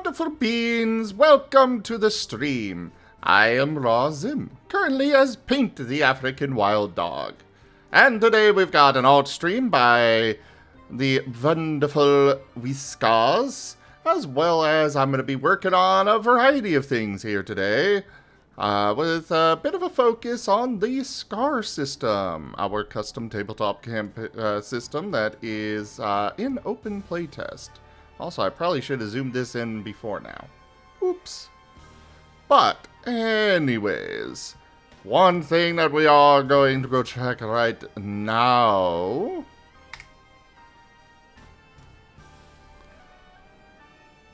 wonderful beings, welcome to the stream. I am Razim, currently as Paint the African Wild Dog. And today we've got an art stream by the wonderful Whiskers, as well as I'm going to be working on a variety of things here today, with a bit of a focus on the Scar system, our custom tabletop system that is in open playtest. Also, I probably should have zoomed this in before now. Oops. But, anyways, one thing that we are going to go check right now.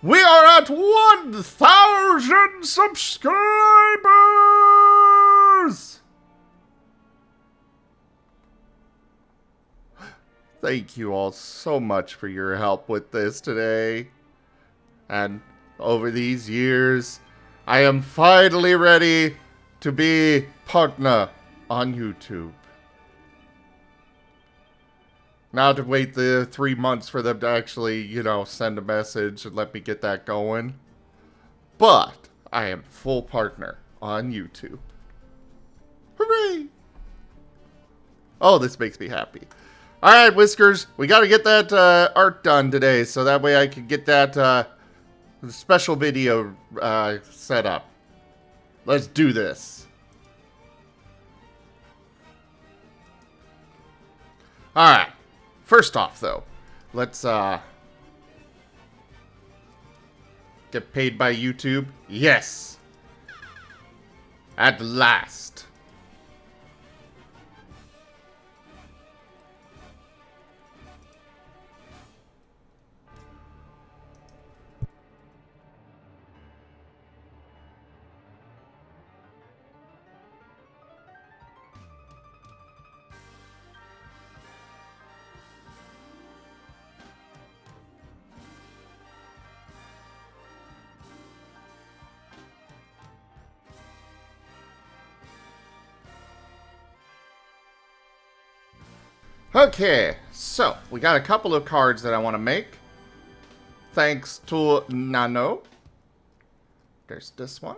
We are at 1,000 subscribers! Thank you all so much for your help with this today. And over these years, I am finally ready to be partner on YouTube. Now to wait the 3 months for them to actually, send a message and let me get that going. But I am full partner on YouTube. Hooray! Oh, this makes me happy. Alright, Whiskers, we gotta get that art done today, so that way I can get that special video set up. Let's do this. Alright, first off though, let's get paid by YouTube. Yes! At last. Okay, so we got a couple of cards that I want to make. Thanks to Nano. There's this one.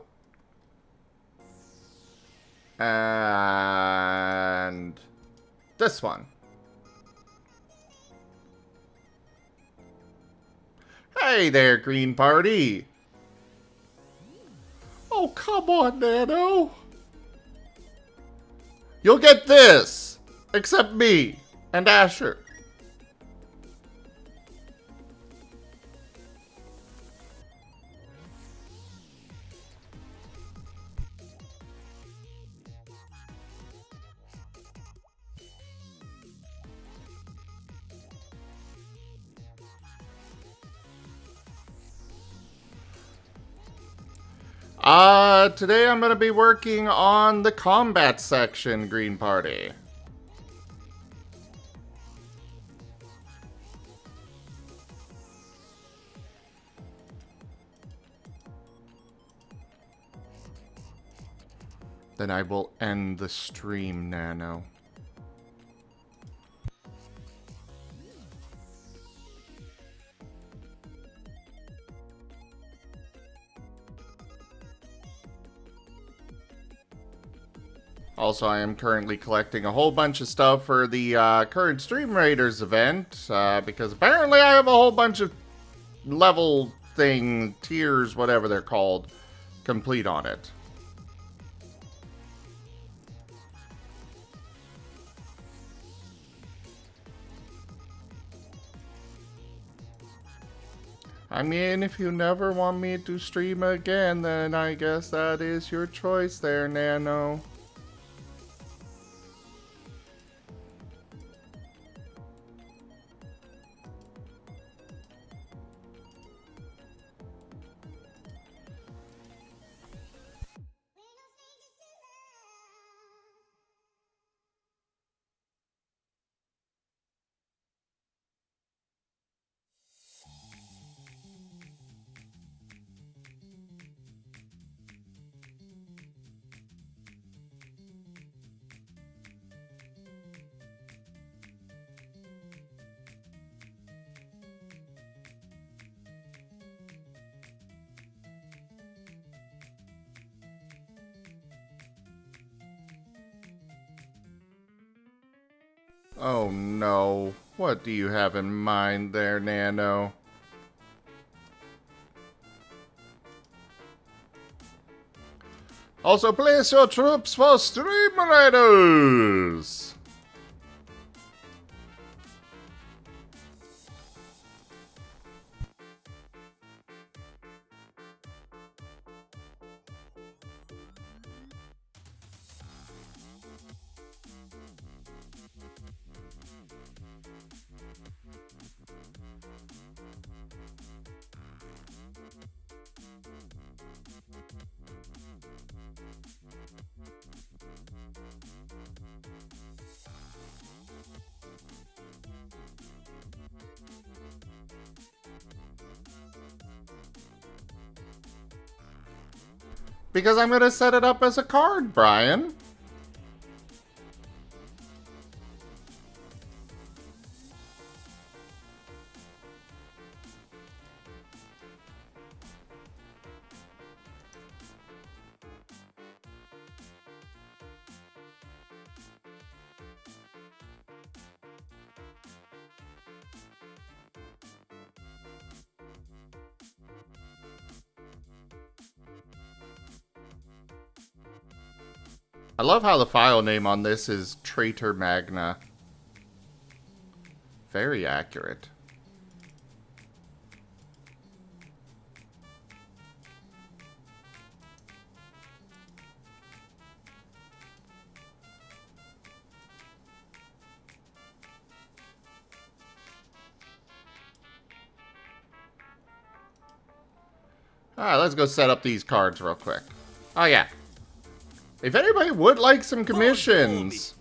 And this one. Hey there, Green Party. Oh, come on, Nano. You'll get this, except me. And Asher. Today I'm going to be working on the combat section, Green Party. Then I will end the stream, Nano. Also, I am currently collecting a whole bunch of stuff for the current Stream Raiders event, because apparently I have a whole bunch of level tiers, whatever they're called, complete on it. I mean, if you never want me to stream again, then I guess that is your choice there, Nano. Oh no. What do you have in mind there, Nano? Also, place your troops for Stream Raiders! Because I'm gonna set it up as a card, Brian. I love how the file name on this is Traitor Magna. Very accurate. Alright, let's go set up these cards real quick. Oh yeah. If anybody would like some commissions,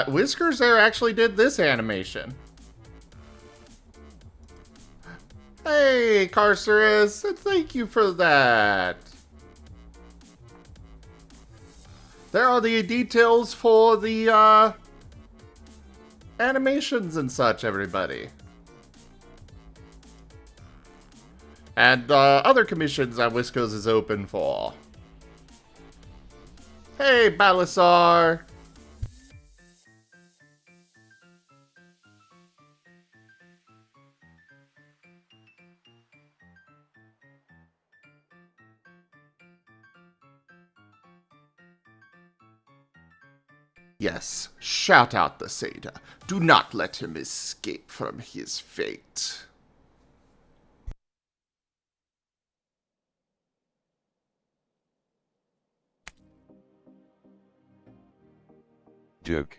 Whiskers there actually did this animation. Hey, Carcerus, thank you for that. There are the details for the animations and such, everybody. And other commissions that Whiskers is open for. Hey, Balasar! Yes, shout out the Satyr. Do not let him escape from his fate. Duke.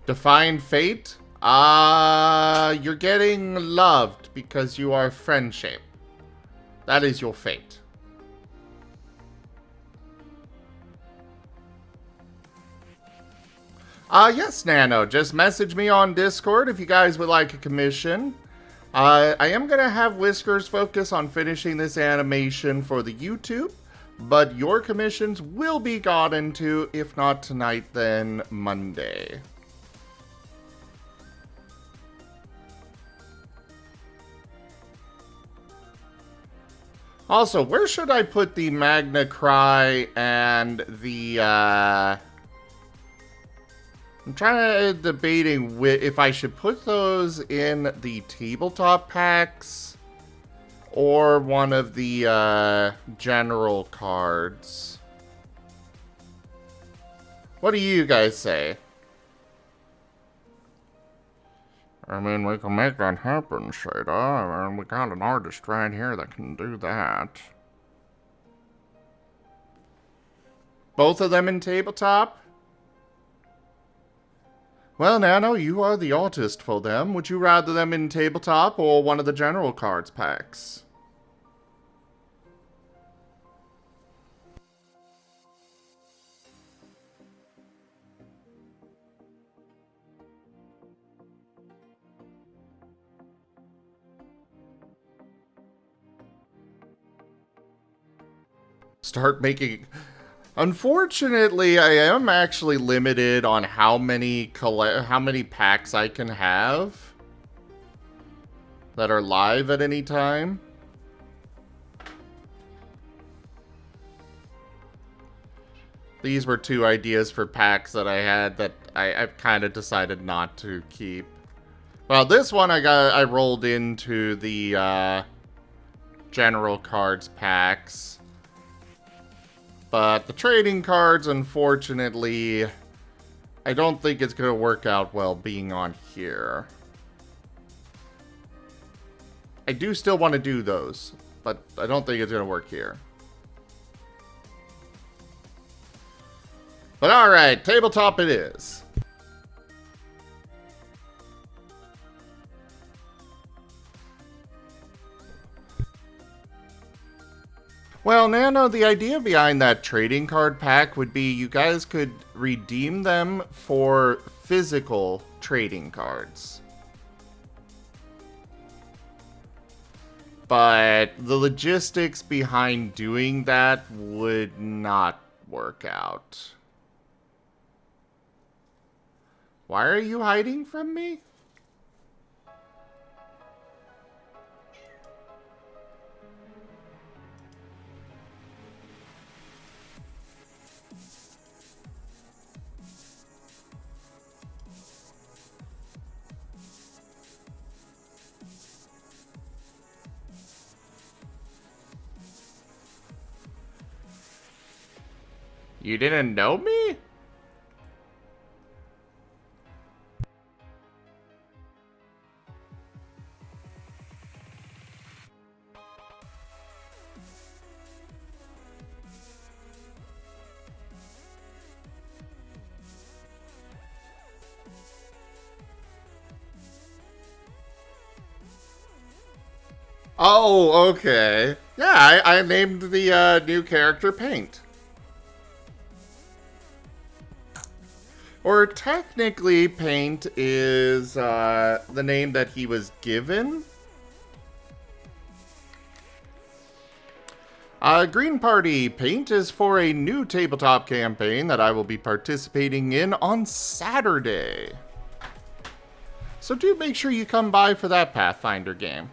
Define fate? You're getting loved because you are friend-shaped. That is your fate. Yes, Nano. Just message me on Discord if you guys would like a commission. I am going to have Whiskers focus on finishing this animation for the YouTube, but your commissions will be gotten to, if not tonight, then Monday. Also, where should I put the Magna Cry and the, I'm trying to debating if I should put those in the tabletop packs or one of the, general cards. What do you guys say? I mean, we can make that happen, Shada. And we got an artist right here that can do that. Both of them in tabletop? Well, Nano, you are the artist for them. Would you rather them in tabletop or one of the general cards packs? start making... Unfortunately, I am actually limited on how many packs I can have that are live at any time. These were 2 ideas for packs that I had that I've kind of decided not to keep. Well, this one I rolled into the general cards packs. But the trading cards, unfortunately, I don't think it's going to work out well being on here. I do still want to do those, but I don't think it's going to work here. But alright, tabletop it is. Well, Nano, the idea behind that trading card pack would be you guys could redeem them for physical trading cards. But the logistics behind doing that would not work out. Why are you hiding from me? You didn't know me? Oh, okay. Yeah, I named the new character Paint. Or technically, Paint is the name that he was given. Green Party, Paint is for a new tabletop campaign that I will be participating in on Saturday. So do make sure you come by for that Pathfinder game.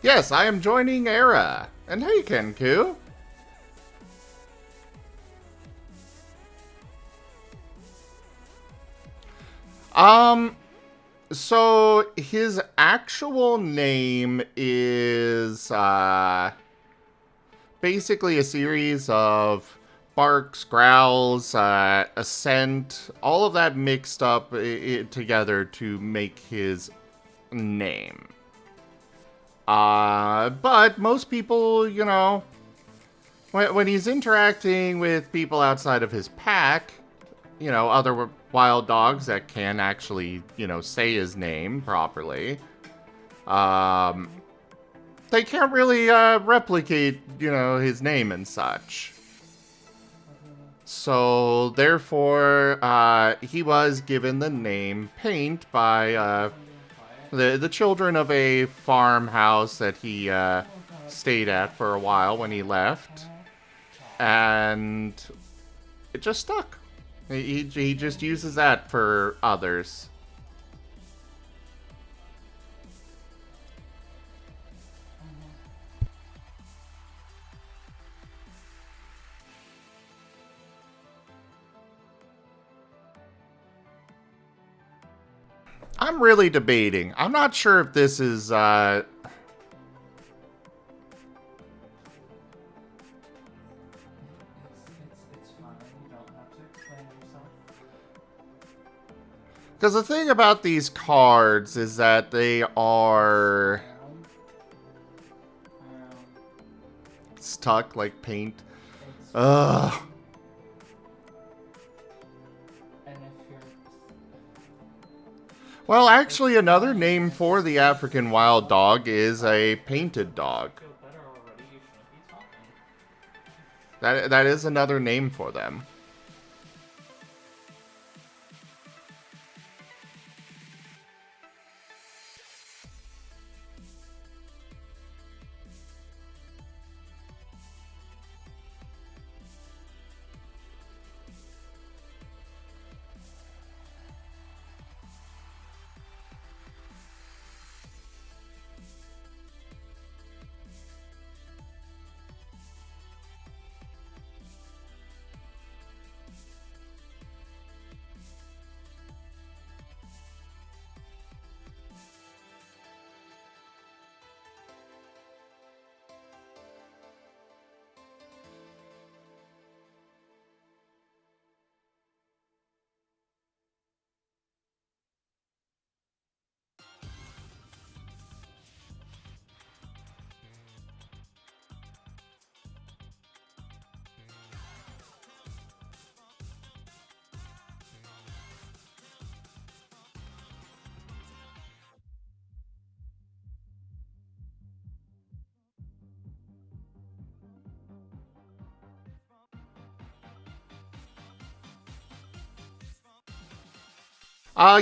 Yes, I am joining Era. And hey, Kenku. So his actual name is, basically a series of barks, growls, ascent, all of that mixed up together to make his name. But most people, you know, when he's interacting with people outside of his pack, you know, other wild dogs that can actually, you know, say his name properly, they can't really, replicate, you know, his name and such. So, therefore, he was given the name Paint by, the children of a farmhouse that he stayed at for a while when he left, and it just stuck. He just uses that for others. I'm really debating. I'm not sure if this is, It's fine. You don't have to explain yourself. because the thing about these cards is that they are... stuck like paint. It's Ugh. and if you're Well, actually, another name for the African wild dog is a painted dog. feel better already, you shouldn't be talking. That is another name for them.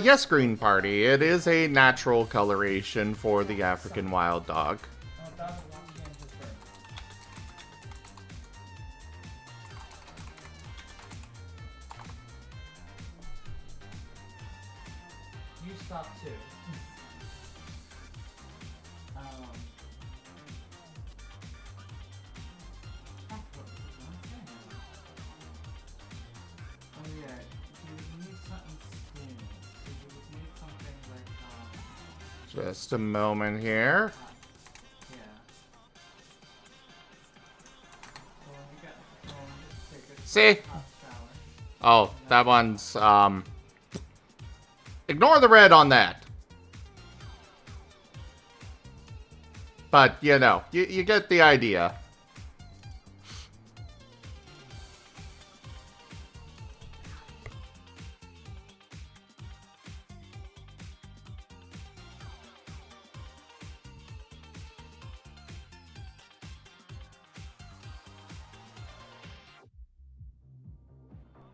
Yes, Green Party. It is a natural coloration for the African wild dog. Oh, that one in his turn. You stop too. Backlog is one thing. Oh yeah, you would need something soon. So you would need something like Just a moment here. yeah. So when you get home, just take a See? hot shower. Oh, that one's, ignore the red on that. But, you know, you get the idea.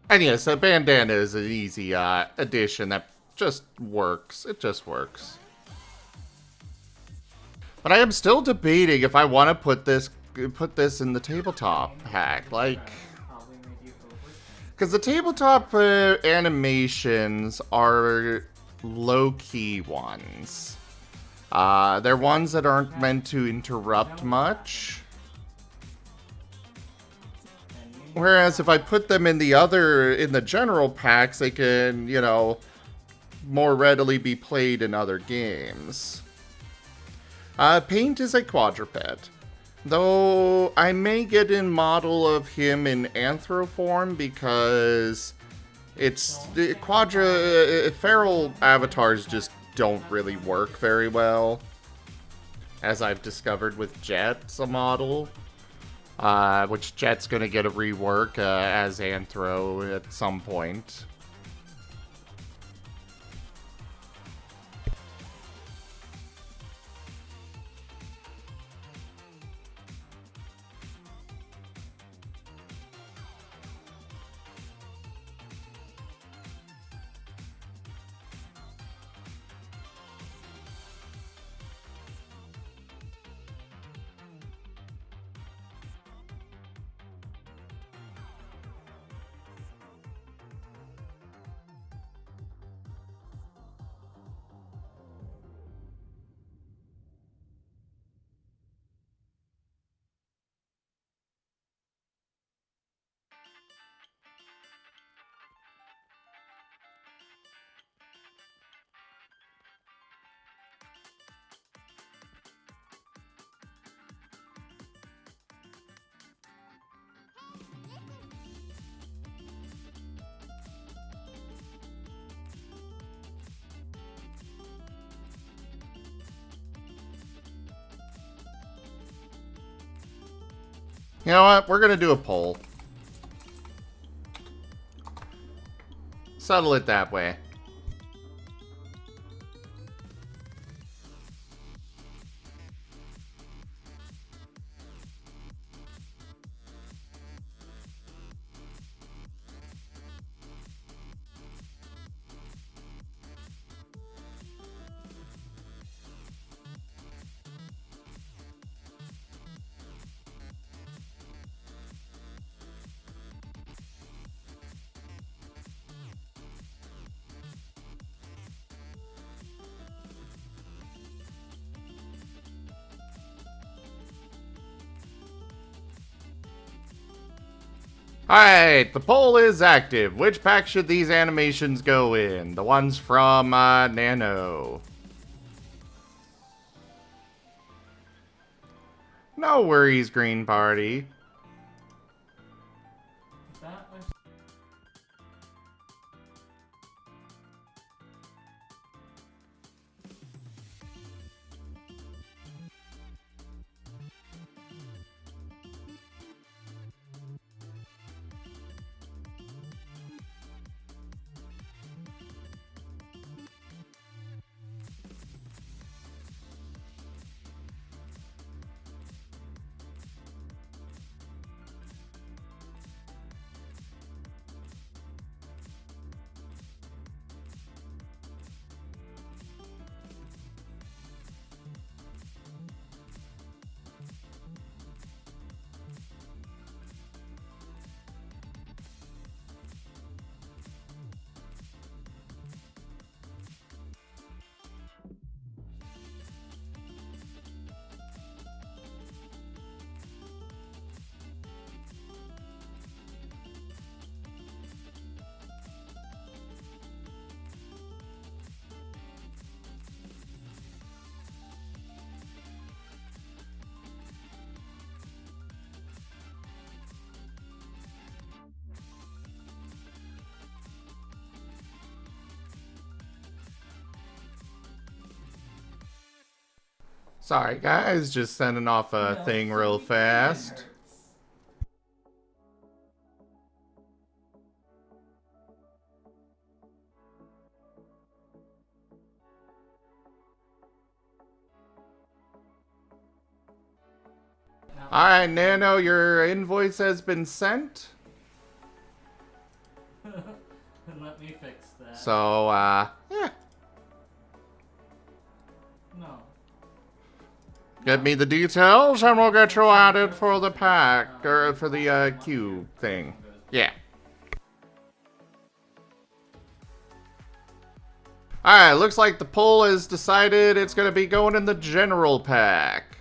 And yes, a bandana is an easy addition that just works. It just works. But I am still debating if I want to put this in the tabletop pack, like, Probably made you overthink. because the tabletop animations are low-key ones. They're ones that aren't meant to interrupt much. And you Whereas if I put them in the general packs, they can, you know, more readily be played in other games. Paint is a quadruped. Though I may get in model of him in anthroform because it's the feral avatars just don't really work very well. As I've discovered with Jet's a model. Which Jet's gonna get a rework as Anthro at some point. You know what? We're gonna do a poll. Settle it that way. Alright, the poll is active. Which pack should these animations go in? The ones from Nano. No worries, Green Party. That was... Sorry, guys, just sending off a thing real fast. Alright, Nano, your invoice has been sent. Let me fix that. So, yeah. No. Get me the details and we'll get you added for the pack, or for the, queue thing. Yeah. Alright, looks like the poll has decided it's gonna be going in the general pack.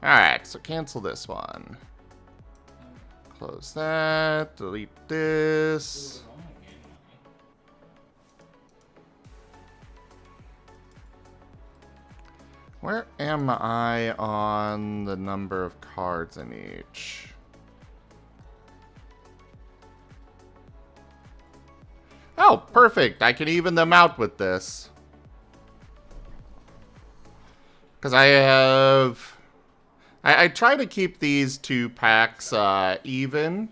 Alright, so cancel this one. Close that, delete this. Where am I on the number of cards in each? Oh, perfect. I can even them out with this. Because I have... I try to keep these two packs even.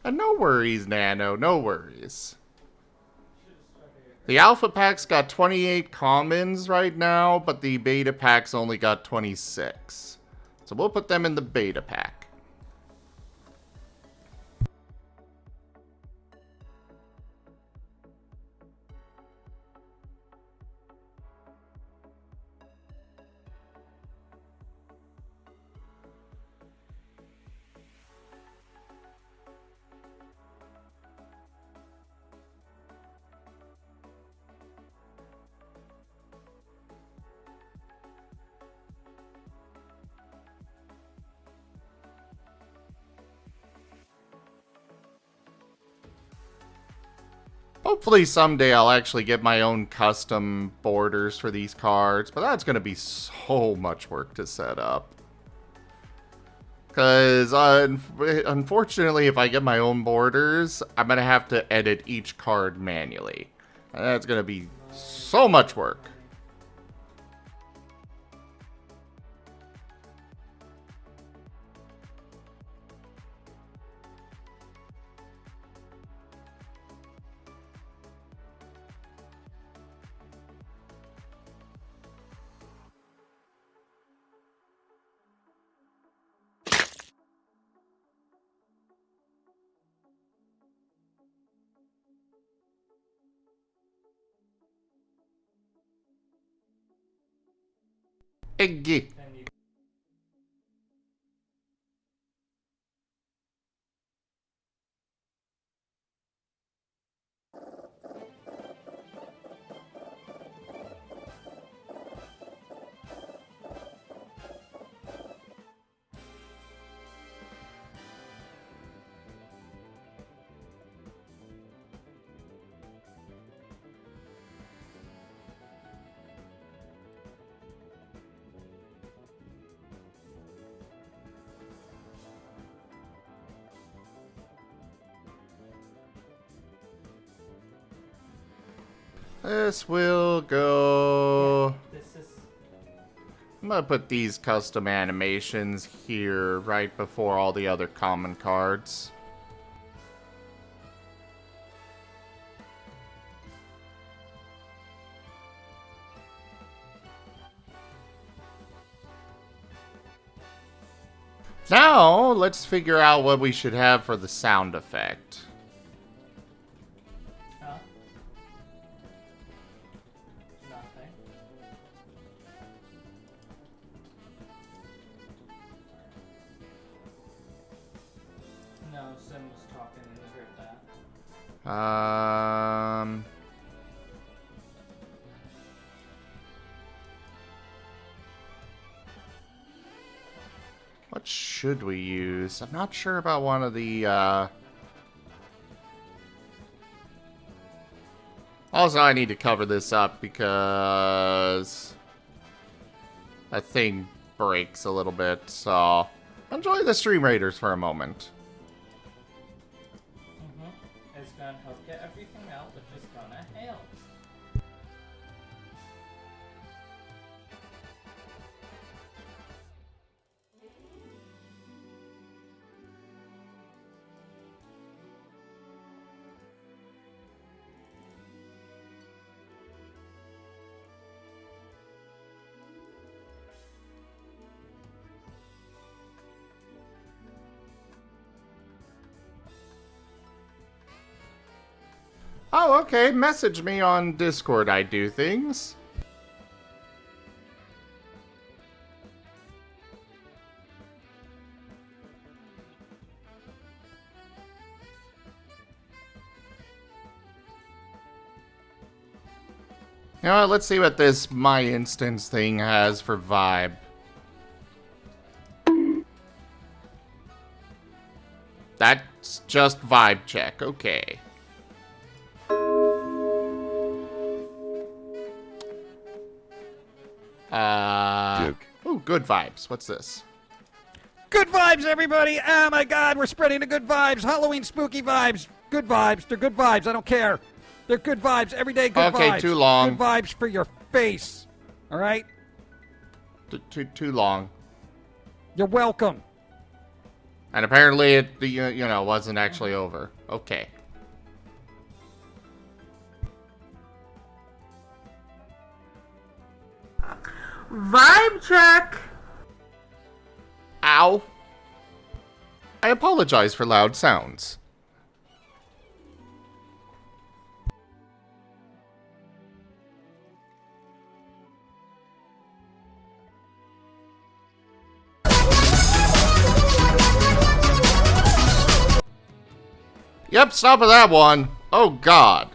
And no worries, Nano, no worries. The Alpha Pack's got 28 commons right now, but the Beta Pack's only got 26. So we'll put them in the Beta Pack. Hopefully someday I'll actually get my own custom borders for these cards, but that's going to be so much work to set up. Because unfortunately, if I get my own borders, I'm going to have to edit each card manually. And that's going to be so much work. Eggy. then you This will go... this is I'm gonna put these custom animations here right before all the other common cards. Now, let's figure out what we should have for the sound effect. nothing. No, Sim was talking and I heard that. What should we use? I'm not sure about one of the, Also, I need to cover this up because that thing breaks a little bit, so enjoy the Stream Raiders for a moment. It's gonna help get everything out, which is gonna help. Oh, okay. Message me on Discord. I do things. You know what? Let's see what this My Instance thing has for vibe. That's just vibe check. Okay. Oh, good vibes. What's this? Good vibes, everybody! Oh my god, we're spreading the good vibes! Halloween spooky vibes! Good vibes, they're good vibes, I don't care. They're good vibes, everyday good vibes. Okay, too long. Good vibes for your face. Alright? Too long. You're welcome. And apparently it, you know, wasn't actually over. Okay. Vibe check! Ow. I apologize for loud sounds. Yep, stop with that one. Oh, God.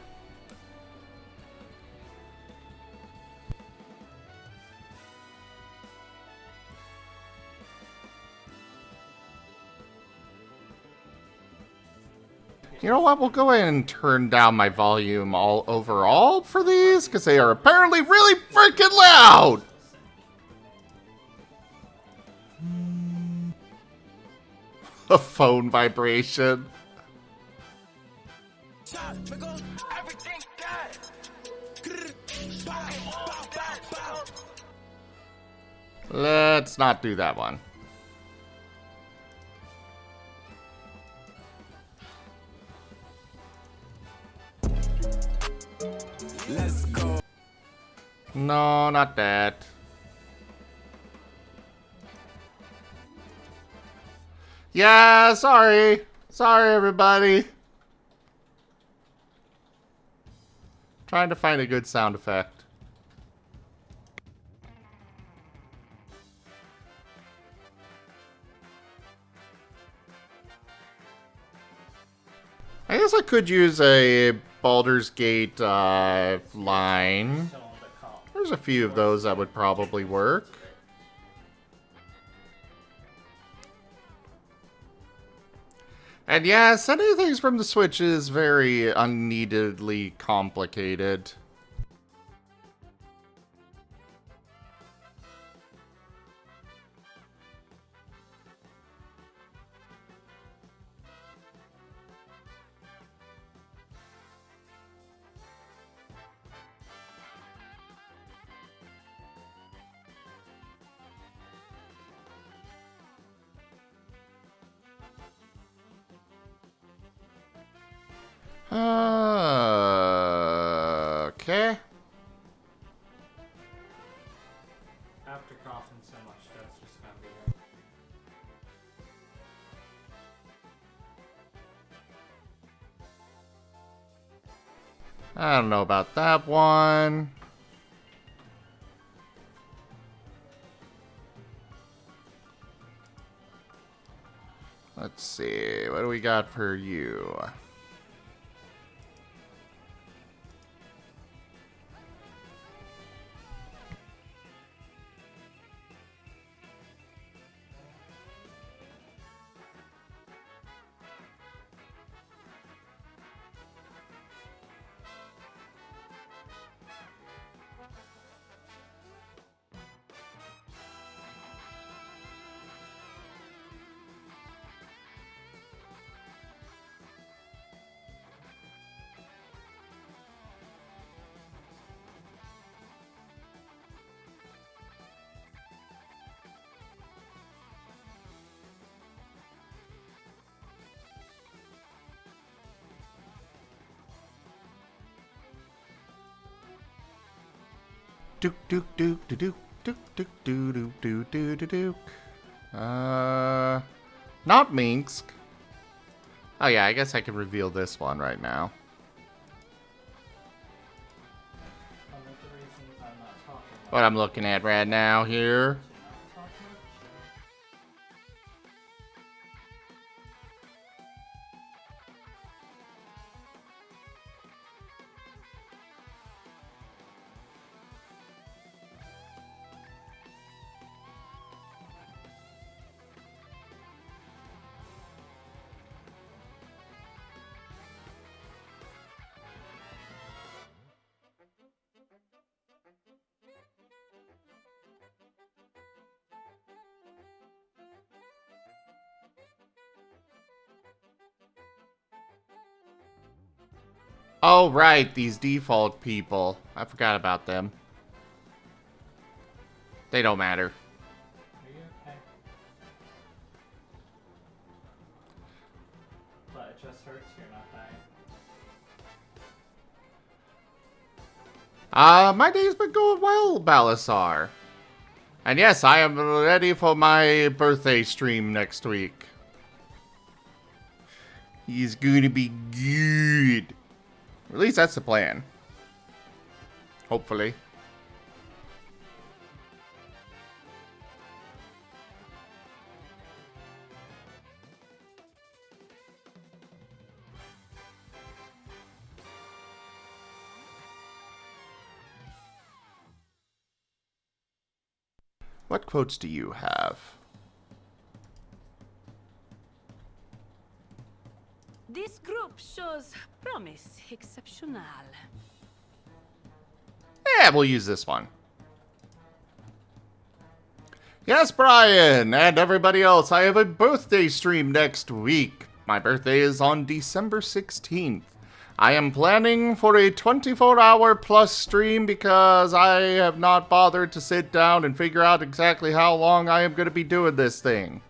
You know what? We'll go ahead and turn down my volume all overall for these, because they are apparently really freaking loud! A phone vibration. Let's not do that one. Let's go. No, not that. Yeah, sorry. Sorry, everybody. Trying to find a good sound effect. I guess I could use a Baldur's Gate line. Still on the call. There's a few of those that would probably work. And yeah, sending things from the Switch is very unneededly complicated. Okay. After coughing so much, that's just gonna be it. I don't know about that one. Let's see. What do we got for you? Duke, duke, duke, duke, duke, duke, duke, duke, duke, duke, duke, duke. Not Minsk. Oh yeah, I guess I can reveal this one right now. One of the reasons I'm not talking much. What I'm looking at right now here. Not talk much. Oh right, these default people. I forgot about them. They don't matter. Are you okay? But it just hurts you're not dying. My day's been going well, Balasar. And yes, I am ready for my birthday stream next week. He's gonna be good. At least that's the plan. Hopefully. What quotes do you have? This group shows promise exceptional. Yeah, we'll use this one. Yes, Brian, and everybody else, I have a birthday stream next week. My birthday is on December 16th. I am planning for a 24-hour plus stream because I have not bothered to sit down and figure out exactly how long I am going to be doing this thing.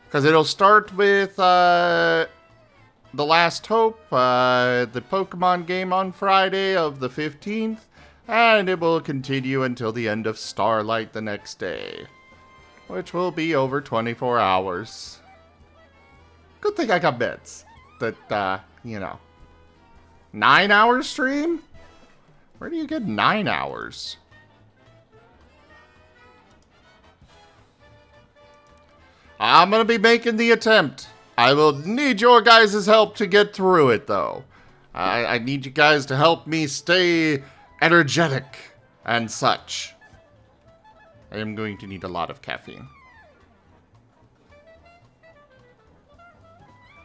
Because it'll start with The Last Hope, the Pokemon game on Friday of the 15th, and it will continue until the end of Starlight the next day, which will be over 24 hours. Good thing I got bets that, you know. 9-hour stream? Where do you get 9 hours? I'm gonna be making the attempt. I will need your guys' help to get through it, though. I need you guys to help me stay energetic and such. I am going to need a lot of caffeine.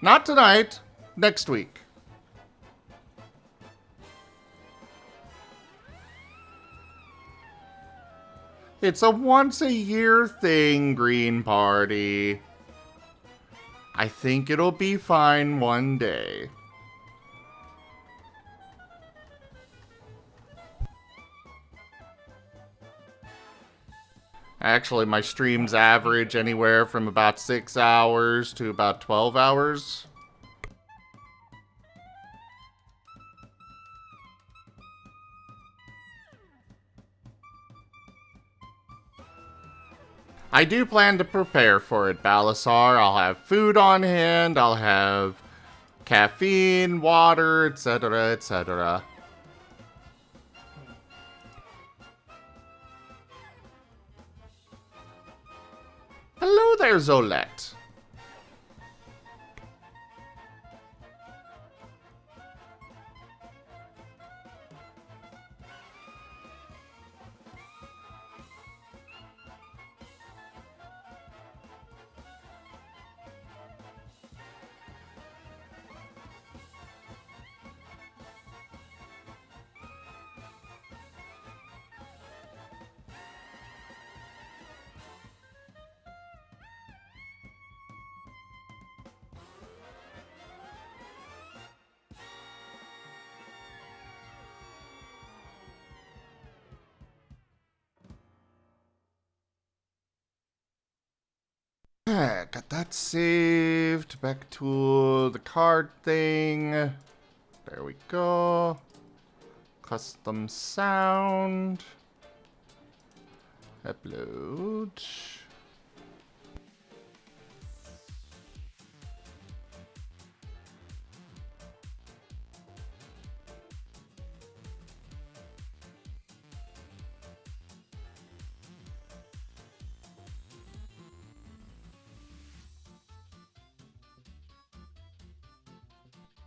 Not tonight, next week. It's a once-a-year thing, Green Party. I think it'll be fine one day. Actually, my streams average anywhere from about 6 hours to about 12 hours. I do plan to prepare for it, Balasar. I'll have food on hand, I'll have caffeine, water, etc., etc. Hello there, Zolette. Got that saved. Back to the card thing. There we go. Custom sound. Upload.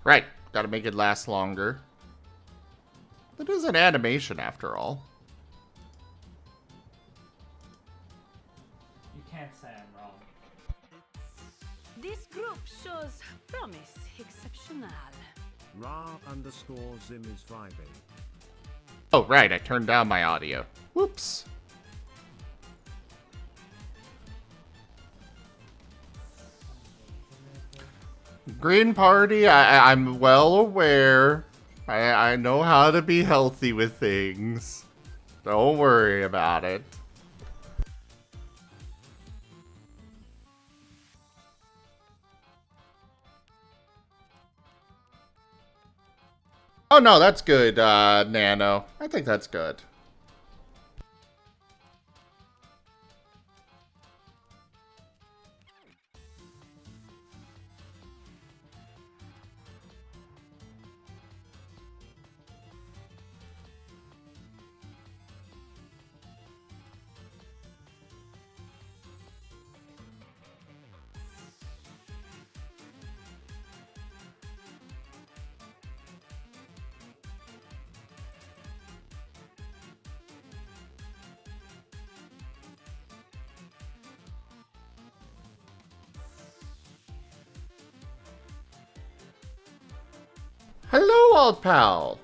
Right, gotta make it last longer. It is an animation after all. You can't say I'm wrong. This group shows promise exceptional. Ra_Zim is vibing. Oh, right, I turned down my audio. Whoops. Green Party, I'm well aware. I know how to be healthy with things. Don't worry about it. Oh no, that's good, Nano. I think that's good. Hello, old pal.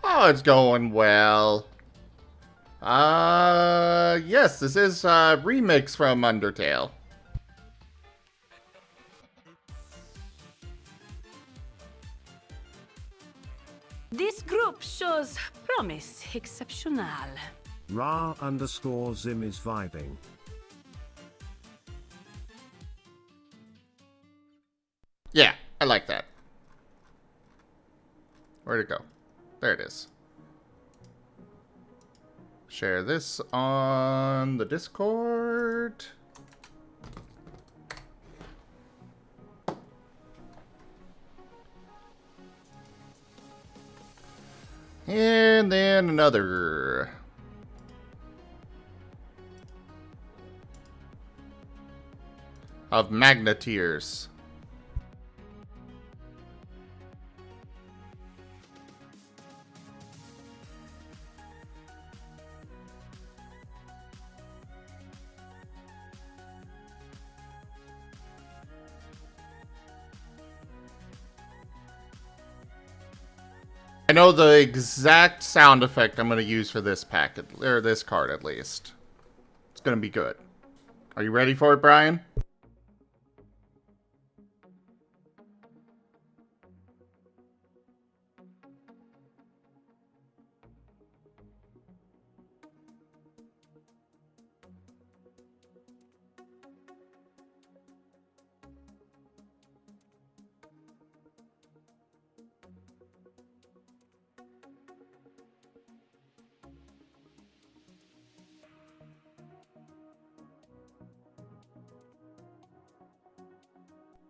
Oh, it's going well. Yes, this is a remix from Undertale. This group shows promise exceptional. Ra_Zim is vibing. Yeah, I like that. Where'd it go? There it is. Share this on the Discord. And then another. Of Magneteers. I know the exact sound effect I'm going to use for this pack, or this card at least. It's going to be good. Are you ready for it, Brian?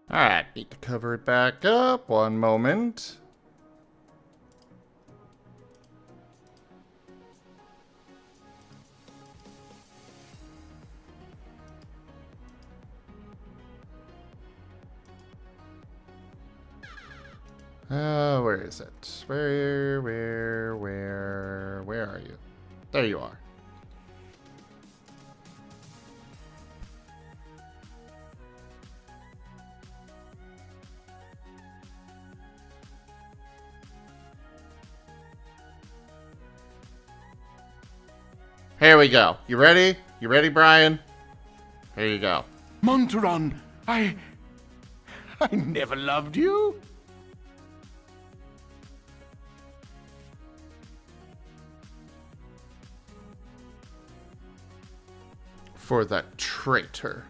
Alright, need to cover it back up. One moment. Where is it? Where are you? There you are. Here we go. You ready? You ready, Brian? Here you go. Monteron, I never loved you. For the traitor.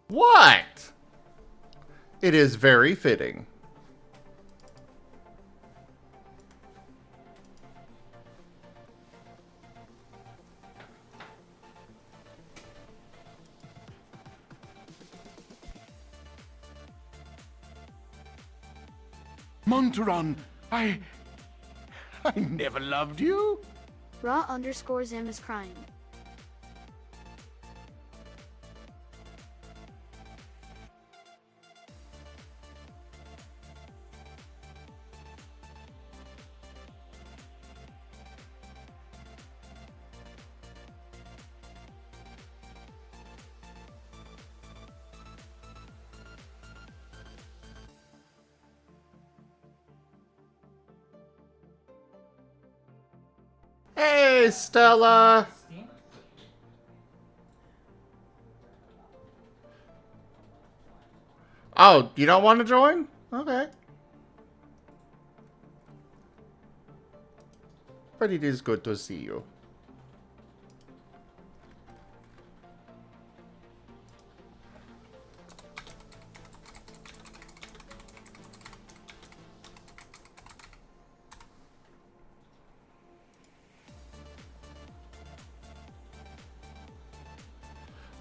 What? It is very fitting. Monteron, I never loved you. Raw_Zim is crying. Hey, Stella. Oh, you don't want to join? Okay. But it is good to see you.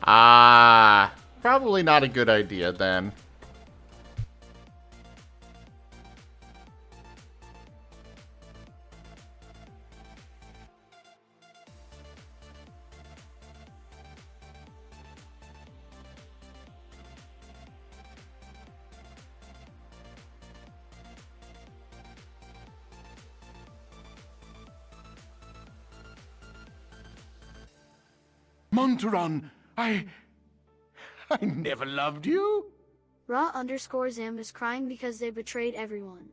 Ah, probably not a good idea then. Monteron, I never loved you. Raw_Zim is crying because they betrayed everyone.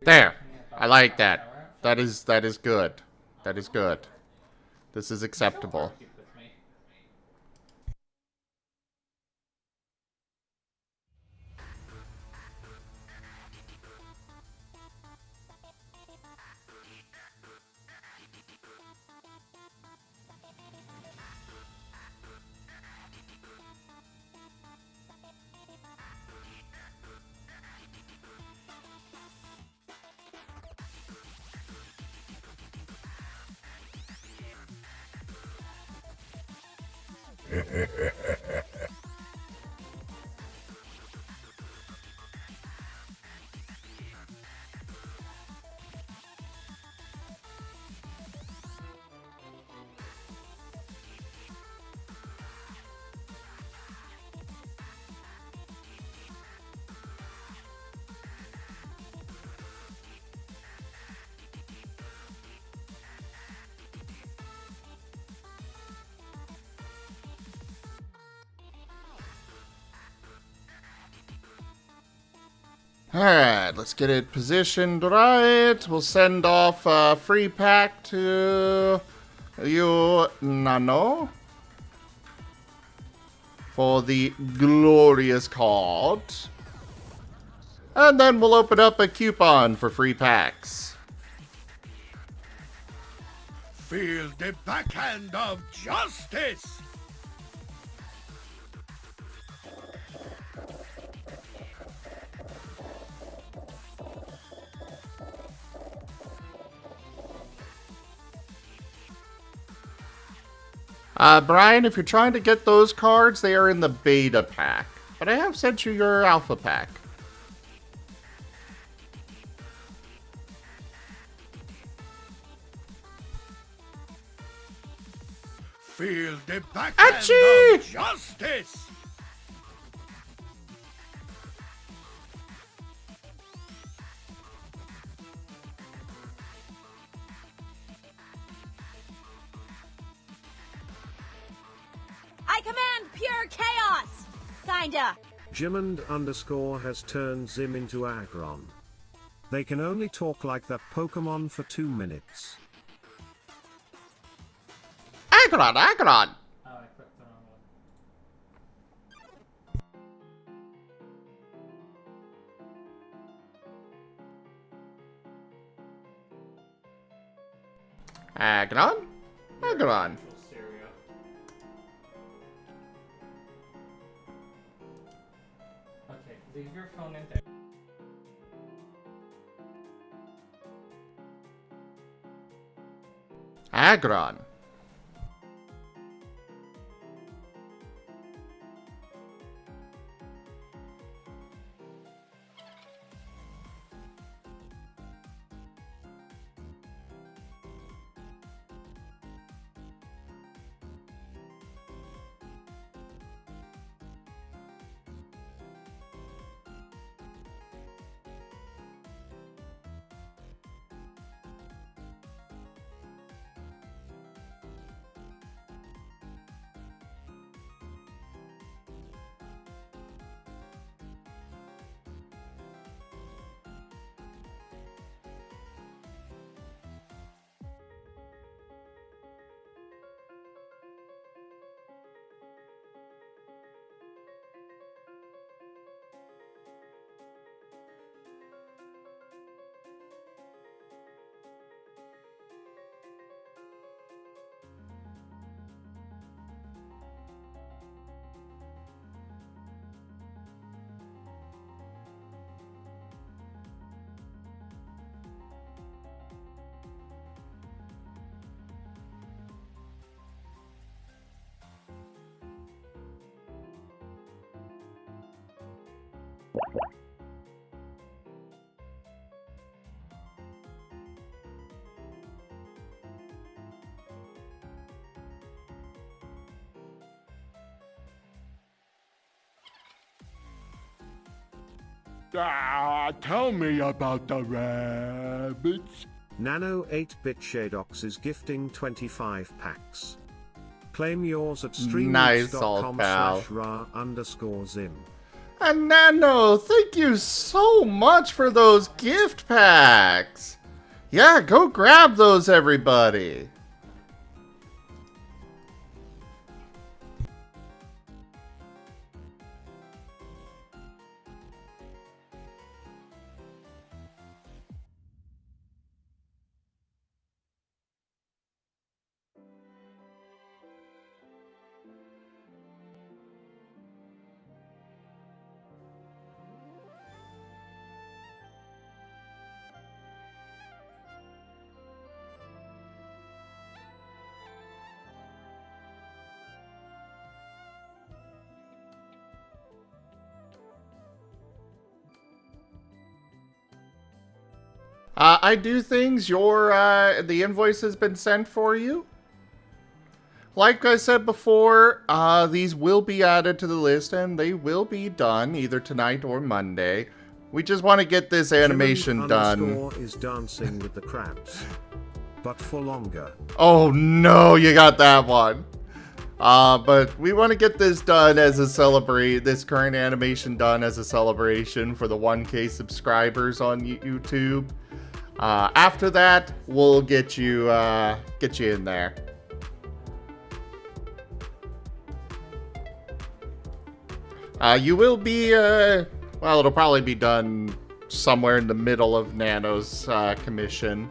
There. I like that. That is good. That is good. This is acceptable. Keep with me. Alright, let's get it positioned right. We'll send off a free pack to you, Nano, for the glorious card. And then we'll open up a coupon for free packs. Feel the backhand of justice! Brian, if you're trying to get those cards, they are in the beta pack. But I have sent you your alpha pack. Feel the backhand Achoo! of justice! I command pure chaos! Kinda. Jimond_ has turned Zim into Agron. They can only talk like that Pokemon for 2 minutes. Agron, Agron! Oh, I clicked the wrong one. Agron? Agron. Actual stereo. Okay, leave your phone in there. Agron. Tell me about the rabbits. Nano 8-bit Shadox is gifting 25 packs. Claim yours at Nice, old pal. streamlabs.com/ra_zim. And Nano, thank you so much for those gift packs. Yeah, go grab those, everybody. I do things. The invoice has been sent for you. Like I said before, these will be added to the list and they will be done either tonight or Monday. We just want to get this animation done. Is dancing with the crabs, but for longer. Oh no, you got that one. But we want to get this done as a this current animation done as a celebration for the 1K subscribers on YouTube. After that, we'll get you in there. You will be, well, it'll probably be done somewhere in the middle of Nano's commission.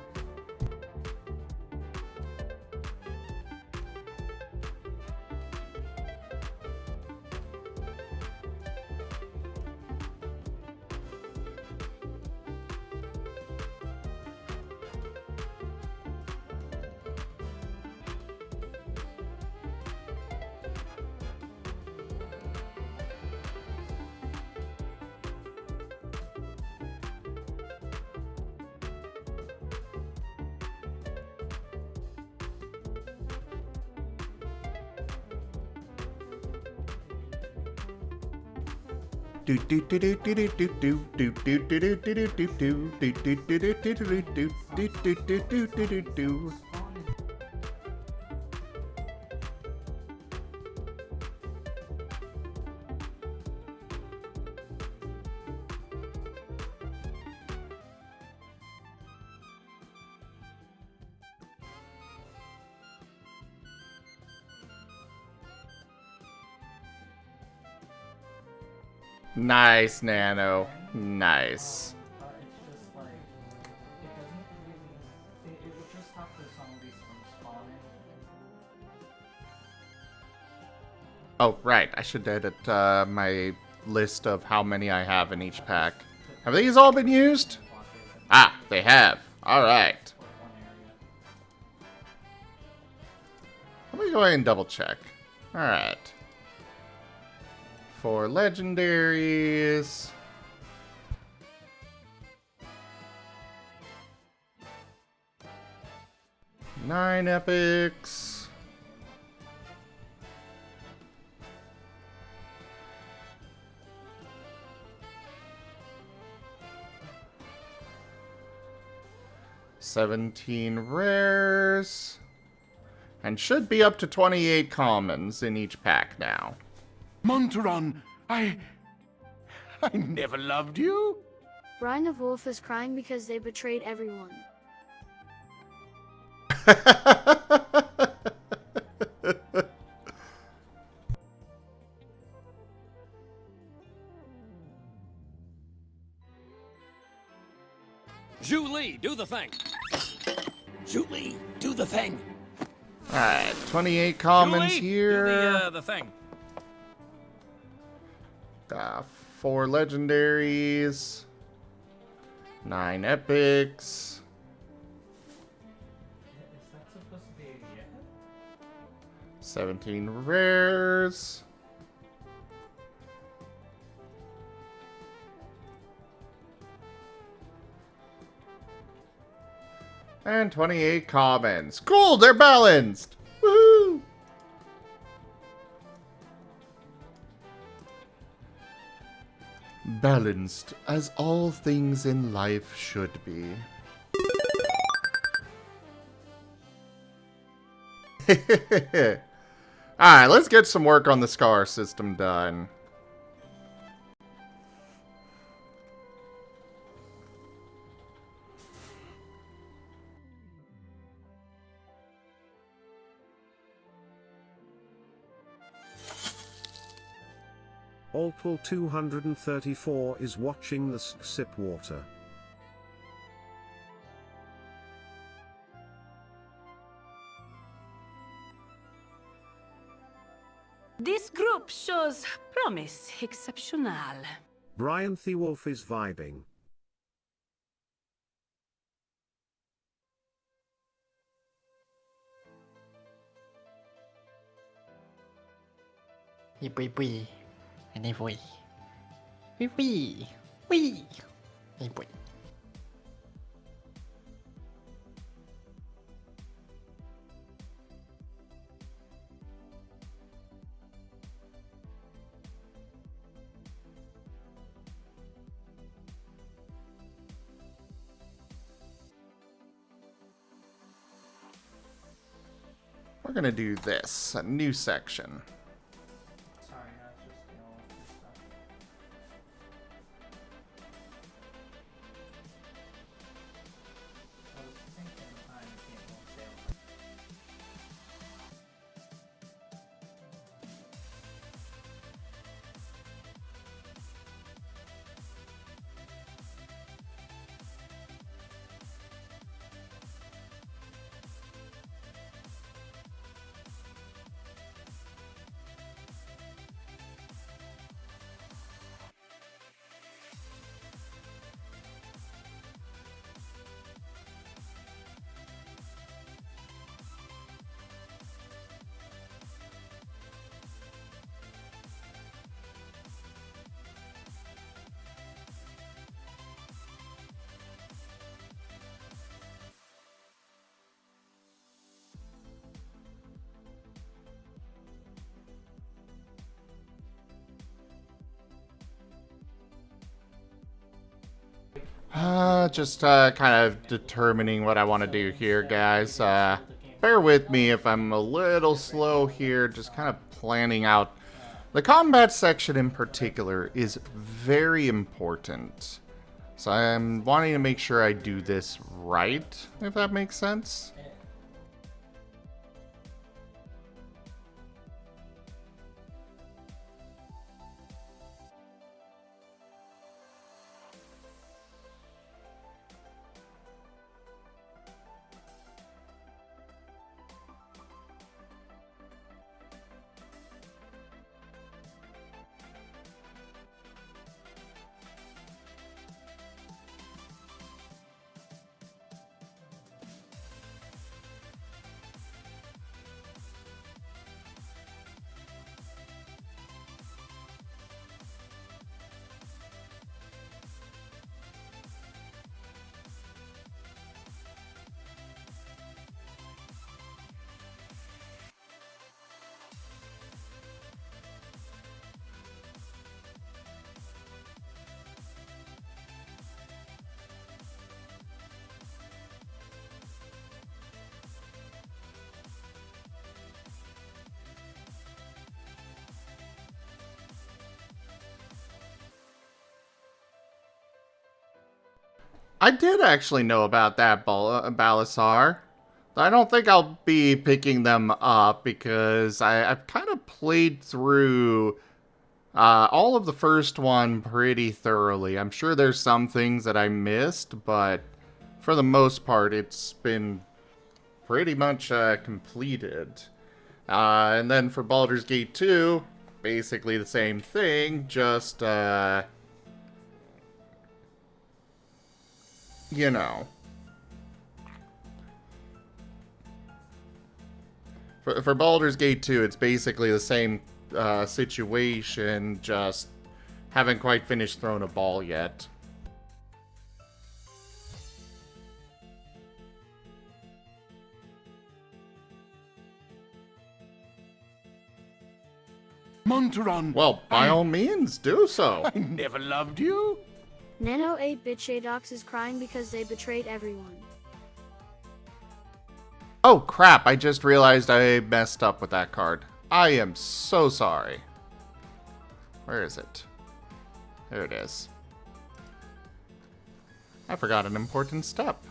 Nice, Nano. Nice. It's just like, it doesn't really, it would just stop the zombies from spawning. Oh, right. I should edit my list of how many I have in each pack. Have these all been used? Ah, they have. All right. Let me go ahead and double check. All right. For legendaries. Nine epics. $17 rares. And should be up to 28 commons in each pack now. Monteron, I never loved you. Brian of Wolf is crying because they betrayed everyone. Julie, do the thing. Julie, do the thing. Alright, 28 commons Julie, here. do the thing. 4 legendaries. 9 epics. Is that supposed to be a yeah? 17 rares. And 28 commons. Cool, they're balanced. Woohoo! Balanced, as all things in life should be. Alright, let's get some work on the scar system done. Altpool 234 is watching the sip water. This group shows promise exceptional. Brian Thewolf is vibing. Wee. And then wee. Wee. Hey boy. We're gonna do this, a new section. Sorry, that's just the old stuff. I was thinking I can't hold sail. Just kind of determining what I want to do here, guys. Bear with me if I'm a little slow here, just kind of planning out. The combat section in particular is very important. So I'm wanting to make sure I do this right, if that makes sense. I did actually know about that Balasar. I don't think I'll be picking them up because I've kind of played through all of the first one pretty thoroughly. I'm sure there's some things that I missed, but for the most part, it's been pretty much completed. And then for Baldur's Gate 2, basically the same thing, just, you know. For Baldur's Gate 2, it's basically the same situation, just haven't quite finished throwing a ball yet. Monteron! Well, by all means, do so. I never loved you. Nano 8-bit Shadox is crying because they betrayed everyone. Oh crap, I just realized I messed up with that card. I am so sorry. Where is it? There it is. I forgot an important step.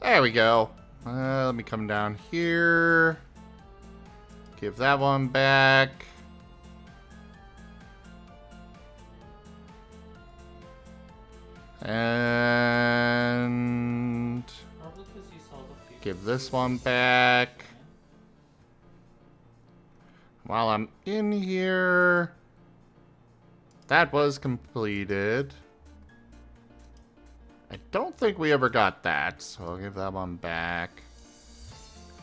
There we go. Let me come down here. Give that one back. And Probably because you saw the future. give this one back. While I'm in here, that was completed. I don't think we ever got that, so I'll give that one back.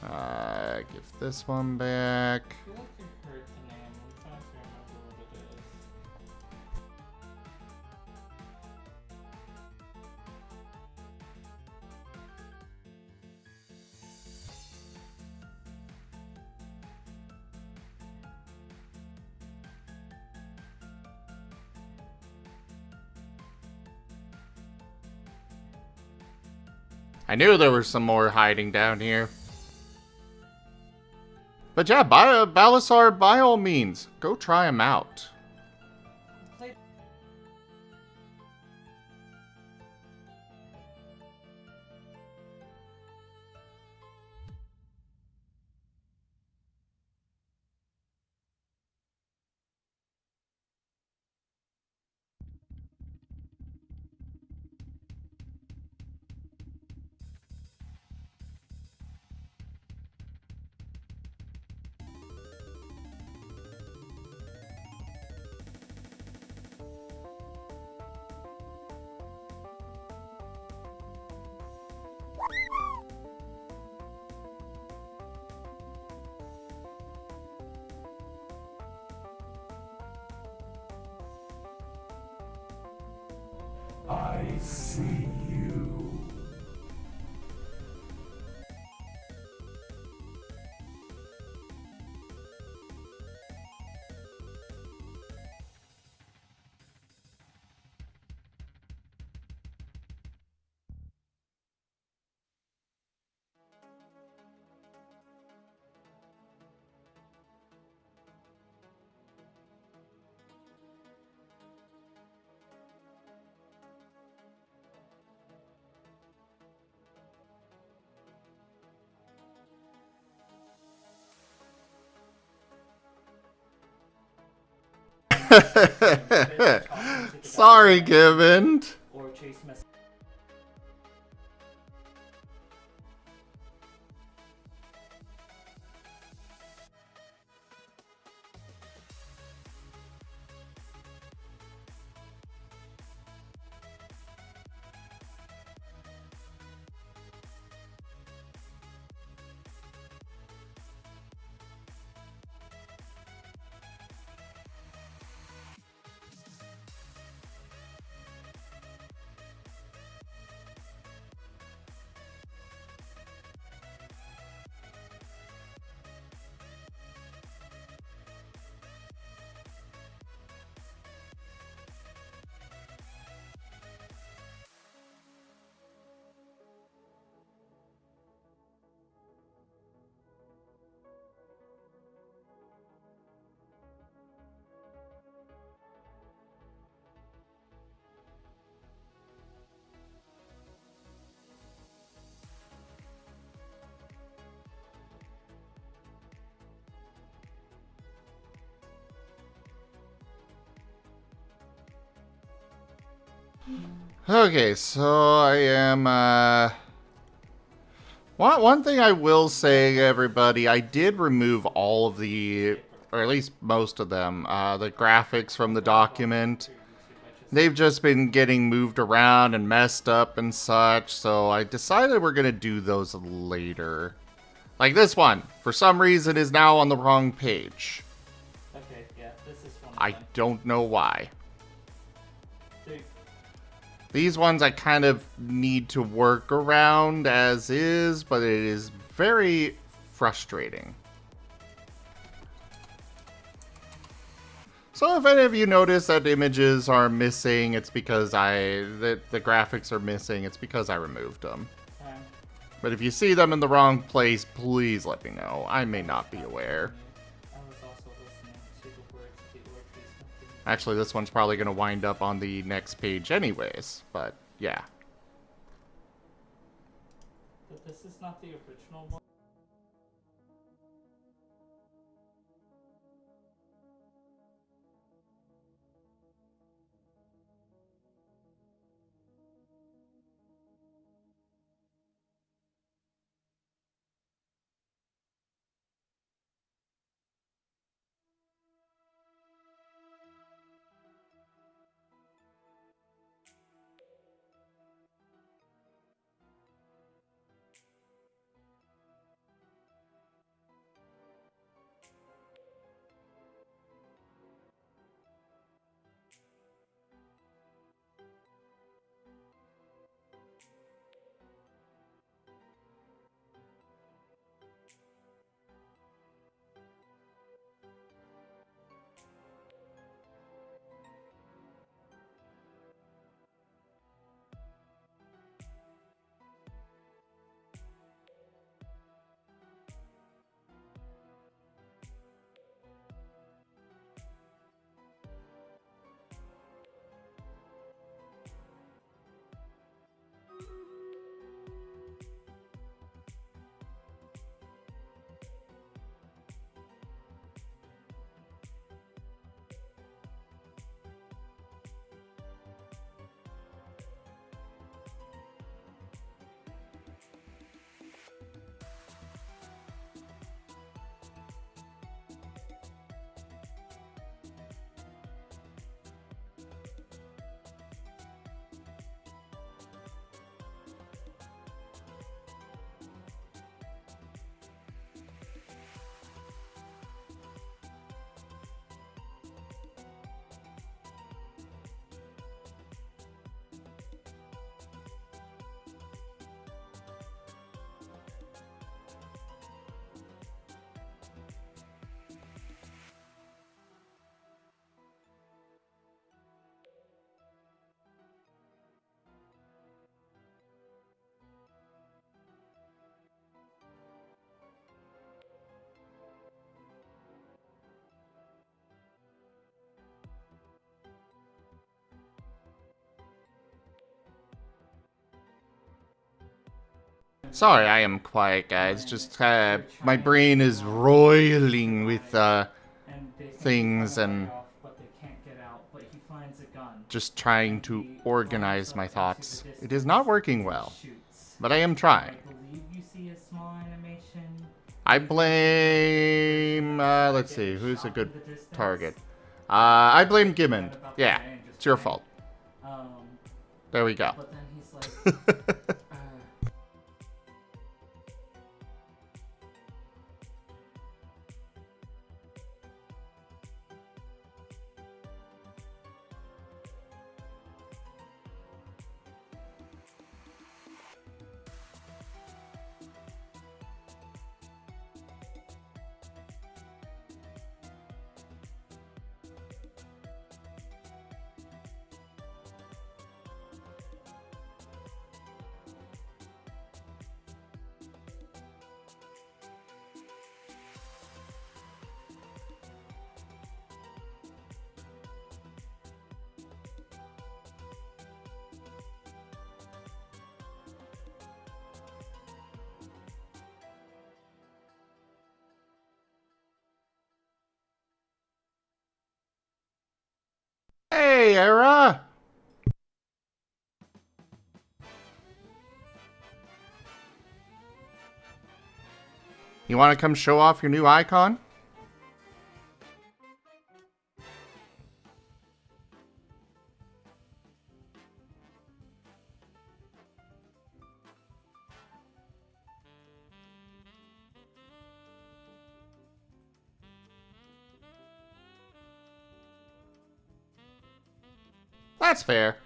Give this one back. I feel like you heard the name. I'm trying to remember what it is. I knew there was some more hiding down here. But yeah, Balasar, by all means, go try him out. I see you. Sorry, Given. Or chase mess. Okay, so I am, one thing I will say, everybody, I did remove all of the, or at least most of them, the graphics from the document. They've just been getting moved around and messed up and such, so I decided we're gonna do those later. Like this one, for some reason, is now on the wrong page. Okay, yeah, this is one. I don't know why. Dude, These ones I kind of need to work around as is, but it is very frustrating. So if any of you notice that images are missing, it's because the graphics are missing, it's because I removed them. But if you see them in the wrong place, please let me know. I may not be aware. I was also listening to the words of the orchard. Actually, this one's probably going to wind up on the next page anyways, but yeah. But This is not the original one. Sorry, I am quiet, guys. Just, my brain is roiling with, And they think things he's run and away off, but they can't get out. But he finds a gun. just trying And to he organize runs my up thoughts. into the It is not distance working and well, shoots. but I am I trying. believe you see a small animation. I blame, let's see, who's a good target? I blame Gimmon. Yeah, it's your fault. There we go. But then he's like, Hey, Era! You want to come show off your new icon? That's fair.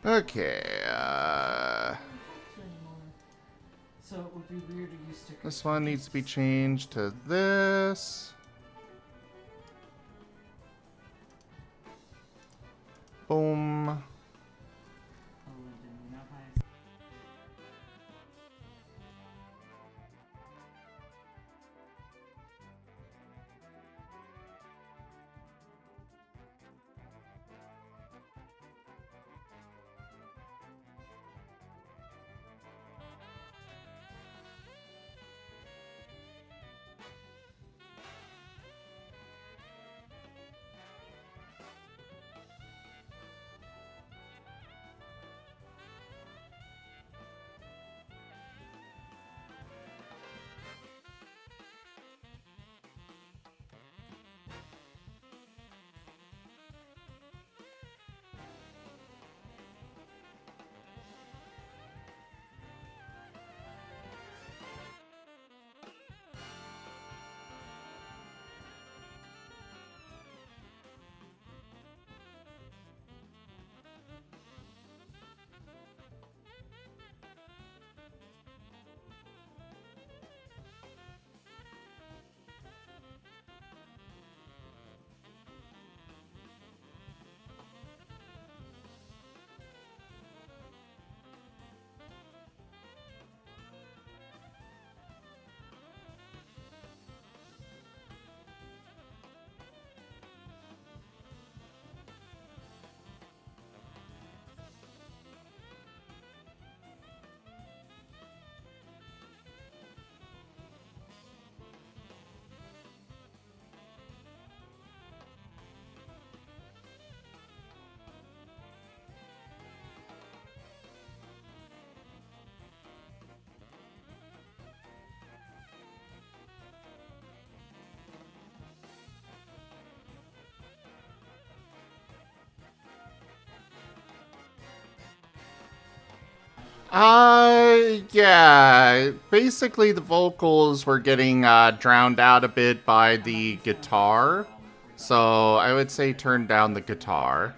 Okay, So it would be weird to use stickers. this one needs to be changed to this. Boom. Oh, do you know how I Yeah. Basically, the vocals were getting drowned out a bit by the guitar. So I would say turn down the guitar.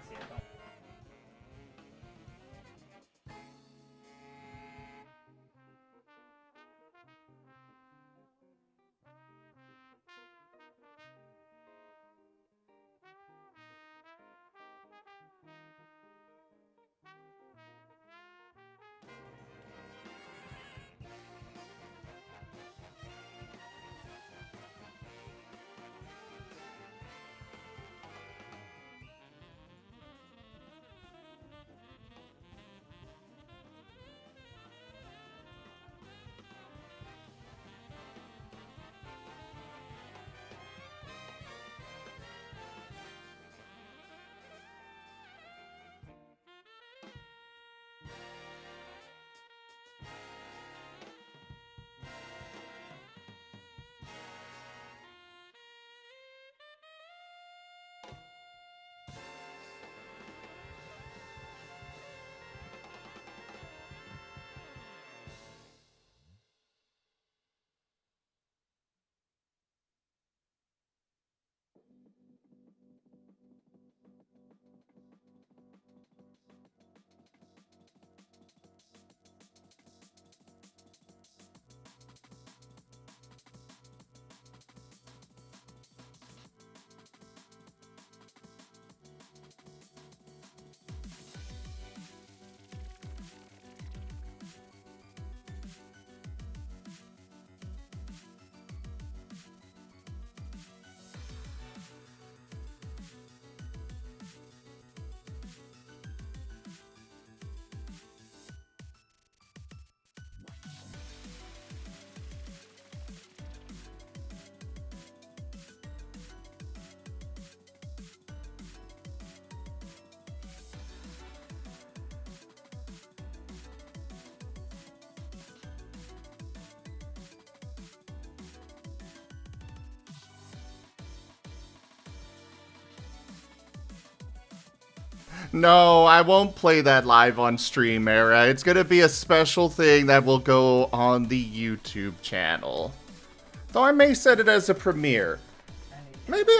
No, I won't play that live on stream, Era. It's gonna be a special thing that will go on the YouTube channel. Though I may set it as a premiere. Maybe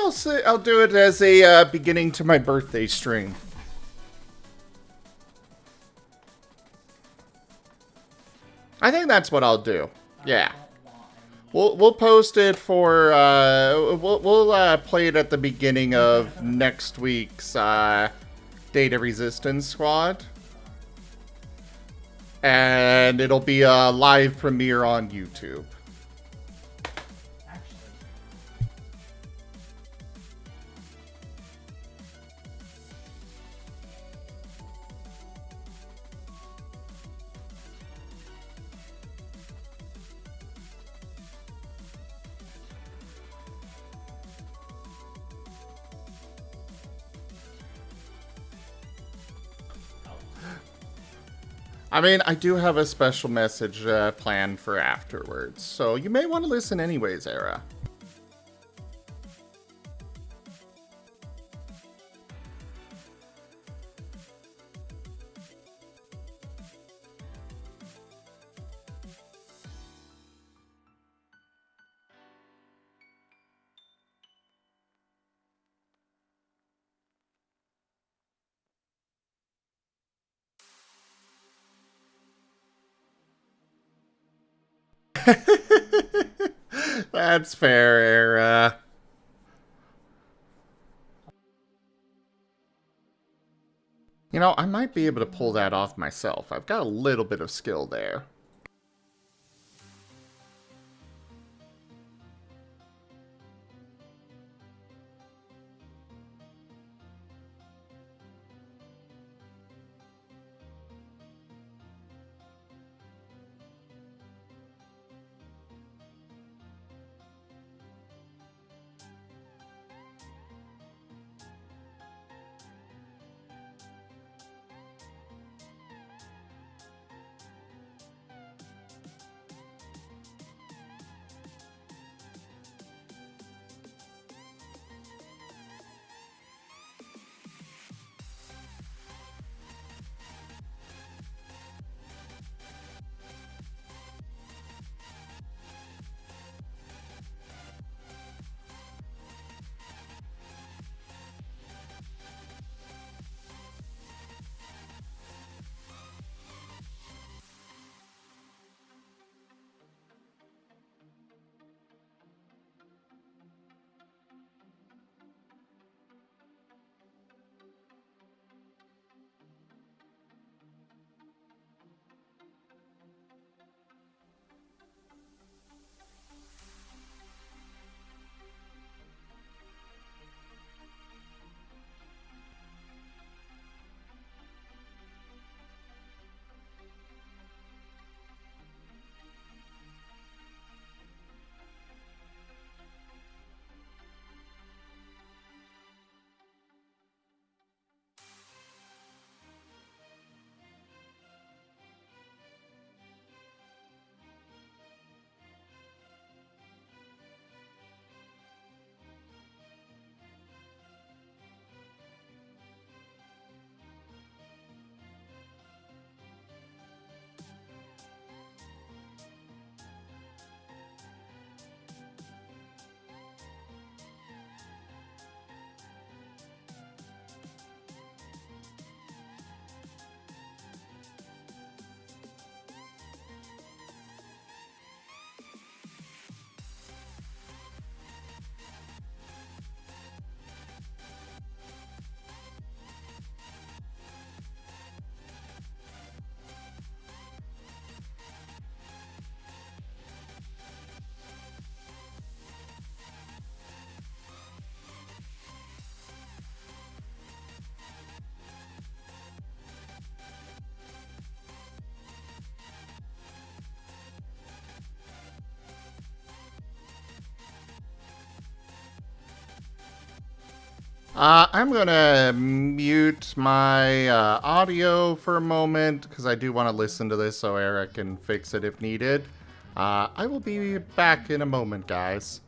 I'll do it as a beginning to my birthday stream. I think that's what I'll do. Yeah. We'll post it for we'll play it at the beginning of next week's Data Resistance Squad, and it'll be a live premiere on YouTube. I mean, I do have a special message planned for afterwards, so you may want to listen anyways, Era. That's fair, Era. You know, I might be able to pull that off myself. I've got a little bit of skill there. I'm gonna mute my audio for a moment because I do want to listen to this so Eric can fix it if needed. I will be back in a moment, guys.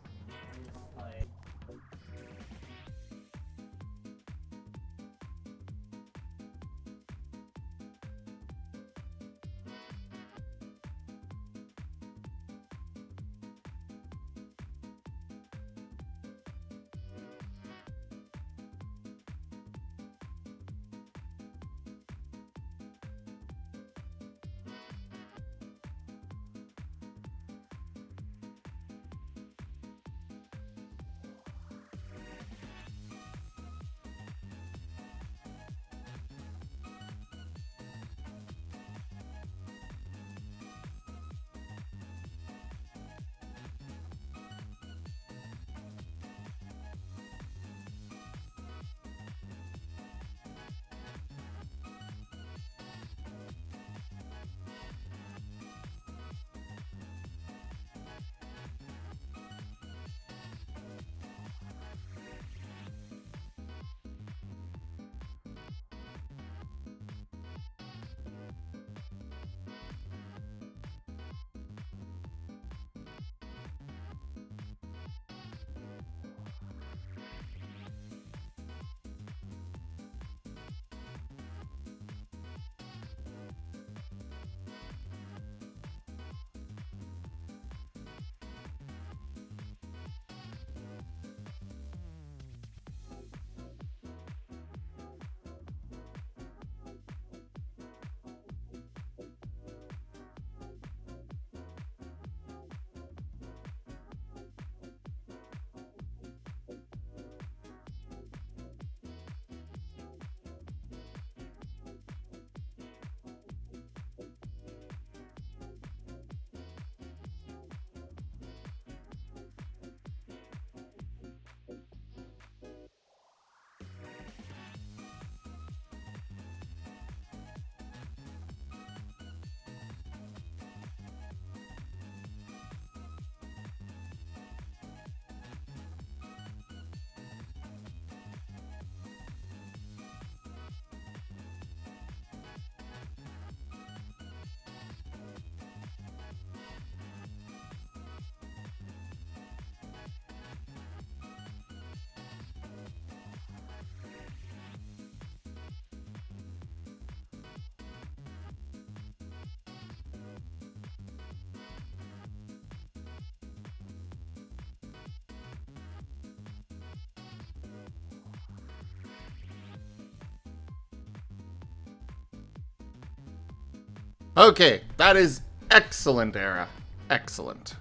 Okay, that is excellent, Era. Excellent.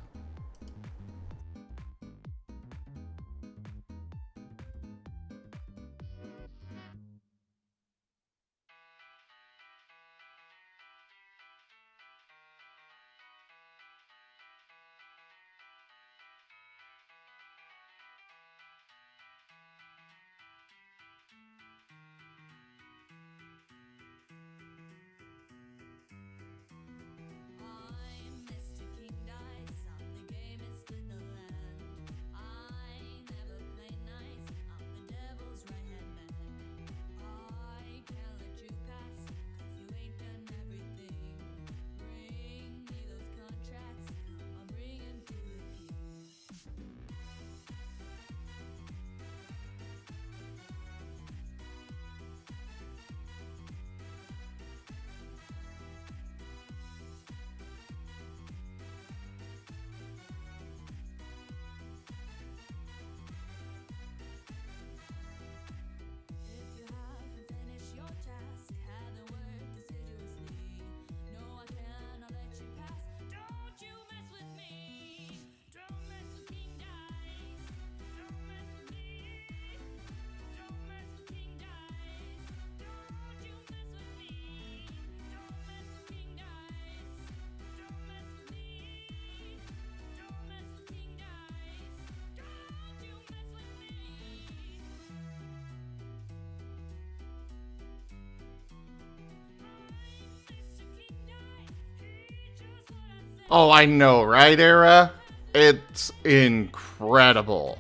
Oh, I know, right, Era? It's incredible.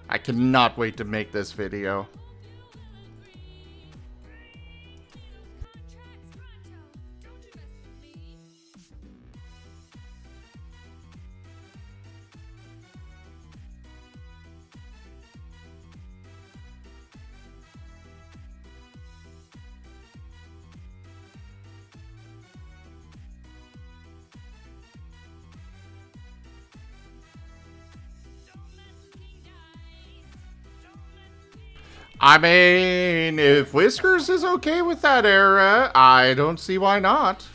I cannot wait to make this video. I mean, if Whiskers is okay with that, Era, I don't see why not.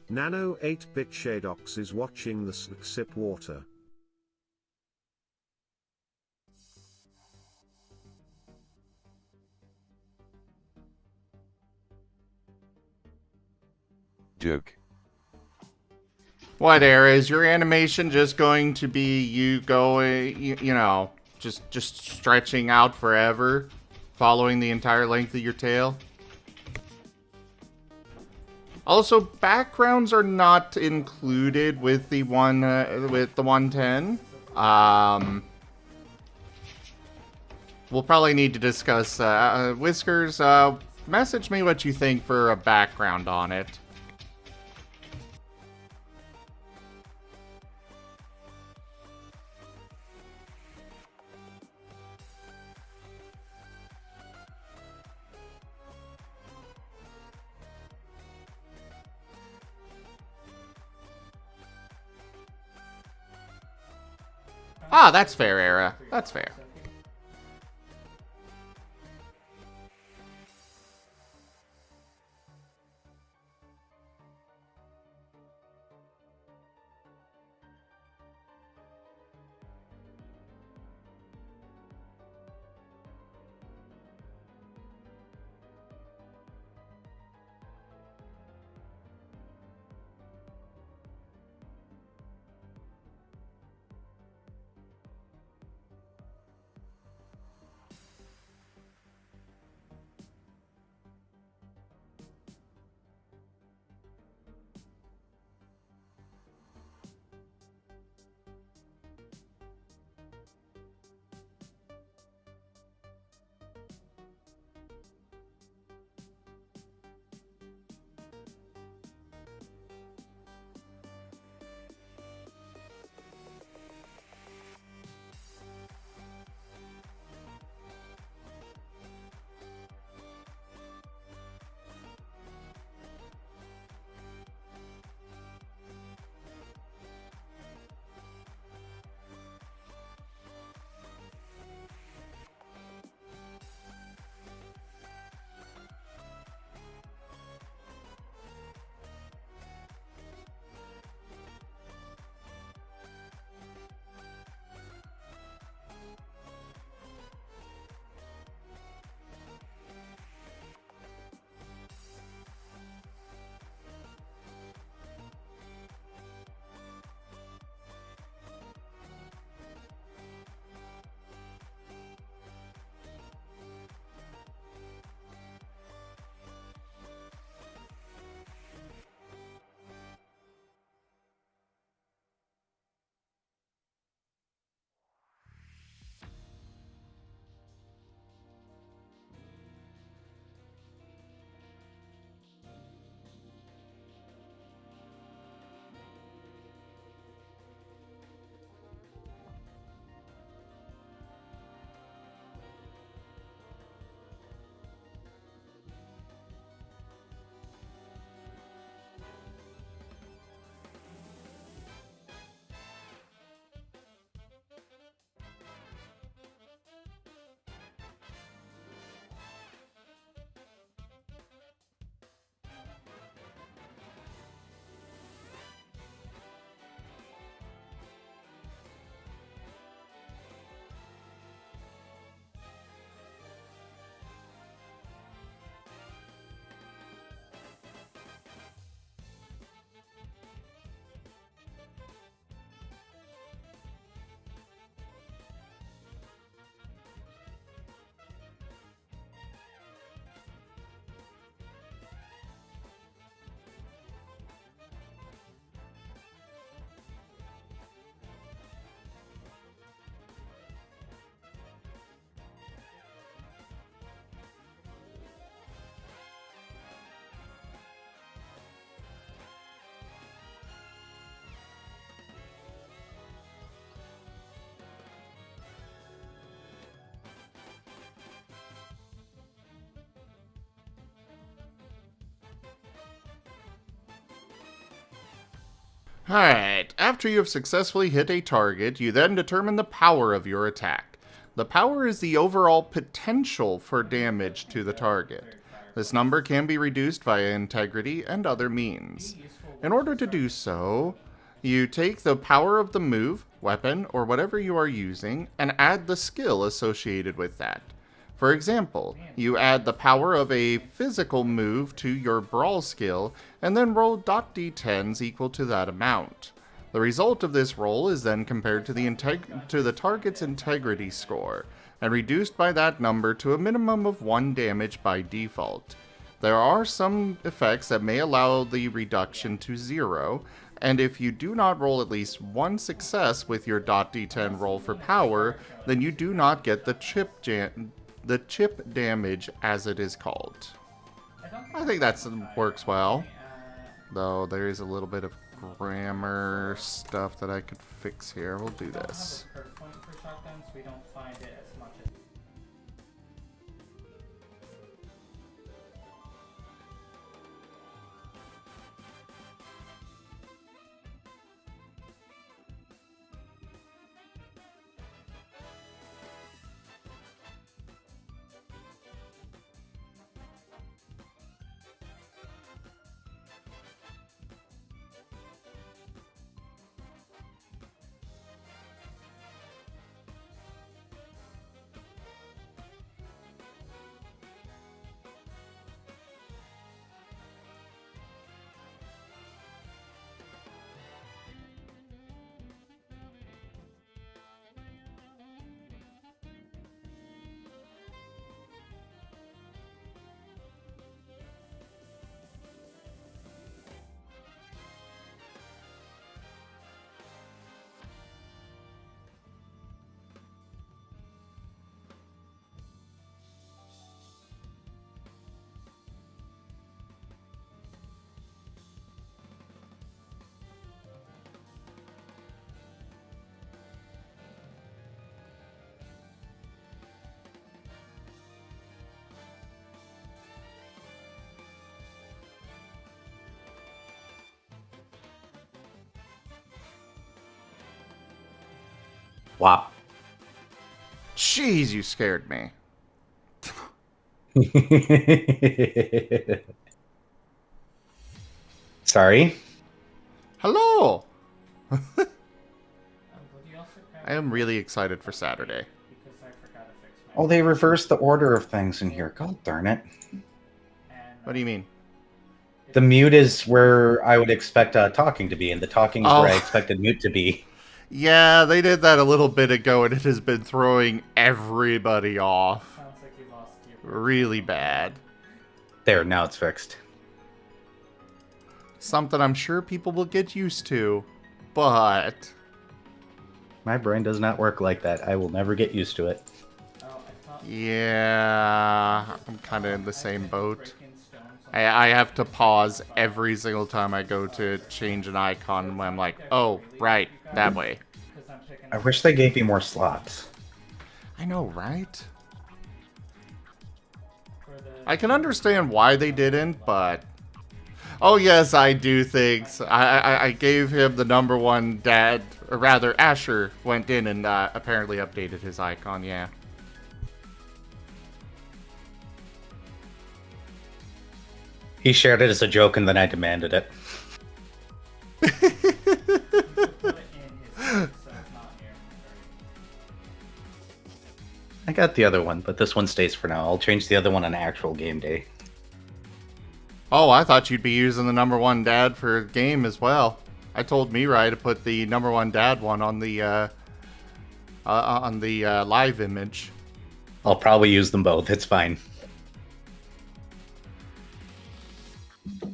Nano 8-bit Shadox is watching the sip water. Joke. What, Era? Is your animation just going to be you going, you know, just stretching out forever, following the entire length of your tail? Also, backgrounds are not included with the 110. We'll probably need to discuss Whiskers. Message me what you think for a background on it. Ah, that's fair, Era. That's fair. Alright, after you have successfully hit a target, you then determine the power of your attack. The power is the overall potential for damage to the target. This number can be reduced via integrity and other means. In order to do so, you take the power of the move, weapon, or whatever you are using, and add the skill associated with that. For example, you add the power of a physical move to your brawl skill, and then roll .d10s equal to that amount. The result of this roll is then compared to the target's integrity score, and reduced by that number to a minimum of 1 damage by default. There are some effects that may allow the reduction to 0, and if you do not roll at least 1 success with your .d10 roll for power, then you do not get the chip damage, as it is called. I think that works well, though there is a little bit of grammar stuff that I could fix here. We'll do this. Wop. Jeez, you scared me. Sorry. Hello! I am really excited for Saturday. Oh, they reversed the order of things in here. God darn it. What do you mean? The mute is where I would expect talking to be, and the talking is where I expected mute to be. Yeah, they did that a little bit ago, and it has been throwing everybody off. Really bad. There, now it's fixed. Something I'm sure people will get used to, but... My brain does not work like that. I will never get used to it. Yeah, I'm kind of in the same boat. I have to pause every single time I go to change an icon when I'm like, oh, right, that way. I wish they gave me more slots. I know, right? I can understand why they didn't, but... Oh yes, I do things. I gave him the #1 dad, or rather, Asher went in and apparently updated his icon, yeah. He shared it as a joke, and then I demanded it. I got the other one, but this one stays for now. I'll change the other one on actual game day. Oh, I thought you'd be using the #1 dad for game as well. I told Mirai to put the #1 dad one on the live image. I'll probably use them both. It's fine.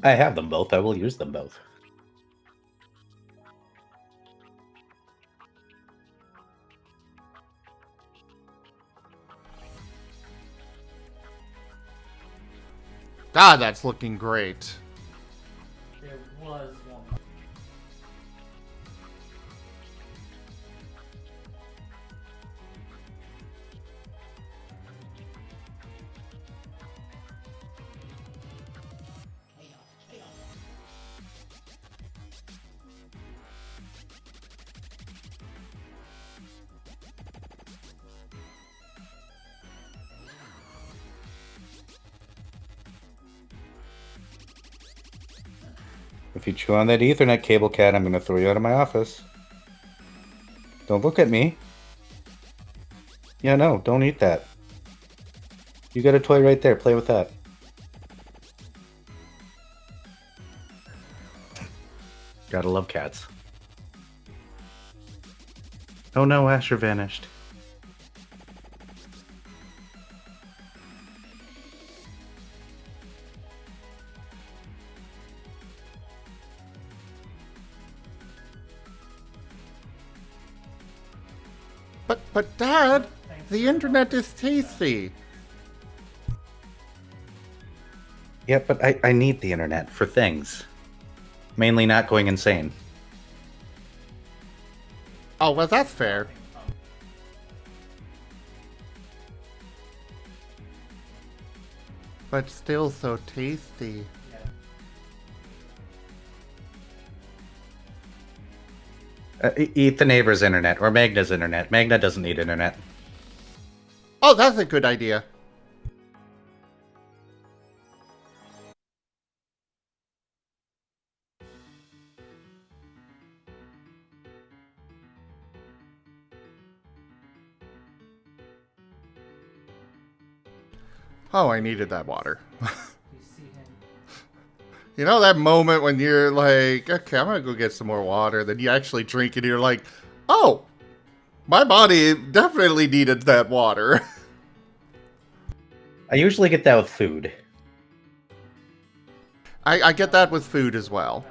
I have them both. I will use them both. Ah, that's looking great. There was one. If you chew on that Ethernet cable, cat, I'm gonna throw you out of my office. Don't look at me. Yeah, no, don't eat that. You got a toy right there. Play with that. Gotta love cats. Oh no, Asher vanished. But Dad, the internet is tasty. Yeah, but I need the internet for things. Mainly not going insane. Oh, well, that's fair. But still so tasty. Eat the neighbor's internet, or Magna's internet. Magna doesn't need internet. Oh, that's a good idea. Oh, I needed that water. You see him. You know that moment when you're like, okay, I'm gonna go get some more water, then you actually drink it and you're like, oh, my body definitely needed that water. I usually get that with food. I get that with food as well.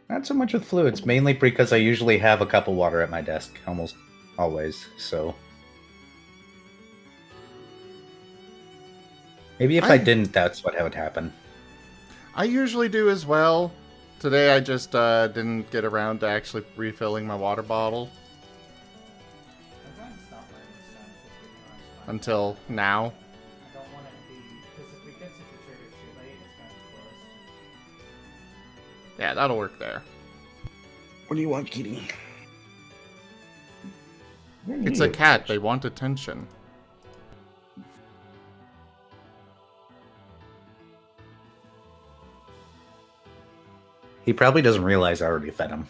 Not so much with fluids, mainly because I usually have a cup of water at my desk, almost always, so... Maybe if I didn't, that's what would happen. I usually do as well. Today I just didn't get around to actually refilling my water bottle. I'm going to stop letting this down because we can watch time. Until now. I don't want it to be, because if we get to the trigger too late, it's going to close. Yeah, that'll work there. What do you want, kitty? It's a cat. They want attention. He probably doesn't realize I already fed him.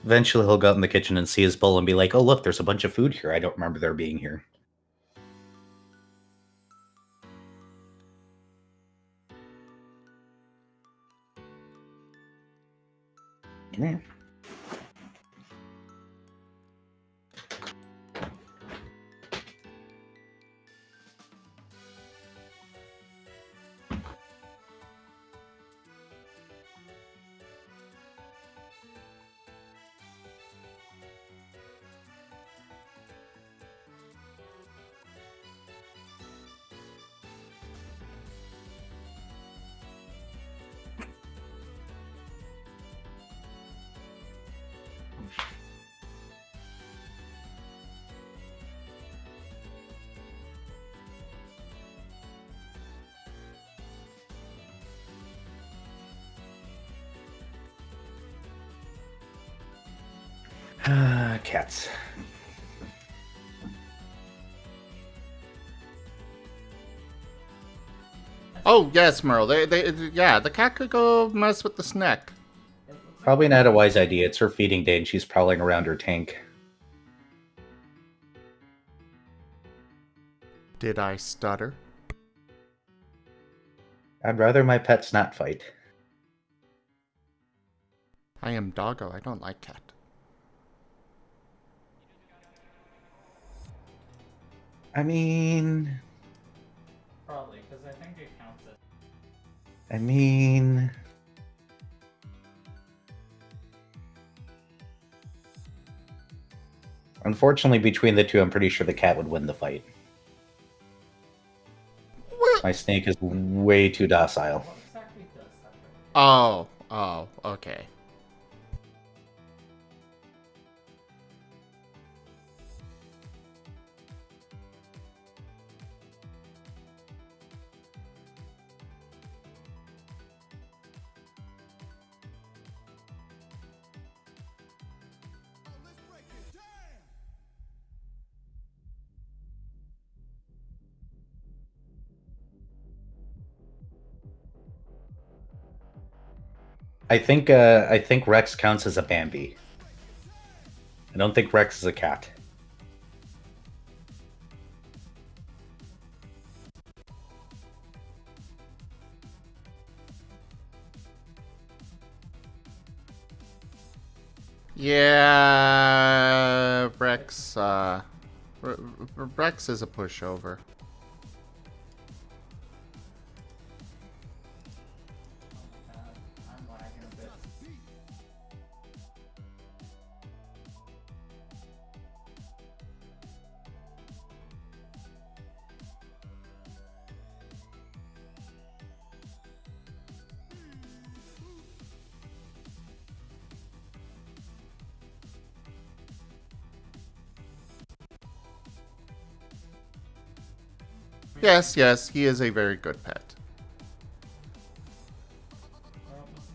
Eventually he'll go out in the kitchen and see his bowl and be like, oh look, there's a bunch of food here. I don't remember there being here. Come here. Cats. Oh, yes, Merle. Yeah, the cat could go mess with the snack. Probably not a wise idea. It's her feeding day and she's prowling around her tank. Did I stutter? I'd rather my pets not fight. I am doggo. I don't like cat. I mean... Probably, because I think it counts as... Unfortunately, between the two, I'm pretty sure the cat would win the fight. Well, My snake is way too docile. What exactly does that? oh, okay. I think Rex counts as a Bambi. I don't think Rex is a cat. Yeah, Rex, Rex is a pushover. I'm lagging a bit. Yes, yes, he is a very good pet. Well, we'll see.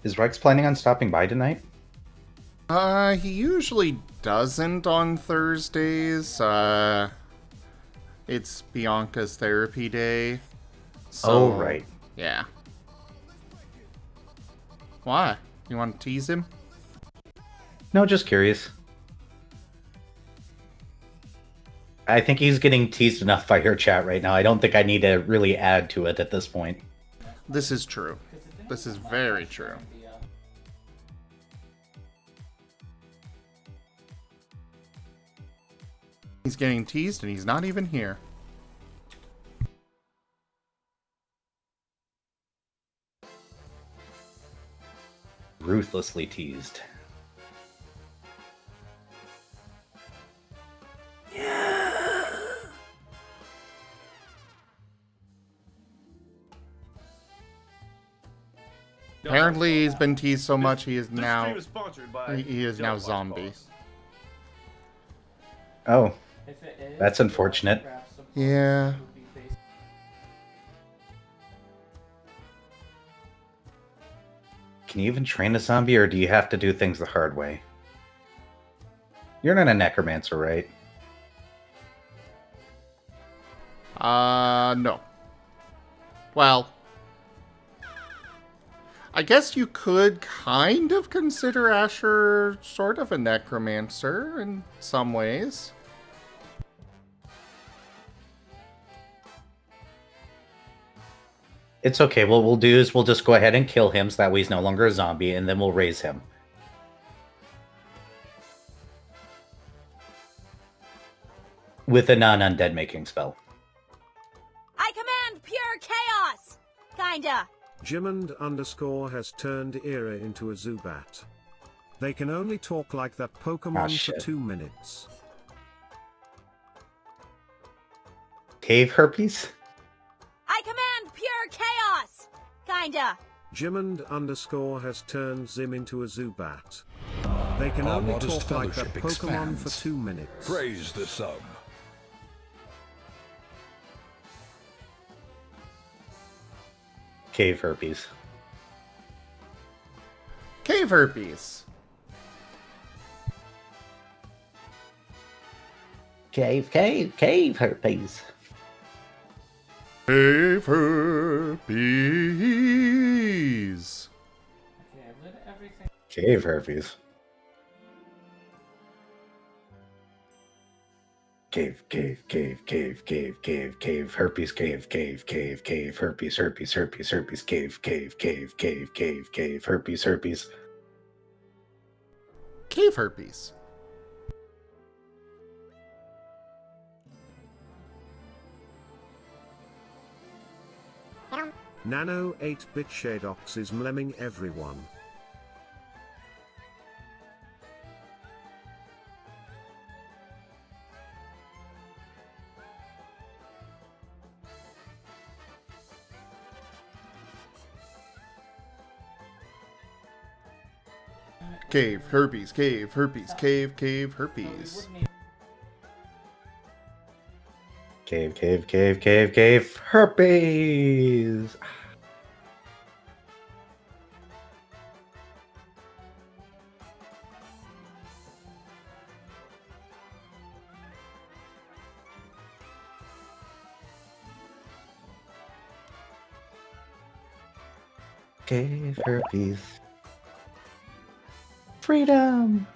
Is Rex planning on stopping by tonight? He usually doesn't on Thursdays. It's Bianca's therapy day. So, Oh, right. Yeah. Why? You want to tease him? No, just curious. I think he's getting teased enough by your chat right now. I don't think I need to really add to it at this point. This is true. This is very true. He's getting teased and he's not even here. Ruthlessly teased. Apparently he's been teased so much he is now now zombie. Oh, If it is, that's unfortunate. grab some Yeah. spooky face. Can you even train a zombie, or do you have to do things the hard way? You're not a necromancer, right? No. Well, I guess you could kind of consider Asher sort of a necromancer in some ways. It's okay. What we'll do is we'll just go ahead and kill him so that way he's no longer a zombie, and then we'll raise him. With a non-undead making spell. I command pure chaos! Kinda. Jimond_ has turned Era into a Zubat. They can only talk like that Pokemon for shit. 2 minutes. Cave herpes? I command pure chaos! Kinda. Jimond_ has turned Zim into a Zubat. They can Our only modest talk like that fellowship Pokemon for expands. 2 minutes. Praise the sub. Cave herpes. Cave herpes. Cave herpes. Cave herpes. Okay, I've lit everything. Cave herpes. Cave herpes, herpes, herpes. Cave herpes. Nano 8-bit Shadox is mlemming everyone. Cave, herpes, cave, herpes, cave, cave, herpes. Cave, cave, cave, cave, cave, herpes! Cave, herpes. Freedom!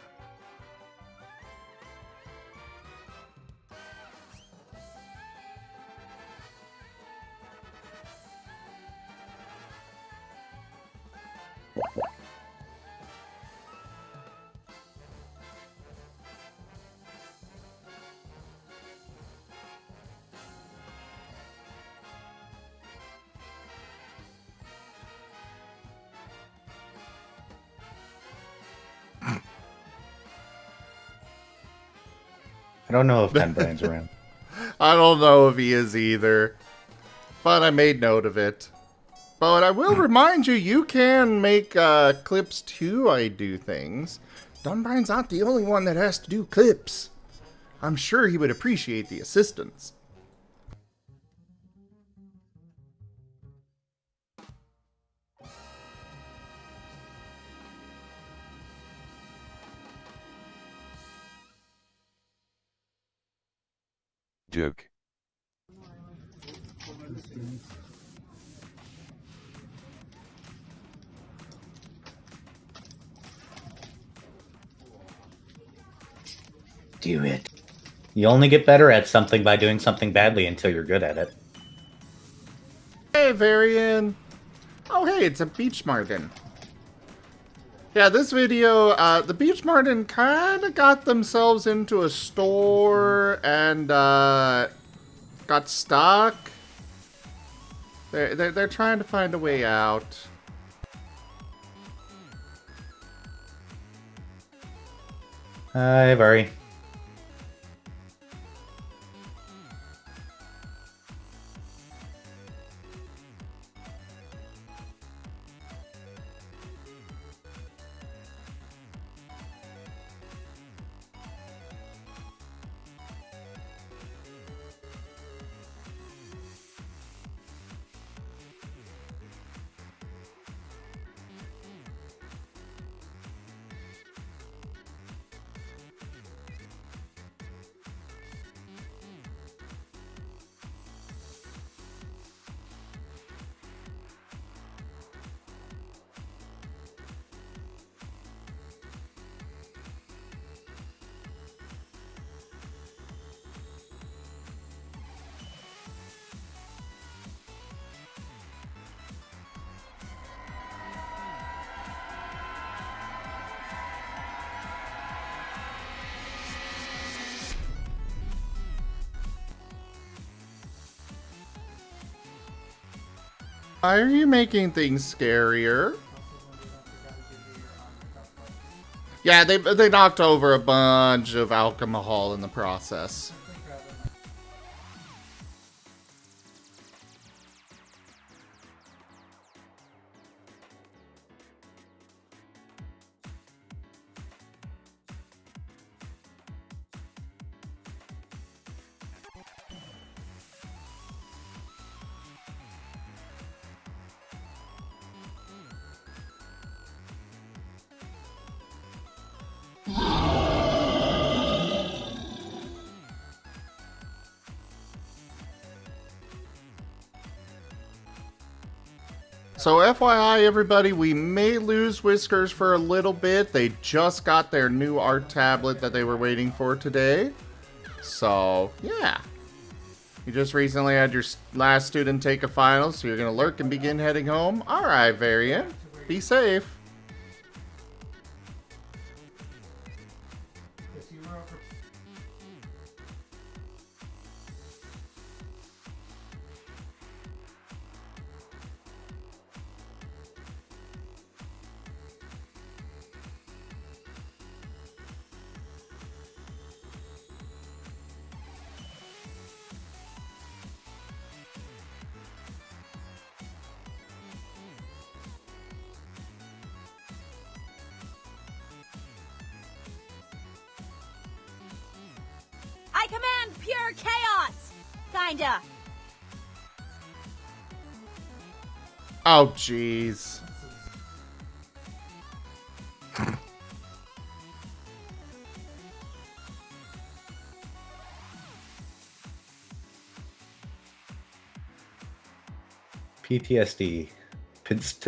I don't know if Ten Brain's around. I don't know if he is either, but I made note of it. But I will remind you, you can make clips too. I do things. Dunbrine's not the only one that has to do clips. I'm sure he would appreciate the assistance. Joke. Do it. You only get better at something by doing something badly until you're good at it. Hey, Varian. Oh, hey, it's a Beach Marten. Yeah, this video, the Beach Marten kind of got themselves into a store and got stuck. They're trying to find a way out. Hi, Furry. Why are you making things scarier? Yeah, they knocked over a bunch of alcohol in the process. So FYI everybody, we may lose Whiskers for a little bit. They just got their new art tablet that they were waiting for today. So, yeah. You just recently had your last student take a final, so you're going to lurk and begin heading home? Alright, Variant. Be safe. pure chaos! Kinda. Oh, jeez. PTSD. Pinst.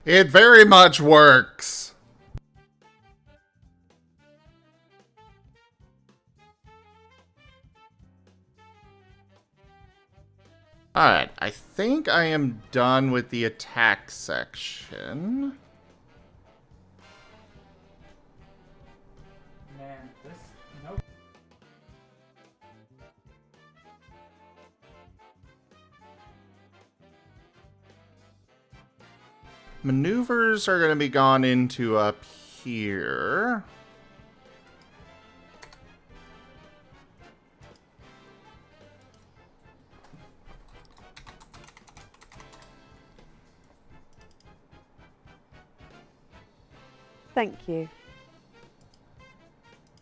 It very much works. Alright, I think I am done with the attack section. Man, this nope. Maneuvers are going to be gone into up here. Thank you.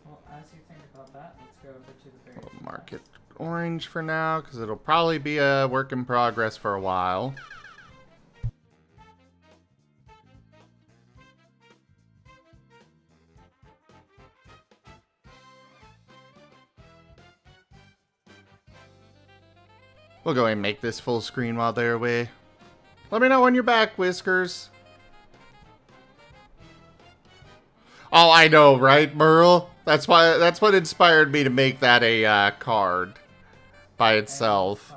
Well, as you think about that, let's go over to the various. We'll mark it orange for now, because it'll probably be a work in progress for a while. We'll go ahead and make this full screen while they're away. Let me know when you're back, Whiskers. Oh, I know, right, Merle? That's what inspired me to make that a card by itself.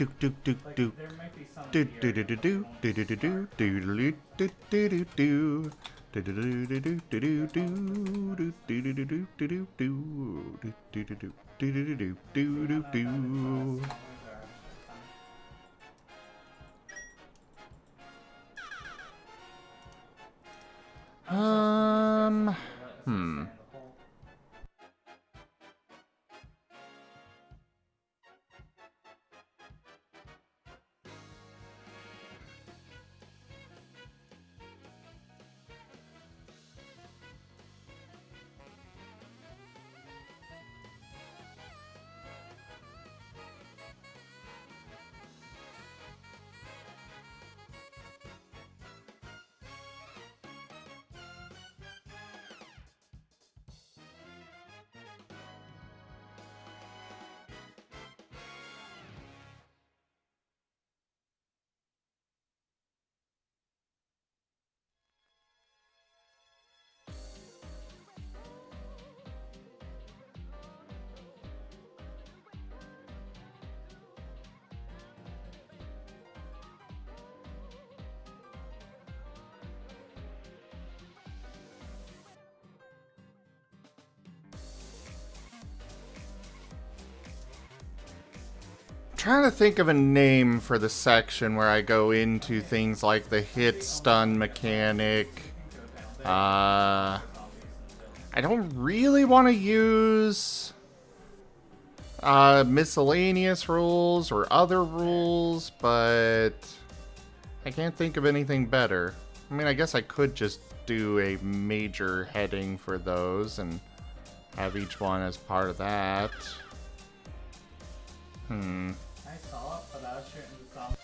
Do do do do. Do do do do do do do do do do do do do. Do do do do do do do do do do do do do do do do do do. Hmm. Trying to think of a name for the section where I go into things like the hit stun mechanic. I don't really want to use miscellaneous rules or other rules, but I can't think of anything better. I mean, I guess I could just do a major heading for those and have each one as part of that. I saw it, but I was shooting the song.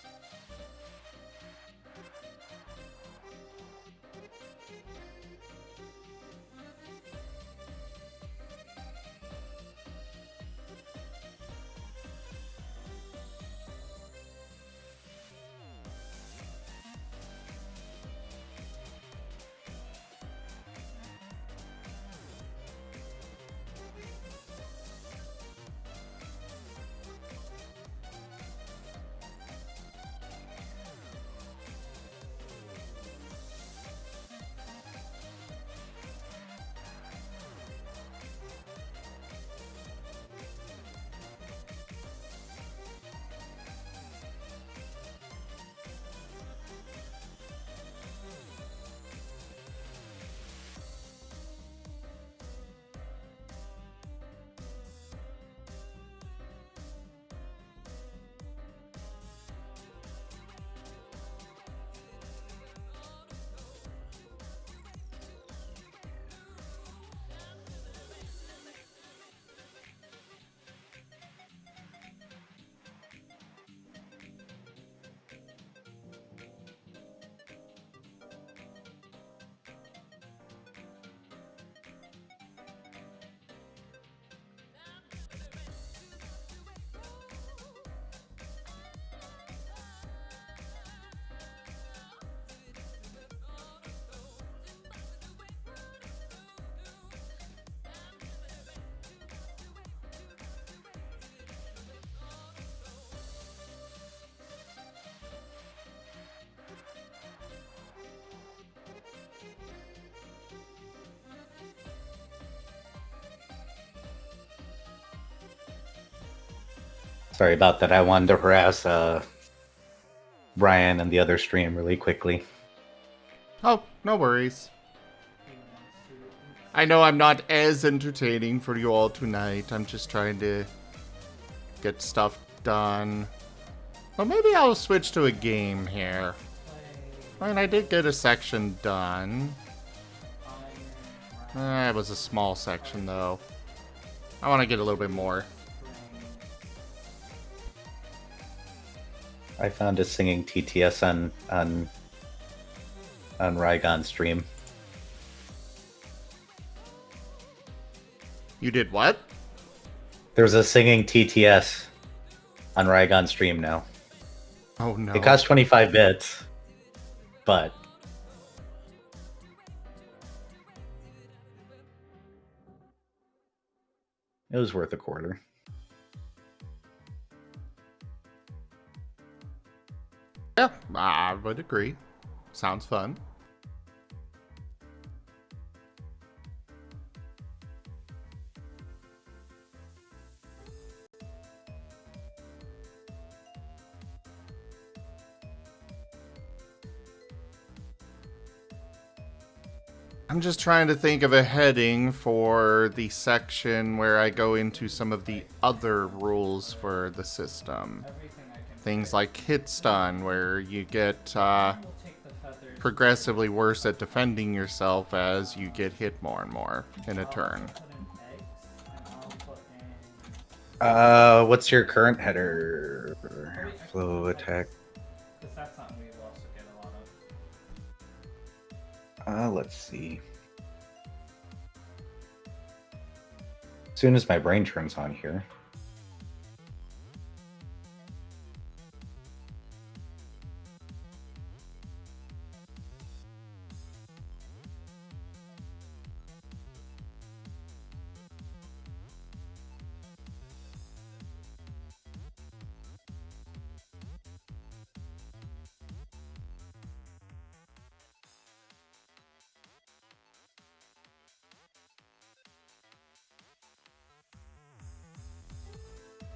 Sorry about that. I wanted to harass Brian and the other stream really quickly. Oh, no worries. I know I'm not as entertaining for you all tonight. I'm just trying to get stuff done. Well, maybe I'll switch to a game here. I mean, I did get a section done. It was a small section, though. I want to get a little bit more. I found us singing TTS on Rygon's stream. You did what? There's a singing TTS on Rygon's stream now. Oh no. It costs 25 bits, but it was worth a quarter. Yeah, I would agree. Sounds fun. I'm just trying to think of a heading for the section where I go into some of the other rules for the system. Things like hit stun, where you get progressively worse at defending yourself as you get hit more and more in a turn. What's your current header? Flow attack. That's something we also get a lot of. Let's see. As soon as my brain turns on here.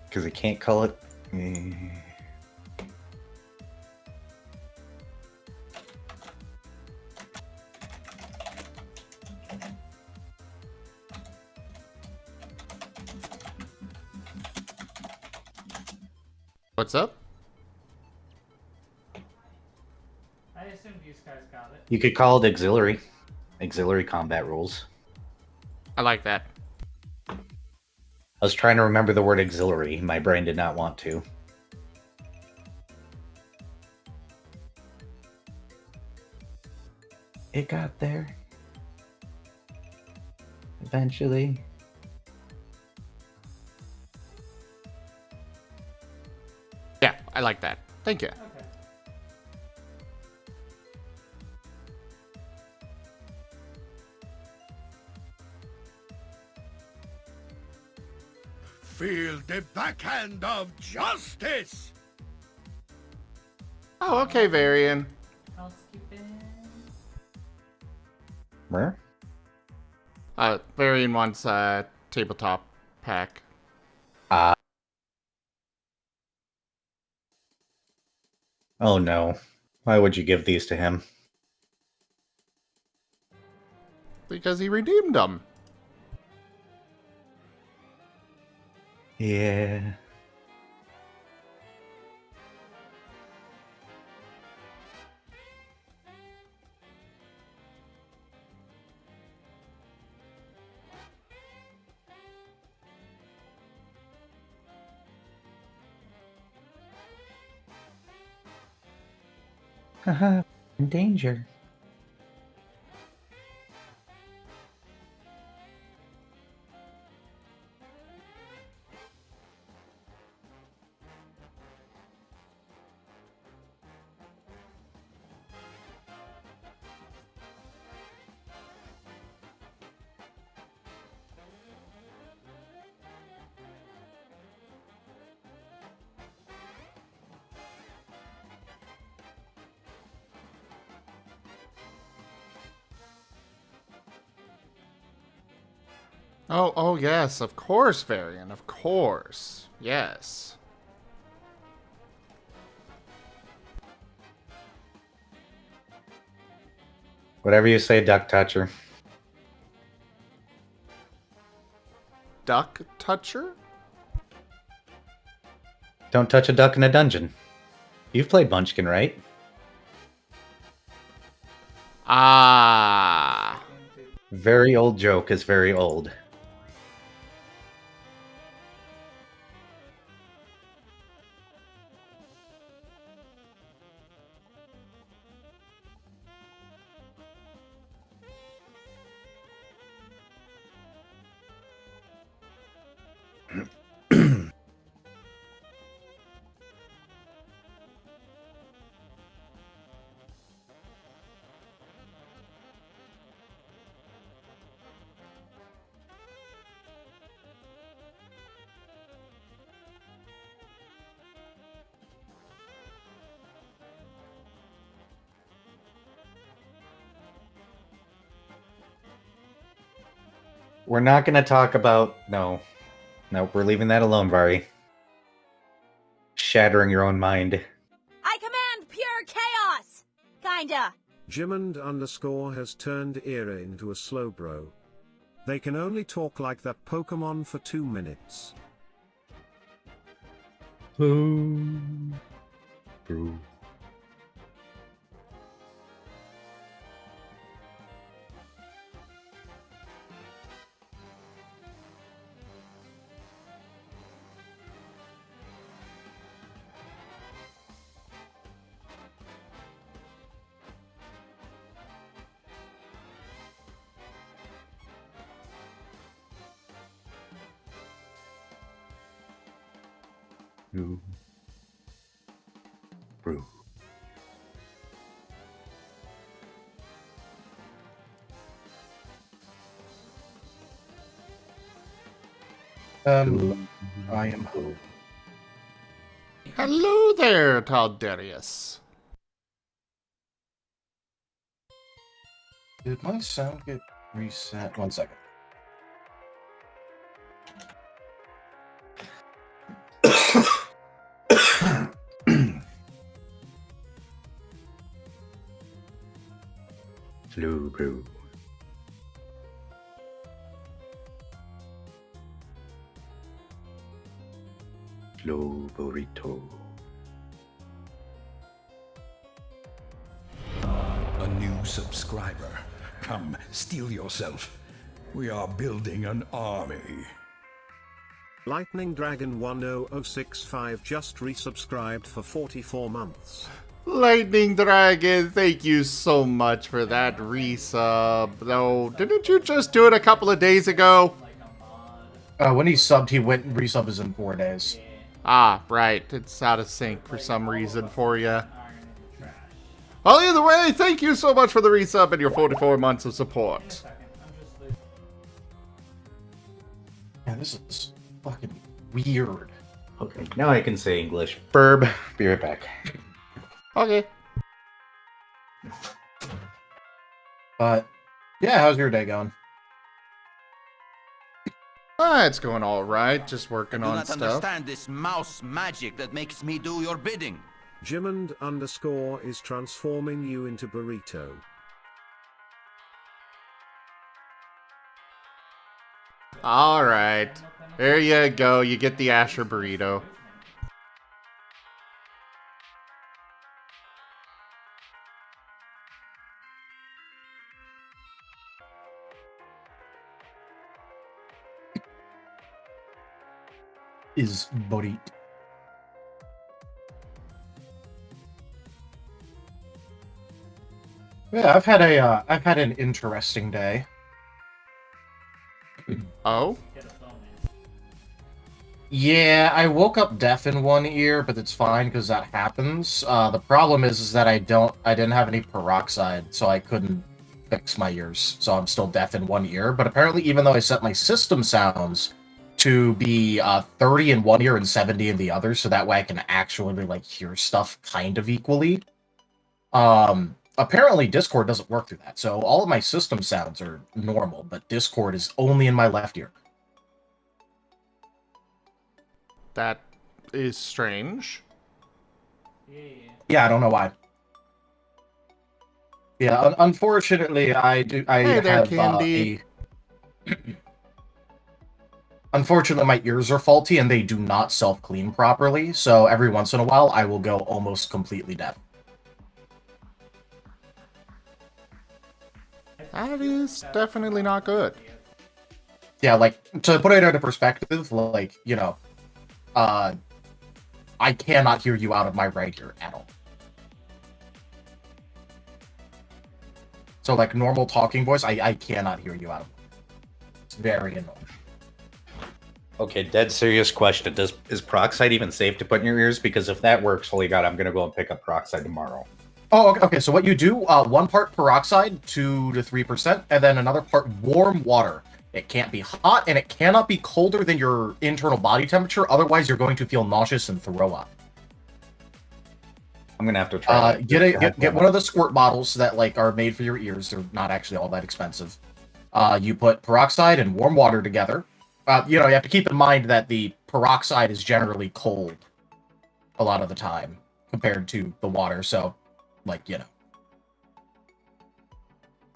Because I can't call it. What's up? I assumed you guys got it. You could call it auxiliary. Auxiliary combat rules. I like that. I was trying to remember the word auxiliary. My brain did not want to. It got there. Eventually. Yeah, I like that. Thank you. Okay. Feel the backhand of justice! Oh, okay, Varian. Housekeeping. Where? Varian wants a tabletop pack. Oh no. Why would you give these to him? Because he redeemed them. Yeah. Haha, in danger. Oh, yes, of course, Varian, of course. Yes. Whatever you say, duck toucher. Duck toucher? Don't touch a duck in a dungeon. You've played Munchkin, right? Ah. Very old joke is very old. We're not going to talk about... No, we're leaving that alone, Vari. Shattering your own mind. I command pure chaos! Kinda. Jimond _ has turned Era into a slow bro. They can only talk like that Pokemon for 2 minutes. Boo. Boo. Boo. Boo. I am who? Hello there, Taldarius. Did my sound get reset? 1 second. Flu brew. Flu burrito. new subscriber. Come, steel yourself. We are building an army. Lightning Dragon 10065 just resubscribed for 44 months. Lightning Dragon, thank you so much for that resub. Though, didn't you just do it a couple of days ago? When he subbed, he went and resub is in 4 days. Ah, right. It's out of sync for some reason for you. Well, either way, thank you so much for the resub and your 44 months of support. Yeah, this is fucking weird. Okay, now I can say English. Burb. Be right back. Okay. But, yeah, how's your day going? It's going alright, just working on stuff. I do not understand this mouse magic that makes me do your bidding. Jimond _ is transforming you into burrito. Alright. There you go, you get the Asher burrito. Is burrito. Yeah, I've had an interesting day. Oh? Yeah, I woke up deaf in one ear, but it's fine because that happens. The problem is that I didn't have any peroxide, so I couldn't fix my ears. So I'm still deaf in one ear. But apparently, even though I set my system sounds to be 30 in one ear and 70 in the other, so that way I can actually like hear stuff kind of equally. Apparently Discord doesn't work through that, so all of my system sounds are normal, but Discord is only in my left ear. That is strange. Yeah, I don't know why. Yeah, unfortunately, I Hey there, have Candy. Unfortunately, my ears are faulty and they do not self-clean properly, so every once in a while I will go almost completely deaf. That is definitely not good. Yeah, like, to put it into perspective, like, you know, I cannot hear you out of my right ear at all. So, like, normal talking voice, I cannot hear you out of it. It's very annoying. Okay, dead serious question. Is peroxide even safe to put in your ears? Because if that works, holy god, I'm gonna go and pick up peroxide tomorrow. Oh, okay, so what you do, 1 part peroxide, 2 to 3%, and then another part warm water. It can't be hot, and it cannot be colder than your internal body temperature, otherwise you're going to feel nauseous and throw up. I'm gonna have to try that. Get one of the squirt bottles that, like, are made for your ears. They're not actually all that expensive. You put peroxide and warm water together. You know, you have to keep in mind that the peroxide is generally cold a lot of the time compared to the water, so, like, you know.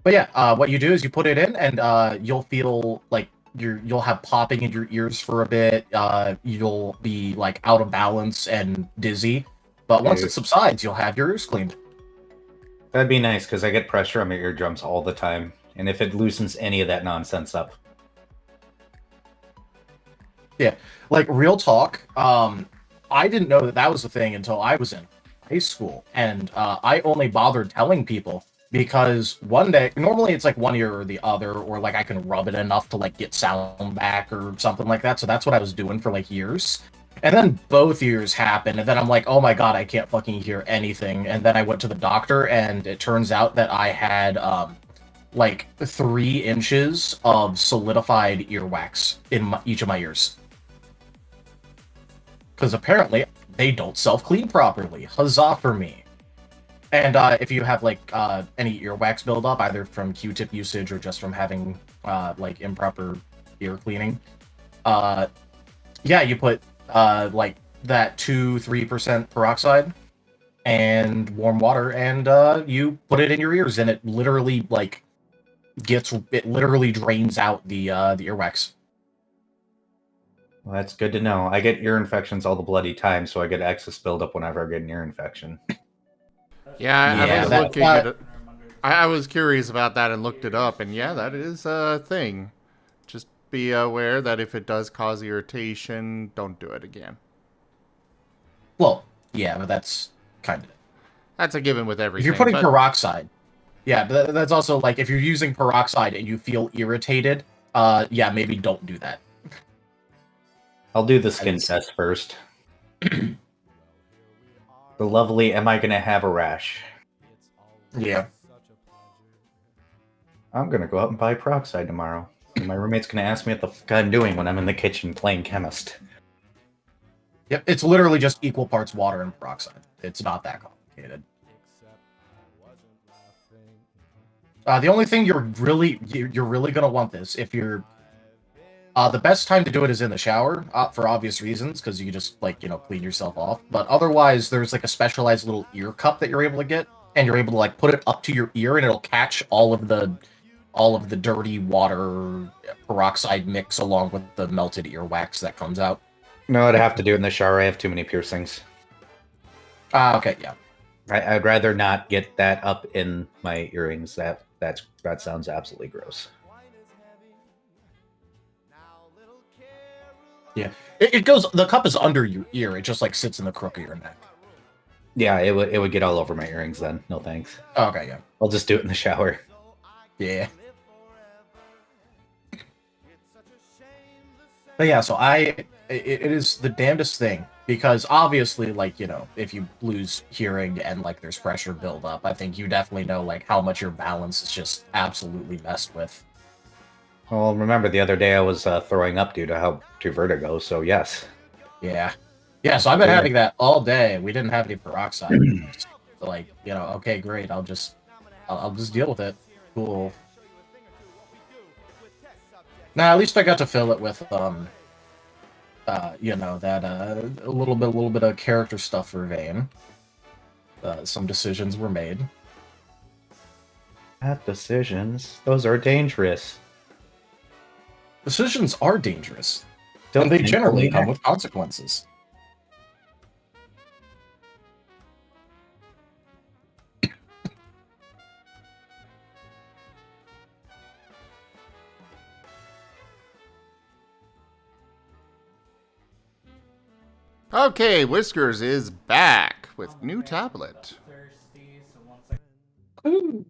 But yeah, what you do is you put it in, and you'll feel like you'll have popping in your ears for a bit. You'll be like out of balance and dizzy, but once it subsides, you'll have your ears cleaned. That'd be nice because I get pressure on my eardrums all the time, and if it loosens any of that nonsense up. Yeah, like real talk. I didn't know that was a thing until I was in high school, and I only bothered telling people because one day, normally it's like one ear or the other, or like I can rub it enough to like get sound back or something like that. So that's what I was doing for like years. And then both ears happened, and then I'm like, oh my god, I can't fucking hear anything. And then I went to the doctor, and it turns out that I had like 3 inches of solidified earwax in each of my ears. Because apparently they don't self-clean properly. Huzzah for me. And if you have like any earwax buildup, either from Q-tip usage or just from having like improper ear cleaning, yeah, you put like that 2-3% peroxide and warm water, and you put it in your ears, and it literally like literally drains out the earwax. Well, that's good to know. I get ear infections all the bloody time, so I get excess buildup whenever I get an ear infection. Yeah, I was looking at it. I was curious about that and looked it up, and yeah, that is a thing. Just be aware that if it does cause irritation, don't do it again. Well, yeah, but that's kind of... That's a given with everything. If you're putting but... peroxide, yeah, but that's also like if you're using peroxide and you feel irritated, yeah, maybe don't do that. I'll do the skin test first. The lovely, am I gonna have a rash? Yeah. I'm gonna go out and buy peroxide tomorrow. And my roommate's gonna ask me what the fuck I'm doing when I'm in the kitchen playing chemist. Yep, it's literally just equal parts water and peroxide. It's not that complicated. The only thing you're really gonna want this if you're the best time to do it is in the shower for obvious reasons because you just like clean yourself off. But otherwise, there's like a specialized little ear cup that you're able to get, and you're able to like put it up to your ear, and it'll catch all of the dirty water peroxide mix along with the melted earwax that comes out. No, I'd have to do it in the shower. I have too many piercings. Okay, yeah. I'd rather not get that up in my earrings. That sounds absolutely gross. Yeah, it goes. The cup is under your ear. It just like sits in the crook of your neck. Yeah, it would get all over my earrings then. No thanks. Okay, yeah. I'll just do it in the shower. Yeah. But yeah, so it is the damnedest thing because obviously, like, if you lose hearing and like there's pressure build up, I think you definitely know like how much your balance is just absolutely messed with. Well, remember the other day I was throwing up due to vertigo, so yes. Yeah. Yeah, so I've been having that all day. We didn't have any peroxide. So like, okay, great. I'll just deal with it. Cool. Now, at least I got to fill it with that a little bit of character stuff for Vane. Some decisions were made. Bad decisions? Those are dangerous. Decisions are dangerous. Don't and they generally come with consequences. Okay, Whiskers is back with new tablet. Ooh.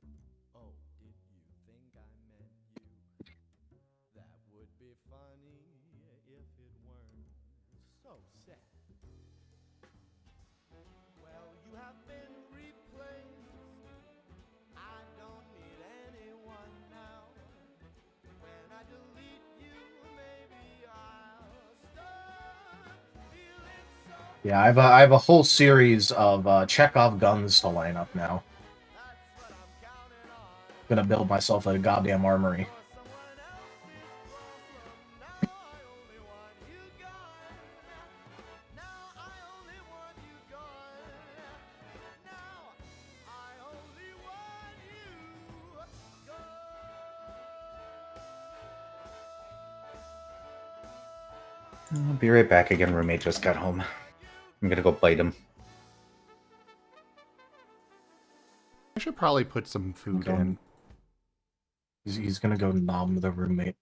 Yeah, I have a whole series of Chekhov guns to line up now. Gonna build myself a goddamn armory. I'll be right back again. Roommate just got home. I'm gonna go bite him. I should probably put some food in. He's gonna go nom the roommate.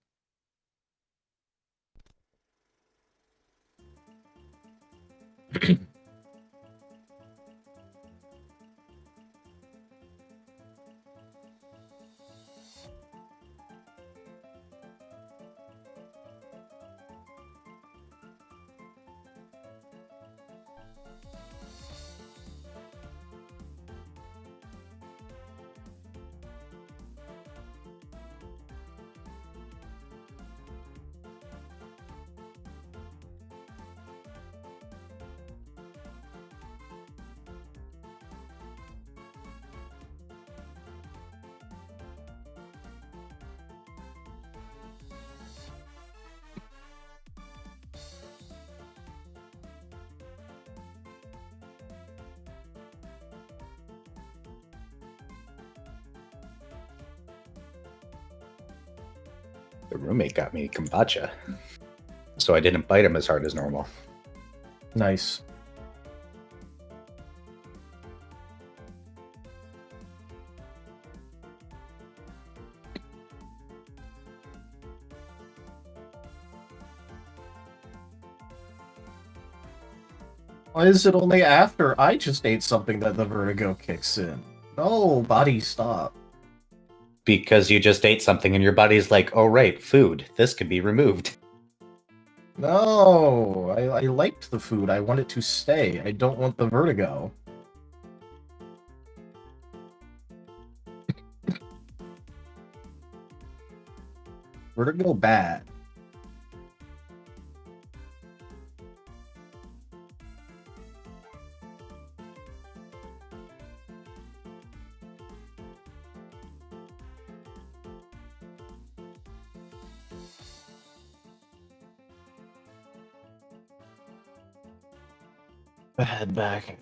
The roommate got me kombucha, so I didn't bite him as hard as normal. Nice. Why is it only after I just ate something that the vertigo kicks in? No, body, stop. Because you just ate something and your body's like, oh right, food. This can be removed. No, I liked the food. I want it to stay. I don't want the vertigo. Vertigo bad. Head back.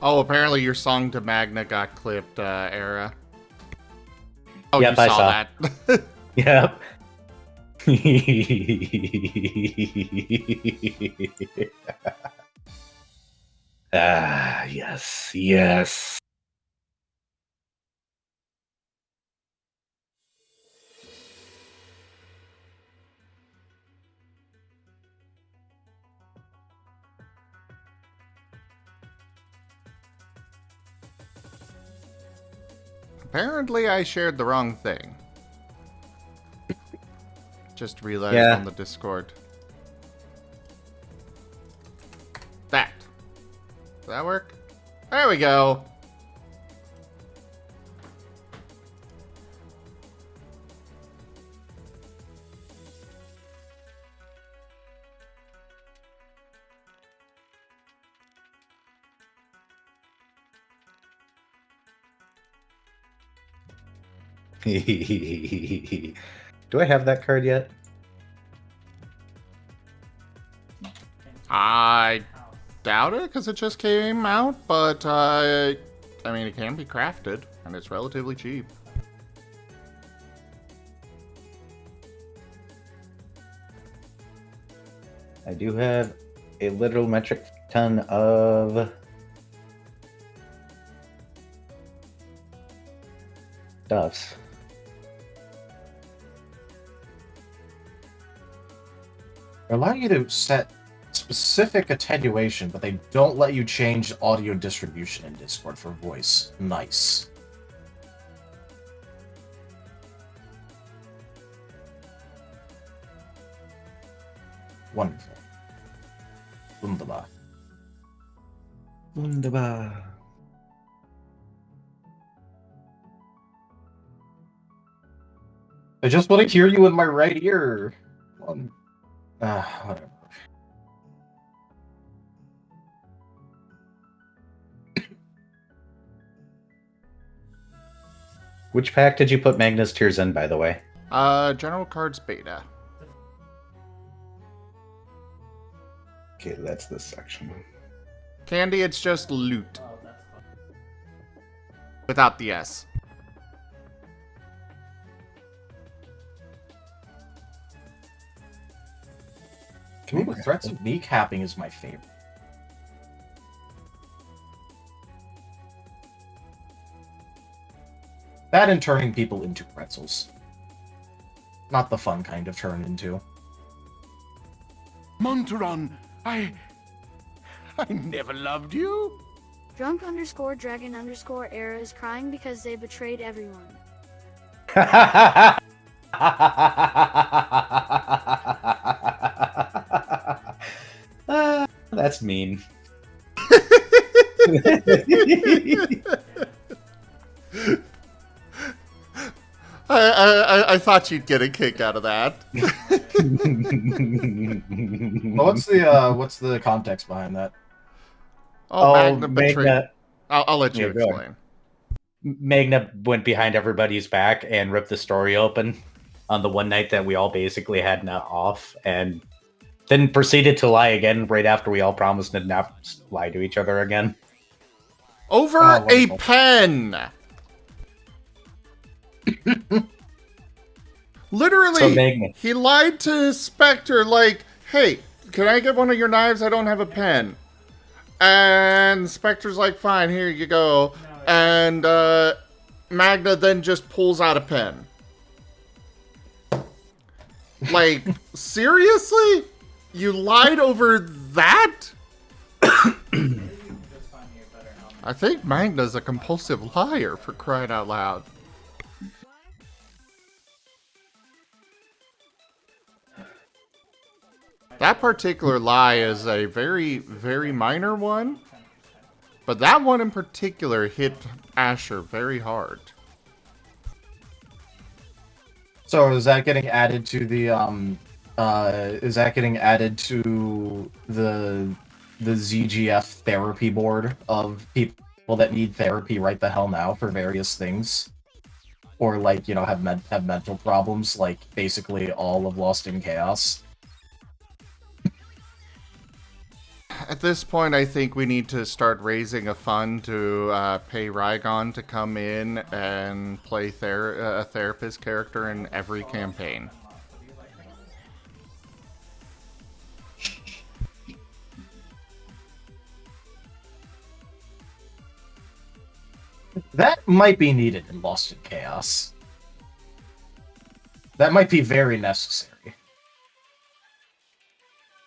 Oh, apparently your song to Magna got clipped, Era. Oh, Yep, you saw, I saw that. Yep. Ah, yes, yes. Apparently I shared the wrong thing. Just realized Yeah. on the Discord. That. Does that work? There we go. Do I have that card yet? I doubt it, because it just came out, but, I mean, it can be crafted, and it's relatively cheap. I do have a literal metric ton of stuffs. They allow you to set specific attenuation, but they don't let you change audio distribution in Discord for voice. Nice. Wonderful. Wunderbar. Wunderbar. I just want to hear you in my right ear. Whatever. Which pack did you put Magnus Tears in, by the way? General Cards Beta. Okay, that's this section. Candy, it's just loot. Without the S. Ooh, Threats of Kneecapping is my favorite. That and turning people into pretzels. Not the fun kind of turn into. Monteron, I never loved you. Drunk_dragon_era is crying because they betrayed everyone. That's mean. I thought you'd get a kick out of that. Well, what's the context behind that? Oh, Magna betrayed. Magna. I'll let you Yeah, go explain. Magna went behind everybody's back and ripped the story open on the one night that we all basically had off, and then proceeded to lie again right after we all promised to not lie to each other again. Over a pen! Literally, Magna. he lied to Spectre like, hey, can I get one of your knives? I don't have a pen. And Spectre's like, fine, here you go. And Magna then just pulls out a pen. Like, seriously? You lied over that? I think Magna's a compulsive liar, for crying out loud. That particular lie is a very, very minor one. But that one in particular hit Asher very hard. So is that getting added to the is that getting added to the ZGF therapy board of people that need therapy right the hell now for various things? Or like, you know, have mental problems, like basically all of Lost in Chaos? At this point, I think we need to start raising a fund to pay Rygon to come in and play a therapist character in every campaign. That might be needed in Lost in Chaos. That might be very necessary.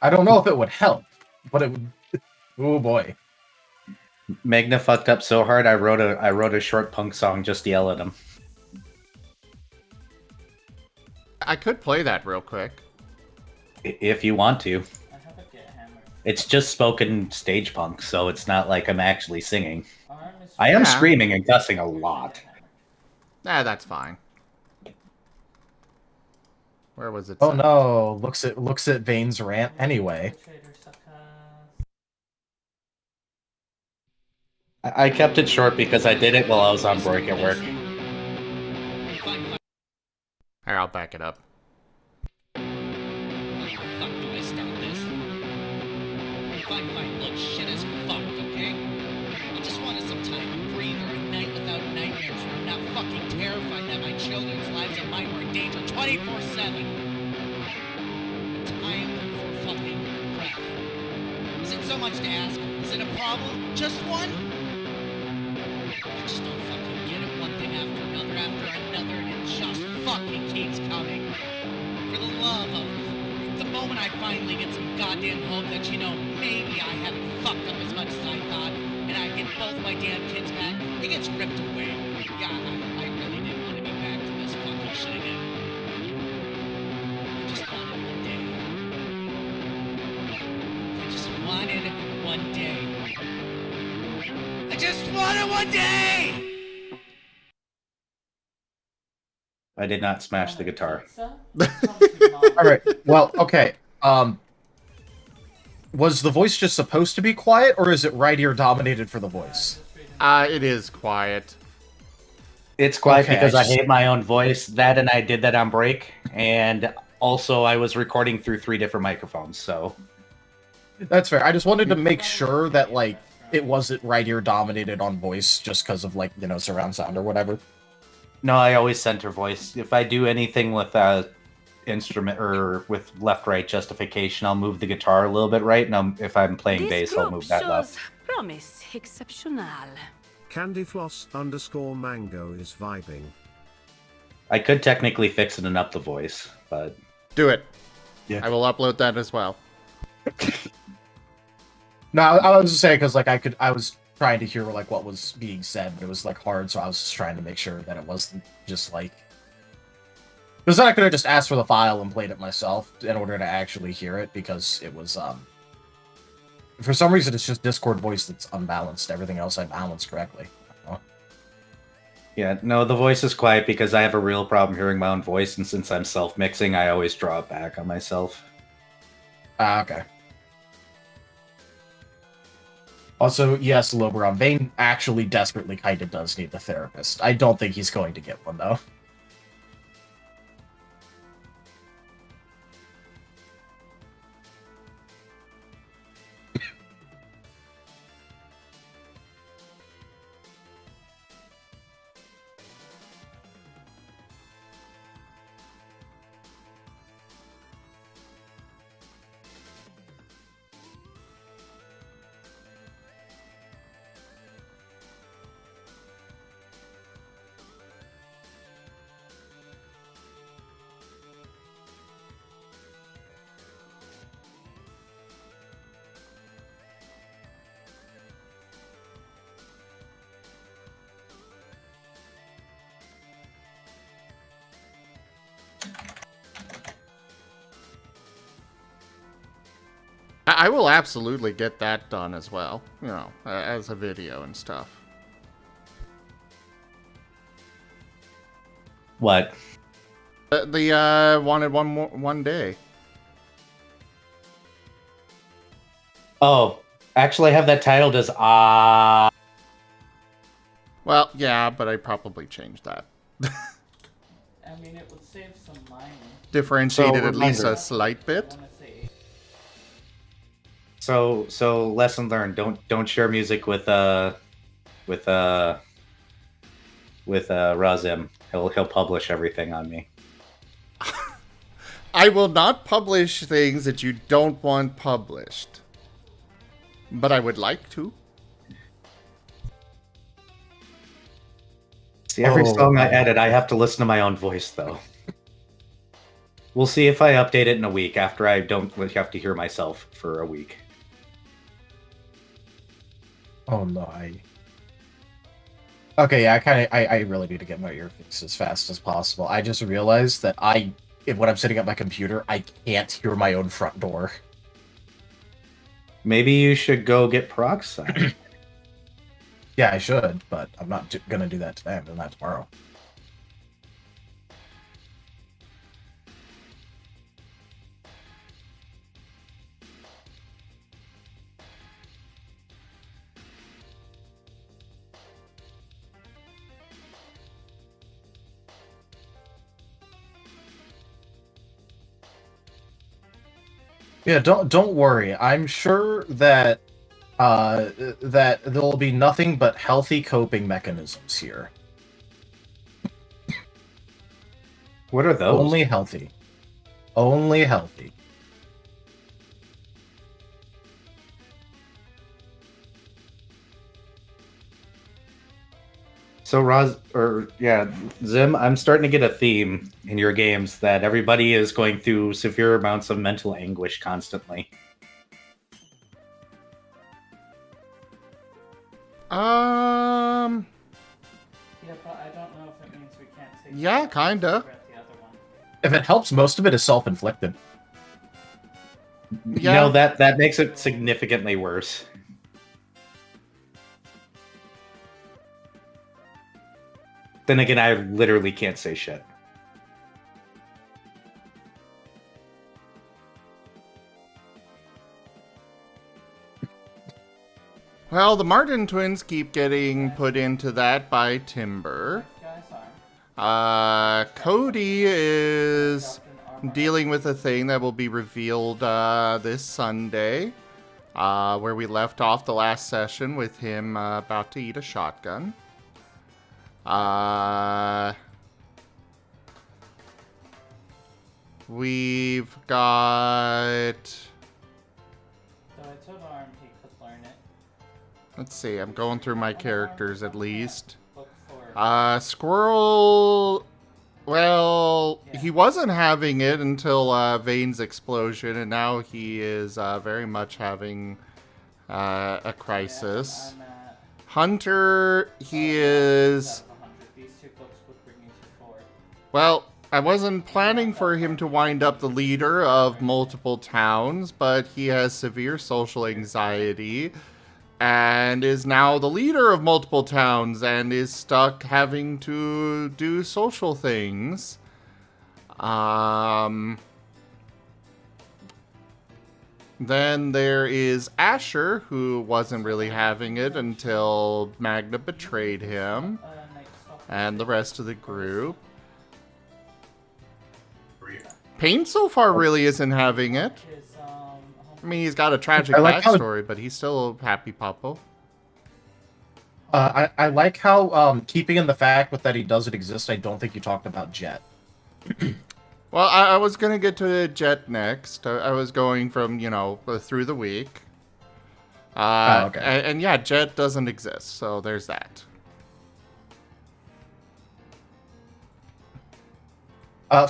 I don't know if it would help, but it would. Oh boy. Magna fucked up so hard. I wrote a short punk song just to yell at him. I could play that real quick. If you want to. It's just spoken stage punk, so it's not like I'm actually singing. I am screaming and cussing a lot. That's fine. Where was it? Oh no! Looks at Vane's rant anyway. I kept it short because I did it while I was on break at work. Here, I'll back it up. Look, shit is fucked, okay? I just wanted some time to breathe or a night without nightmares where I'm not fucking terrified that my children's lives and mine were in danger 24/7. Time for fucking breath. Is it so much to ask? Is it a problem? Just one? I just don't fucking get it. One thing after another, and it just fucking keeps coming. For the love of... The moment I finally get some goddamn hope that, you know, maybe I haven't fucked up as much as I thought, and I get both my damn kids back, it gets ripped away. Yeah, I really didn't want to be back to this fucking shit again. I just wanted one day. I just wanted one day. I just wanted one day! I did not smash the guitar. Alright, well, okay. Was the voice just supposed to be quiet, or is it right ear dominated for the voice? It is quiet. It's quiet because I hate my own voice. That and I did that on break. And also I was recording through 3 different microphones, so... That's fair. I just wanted to make sure that, like, it wasn't right ear dominated on voice just because of, like, you know, surround sound or whatever. No, I always center voice. If I do anything with instrument or with left-right justification, I'll move the guitar a little bit right, and if I'm playing bass, I'll move that left. Promise exceptional. Candyfloss_mango is vibing. I could technically fix it and up the voice, but... Do it. Yeah. I will upload that as well. No, I was just saying because, like, I was trying to hear, like, what was being said, but it was, like, hard, so I was just trying to make sure that it wasn't just, like... Because then I could have just asked for the file and played it myself in order to actually hear it, because it was, for some reason, it's just Discord voice that's unbalanced. Everything else I balanced correctly. Yeah, no, the voice is quiet because I have a real problem hearing my own voice, and since I'm self-mixing, I always draw it back on myself. Okay. Also, yes, Loberon, Vane actually desperately kind of does need a therapist. I don't think he's going to get one, though. I will absolutely get that done as well, you know, as a video and stuff. What? The wanted one day. Oh, actually, I have that titled as Well, yeah, but I probably changed that. I mean, it would save some money. Differentiated So, at least a reminder. slight bit. I wanna say So lesson learned. Don't share music with Razim. He'll publish everything on me. I will not publish things that you don't want published. But I would like to. See, every song I edit, I have to listen to my own voice, though. We'll see if I update it in a week after I don't have to hear myself for a week. Oh no, Okay, yeah, I really need to get my ear fixed as fast as possible. I just realized that when I'm sitting at my computer, I can't hear my own front door. Maybe you should go get peroxide. Yeah, I should, but I'm not gonna do that today. I'm doing that tomorrow. Yeah, don't worry. I'm sure that that there'll be nothing but healthy coping mechanisms here. What are those? Only healthy. Only healthy. So Zim, I'm starting to get a theme in your games that everybody is going through severe amounts of mental anguish constantly. Yeah, but I don't know if it means we can't take. Yeah, kinda. If it helps, most of it is self-inflicted. Yeah. No, that makes it significantly worse. Then again, I literally can't say shit. Well, the Marten twins keep getting put into that by Timber. Cody is dealing with a thing that will be revealed this Sunday, where we left off the last session with him about to eat a shotgun. We've got... So I told Arm he could learn it. Let's see, I'm going through my characters at least. Look for Squirrel... Well, he wasn't having it until Vane's explosion, and now he is very much having a crisis. Hunter, he is... These two books would bring you to 4. Well, I wasn't planning for him to wind up the leader of multiple towns, but he has severe social anxiety and is now the leader of multiple towns and is stuck having to do social things. Then there is Asher, who wasn't really having it until Magna betrayed him and the rest of the group. Pain so far really isn't having it. I mean, he's got a tragic backstory, but he's still a happy puppo. I like how, keeping in the fact with that he doesn't exist, I don't think you talked about Jet. Well, I was going to get to Jet next. I was going from, you know, through the week. Okay. And yeah, Jet doesn't exist, so there's that.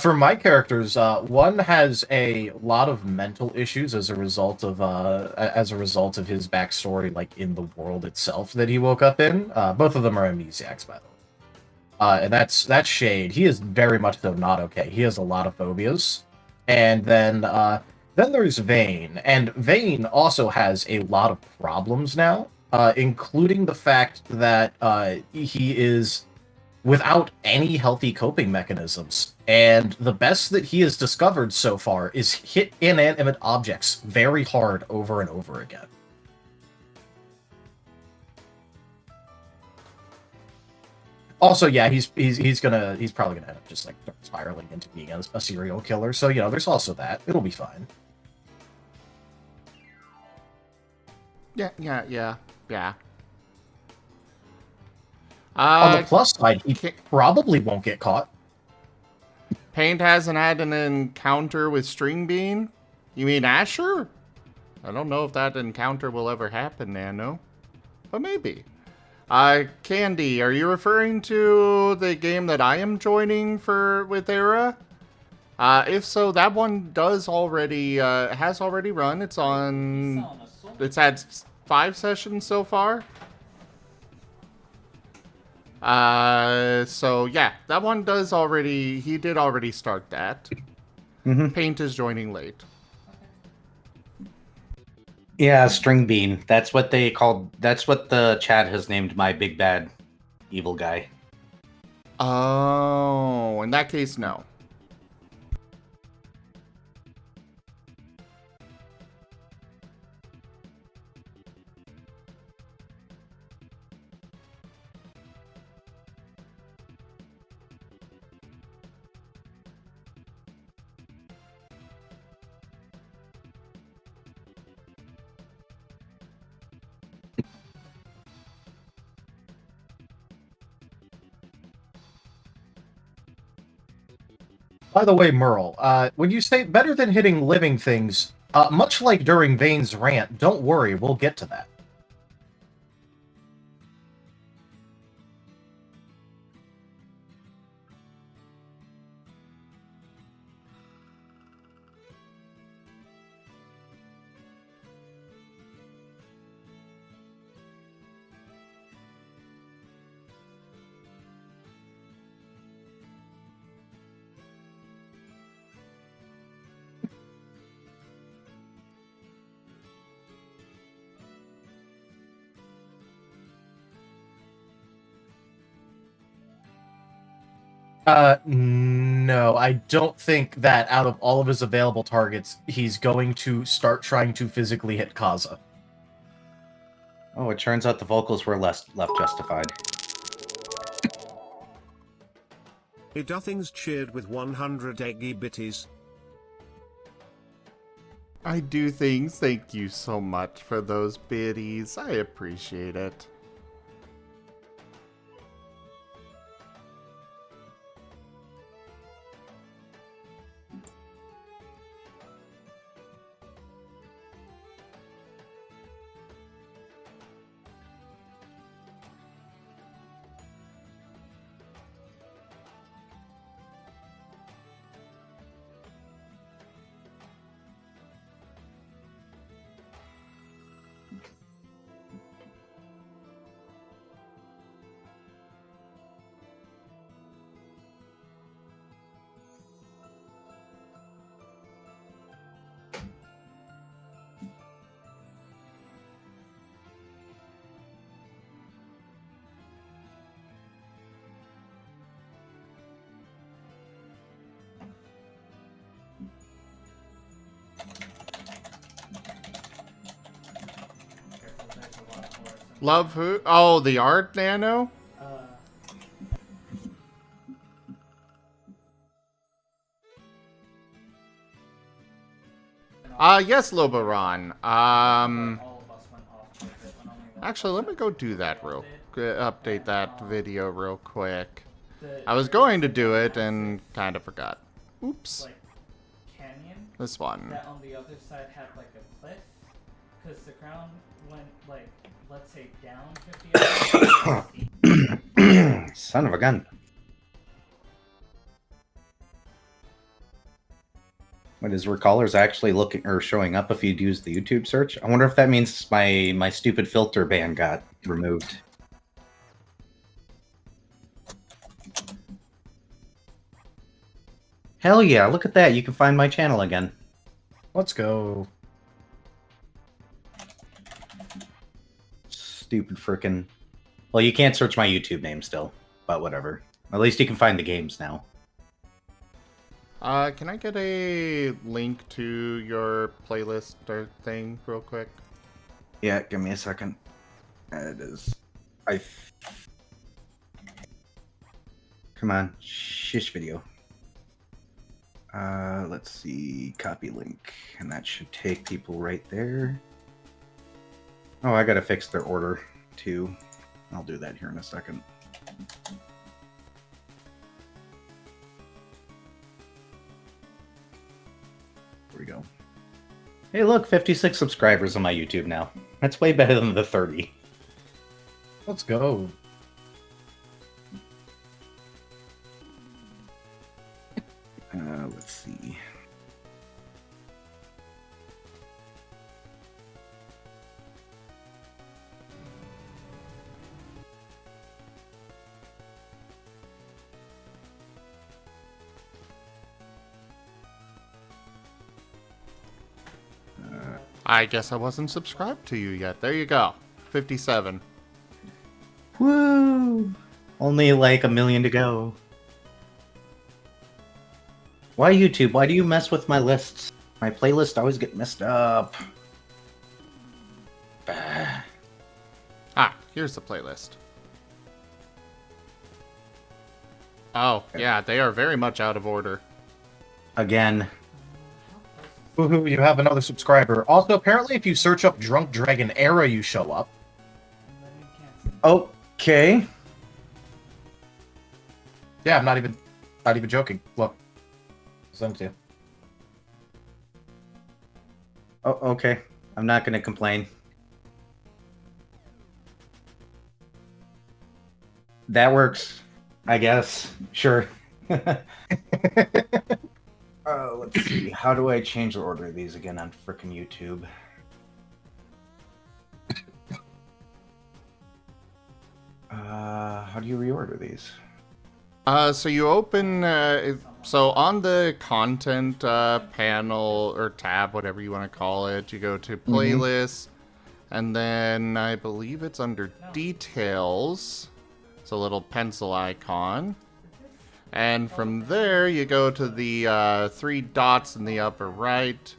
For my characters, one has a lot of mental issues as a result of his backstory, like in the world itself that he woke up in. Both of them are amnesiacs, by the way. And that's Shade. He is very much so not okay. He has a lot of phobias, and then Then there's Vane, and Vane also has a lot of problems now, including the fact that he is without any healthy coping mechanisms. And the best that he has discovered so far is hit inanimate objects very hard over and over again. Also, yeah, he's probably gonna end up just like spiraling into being a serial killer. So there's also that. It'll be fine. Yeah. On the plus side, he probably won't get caught. Paint hasn't had an encounter with String Bean? You mean Asher? I don't know if that encounter will ever happen, Nano. But maybe. Candy, are you referring to the game that I am joining with Era? If so, that one has already run. It's had 5 sessions so far. So yeah, that one he did already start that. Paint is joining late. Yeah, String Bean. That's what the chat has named my big bad evil guy. Oh, in that case, no. By the way, Merle, when you say better than hitting living things, much like during Vane's rant, don't worry, we'll get to that. No, I don't think that out of all of his available targets, he's going to start trying to physically hit Kaza. Oh, it turns out the vocals were left justified. Dothings cheered with 100 eggy bitties. I do things. Thank you so much for those biddies. I appreciate it. Love who? Oh, the art, Nano? Yes, Lobaron. Actually, let me go do that update that video real quick. I was going to do it and kind of forgot. Oops. Canyon. This one. That on the other side had like a cliff, because the ground went like, let's say, down 50. Son of a gun. What is recallers actually looking or showing up if you'd use the YouTube search? I wonder if that means my stupid filter ban got removed. Hell yeah, look at that. You can find my channel again. Let's go. Stupid frickin'. Well, you can't search my YouTube name still, but whatever. At least you can find the games now. Can I get a link to your playlist or thing real quick? Yeah, give me a second. It is. Come on, shish video. Let's see, copy link, and that should take people right there. Oh, I gotta fix their order too. I'll do that here in a second. There we go. Hey, look, 56 subscribers on my YouTube now. That's way better than the 30. Let's go. Let's see. I guess I wasn't subscribed to you yet. There you go. 57. Woo! Only like 1 million to go. Why YouTube? Why do you mess with my lists? My playlists always get messed up. Bah. Ah, here's the playlist. Oh, yeah, they are very much out of order. Again. Woohoo, you have another subscriber. Also, apparently if you search up Drunk Dragon Era, you show up. Okay. Yeah, I'm not even joking. Look. Send it to you. Oh, okay. I'm not gonna complain. That works, I guess. Sure. Let's see. How do I change the order of these again on frickin' YouTube? How do you reorder these? So you open, so on the content panel or tab, whatever you want to call it, you go to playlists, and then I believe it's under details. It's a little pencil icon. And from there, you go to the 3 dots in the upper right,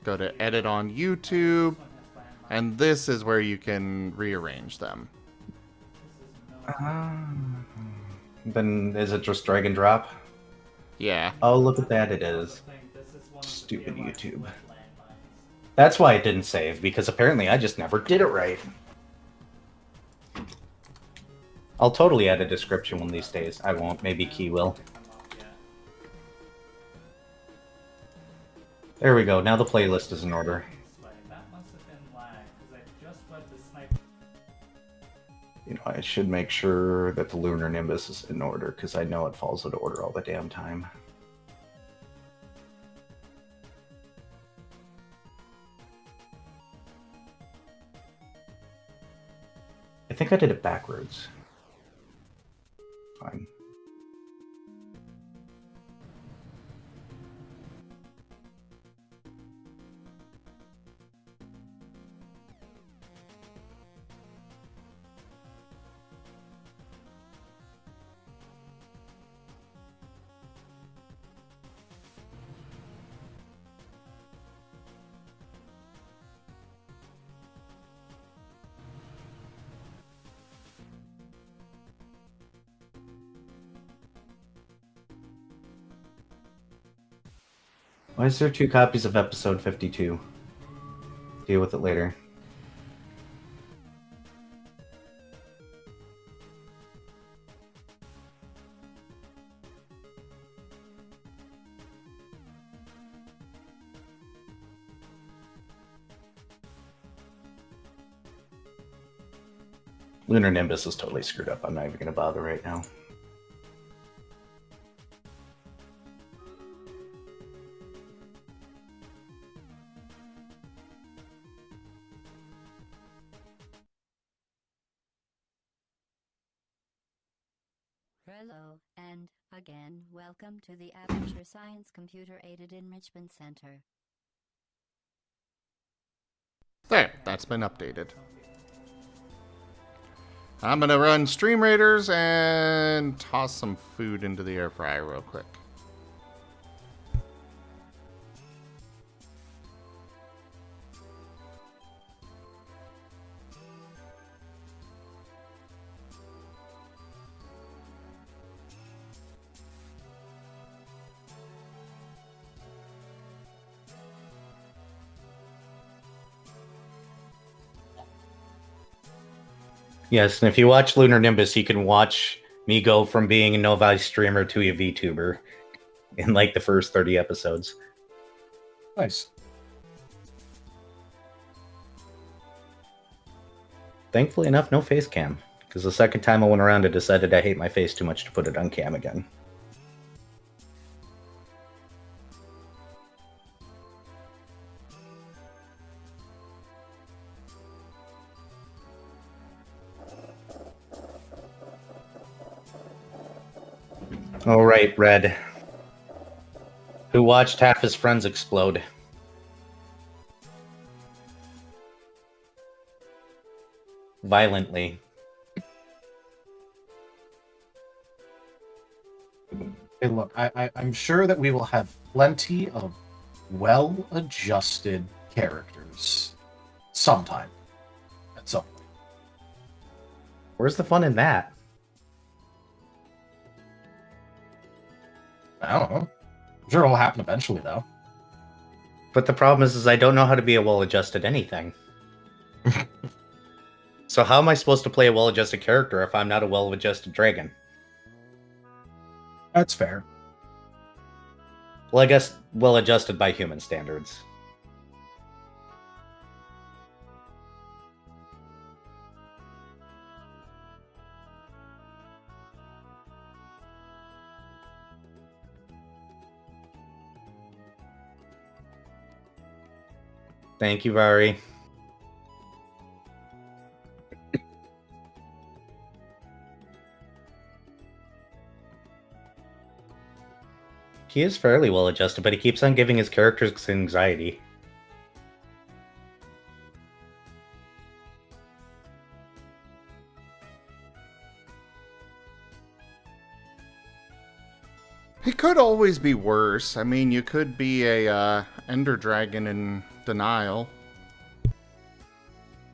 go to edit on YouTube, and this is where you can rearrange them. Then is it just drag and drop? Yeah. Oh, look at that, it is. Stupid YouTube. That's why it didn't save, because apparently I just never did it right. I'll totally add a description one of these days. I won't. Maybe Key will. There we go. Now the playlist is in order. You know, I should make sure that the Lunar Nimbus is in order, because I know it falls out of order all the damn time. I think I did it backwards. Fine. Why is there 2 copies of episode 52? Deal with it later. Lunar Nimbus is totally screwed up. I'm not even going to bother right now. Hello, and again, welcome to the Aperture Science Computer Aided Enrichment Center. There, that's been updated. I'm gonna run Stream Raiders and toss some food into the air fryer real quick. Yes, and if you watch Lunar Nimbus, you can watch me go from being a Novi streamer to a VTuber in like the first 30 episodes. Nice. Thankfully enough, no face cam. Because the second time I went around, I decided I hate my face too much to put it on cam again. All right, Red. Who watched half his friends explode? Violently. Hey, look, I'm sure that we will have plenty of well-adjusted characters sometime. At some point. Where's the fun in that? I don't know. I'm sure it'll happen eventually, though. But the problem is I don't know how to be a well-adjusted anything. So how am I supposed to play a well-adjusted character if I'm not a well-adjusted dragon? That's fair. Well, I guess well-adjusted by human standards. Thank you, Vari. He is fairly well adjusted, but he keeps on giving his characters anxiety. He could always be worse. I mean, you could be a Ender Dragon in denial.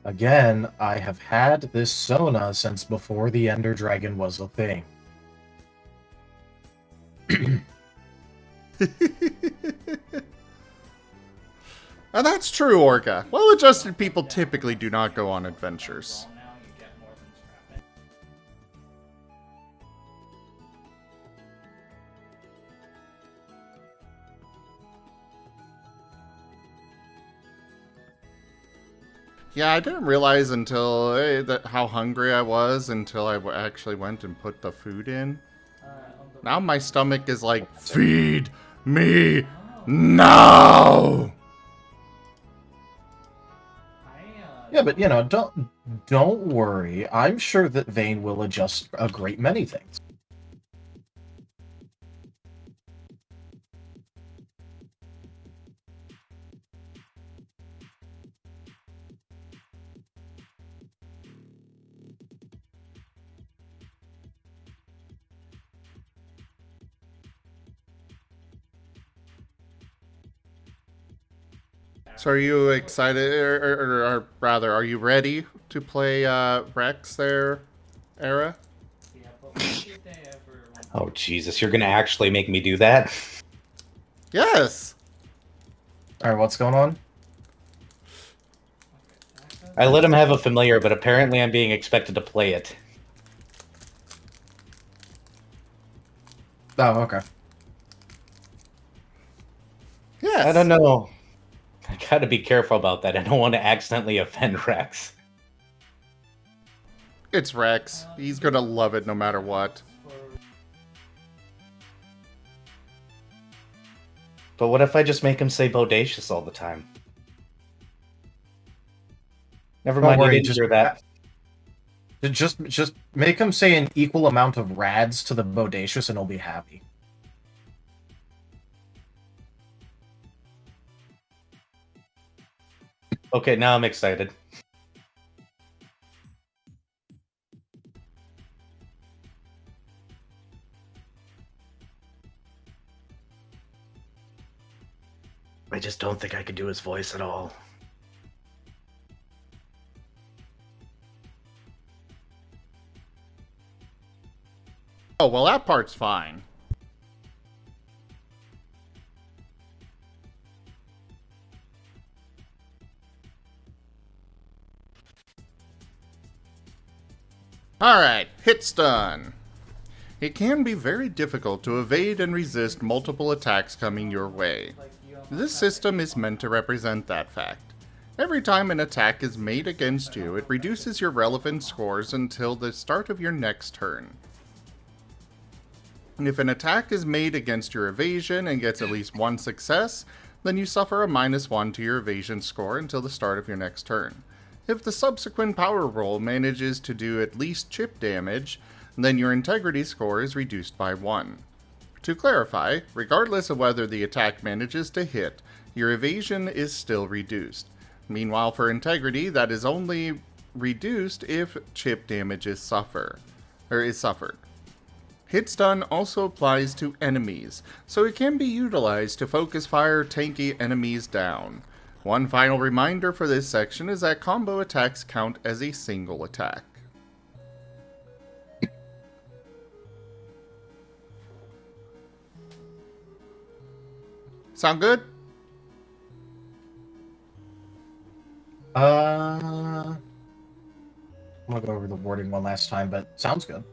Again, I have had this Sona since before the Ender Dragon was a thing. And that's true, Orca. Well-adjusted people typically do not go on adventures. Yeah, I didn't realize until how hungry I was until I actually went and put the food in. Now my stomach is like, feed me now! Yeah, but you know, don't worry. I'm sure that Vane will adjust a great many things. So are you excited, or rather, are you ready to play Rex there, Era? Oh, Jesus, you're gonna actually make me do that? Yes! Alright, what's going on? I let him have a familiar, but apparently I'm being expected to play it. Oh, okay. Yes. I don't know. I gotta be careful about that. I don't want to accidentally offend Rex. It's Rex. He's gonna love it no matter what. But what if I just make him say bodacious all the time? Never mind, you didn't hear that. Just make him say an equal amount of rads to the bodacious and he'll be happy. Okay, now I'm excited. I just don't think I can do his voice at all. Oh, well, that part's fine. Alright, hit stun. It can be very difficult to evade and resist multiple attacks coming your way. This system is meant to represent that fact. Every time an attack is made against you, it reduces your relevant scores until the start of your next turn. If an attack is made against your evasion and gets at least one success, then you suffer a -1 to your evasion score until the start of your next turn. If the subsequent power roll manages to do at least chip damage, then your integrity score is reduced by 1. To clarify, regardless of whether the attack manages to hit, your evasion is still reduced. Meanwhile, for integrity, that is only reduced if chip damage is suffered. Hit stun also applies to enemies, so it can be utilized to focus fire tanky enemies down. One final reminder for this section is that combo attacks count as a single attack. Sound good? I'm gonna go over the wording one last time, but sounds good.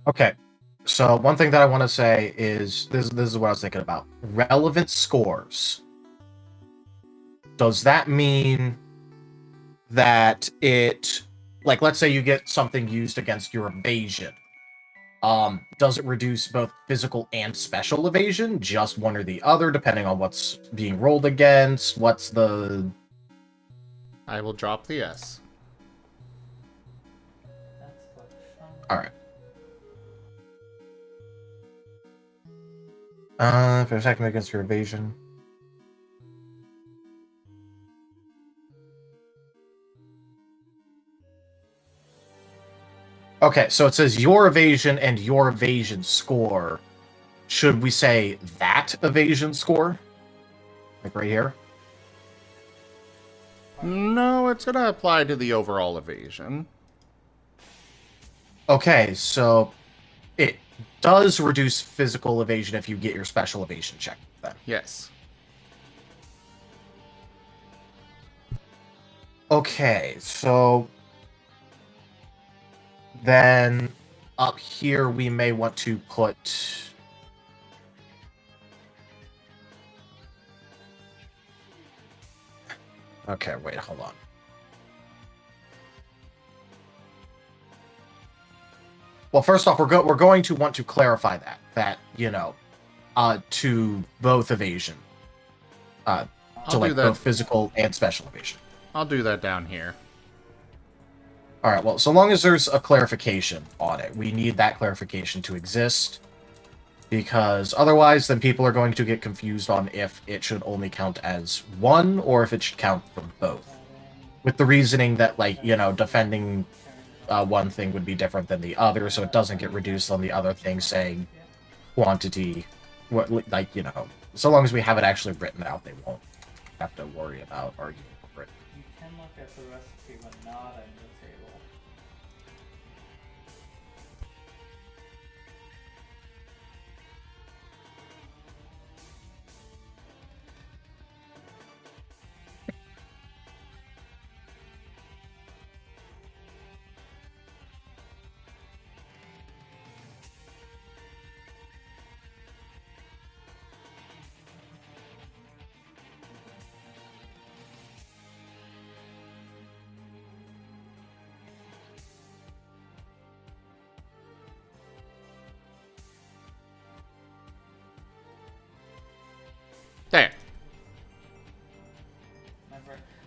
Okay, so one thing that I want to say is this is what I was thinking about. Relevant scores. Does that mean that it, like, let's say you get something used against your evasion? Does it reduce both physical and special evasion? Just one or the other, depending on what's being rolled against? What's the... I will drop the S. Alright. If you're attacking against your evasion. Okay, so it says your evasion and your evasion score. Should we say that evasion score? Like right here? No, it's going to apply to the overall evasion. Okay, so it does reduce physical evasion if you get your special evasion check then. Yes. Okay, so then up here we may want to put... Okay, wait, hold on. Well, first off, we're going to want to clarify that, you know, to both evasion. To like both physical and special evasion. I'll do that down here. Alright, well, so long as there's a clarification on it, we need that clarification to exist. Because otherwise, then people are going to get confused on if it should only count as one, or if it should count for both. With the reasoning that, like, you know, defending one thing would be different than the other, so it doesn't get reduced on the other thing, saying quantity, like, you know, so long as we have it actually written out, they won't have to worry about arguing over it. You can look at the recipe but not in the table.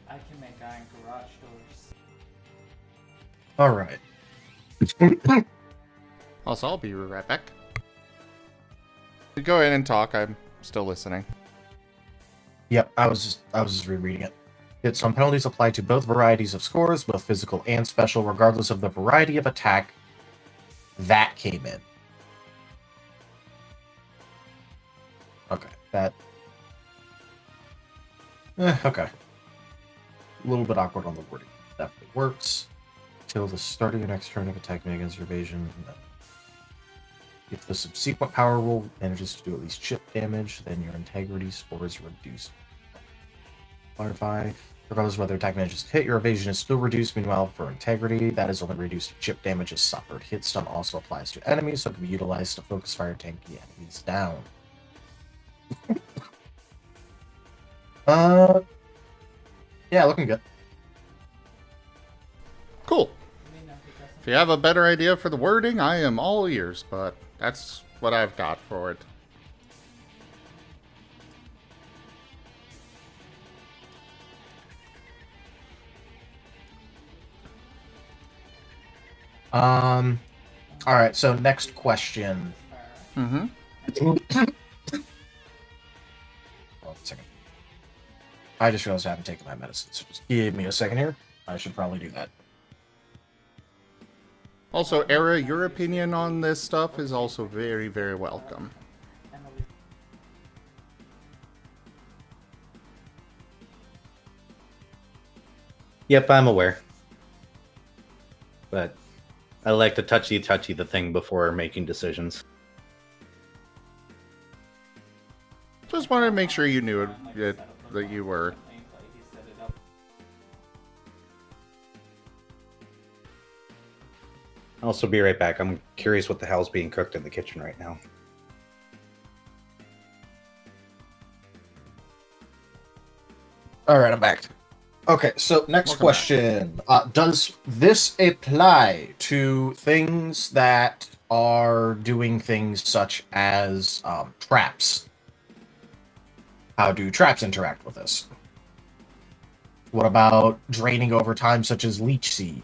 I can make iron garage doors. Alright. Also, I'll be right back. Go ahead and talk. I'm still listening. Yep, I was just rereading it. Some penalties apply to both varieties of scores, both physical and special, regardless of the variety of attack that came in. Okay, that... okay. A little bit awkward on the wording. Definitely works. Till the start of your next turn of attack made against your evasion. If the subsequent power roll manages to do at least chip damage, then your integrity score is reduced. Clarify. Regardless of whether attack manages to hit, your evasion is still reduced. Meanwhile, for integrity, that is only reduced if chip damage is suffered. Hit stun also applies to enemies, so it can be utilized to focus fire tanky enemies down. Yeah, looking good. Cool. If you have a better idea for the wording, I am all ears, but that's what I've got for it. Alright, so next question. Mm-hmm. Hold on a second. I just realized I haven't taken my medicine, so just give me a second here. I should probably do that. Also, Era, your opinion on this stuff is also very, very welcome. Yep, I'm aware. But I like to touchy the thing before making decisions. Just wanted to make sure you knew it, that you were. I'll also be right back. I'm curious what the hell's being cooked in the kitchen right now. Alright, I'm back. Okay, so next question. Does this apply to things that are doing things such as traps? How do traps interact with this? What about draining over time, such as leech seed?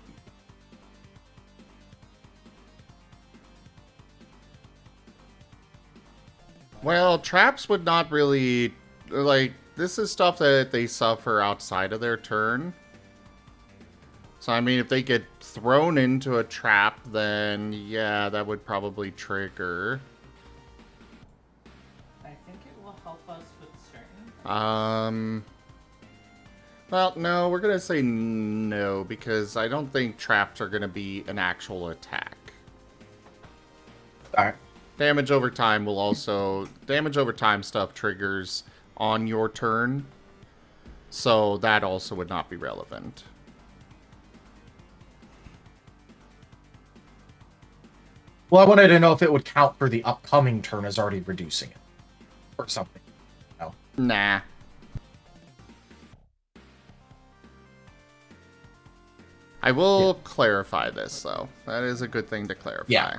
Well, traps would not really, like, this is stuff that they suffer outside of their turn. So, I mean, if they get thrown into a trap, then, yeah, that would probably trigger. I think it will help us with certain... Well, no, we're gonna say no, because I don't think traps are gonna be an actual attack. Alright. Damage over time will also... Damage over time stuff triggers on your turn, so that also would not be relevant. Well, I wanted to know if it would count for the upcoming turn as already reducing it. Or something. No. Nah. I will clarify this, though. That is a good thing to clarify. Yeah.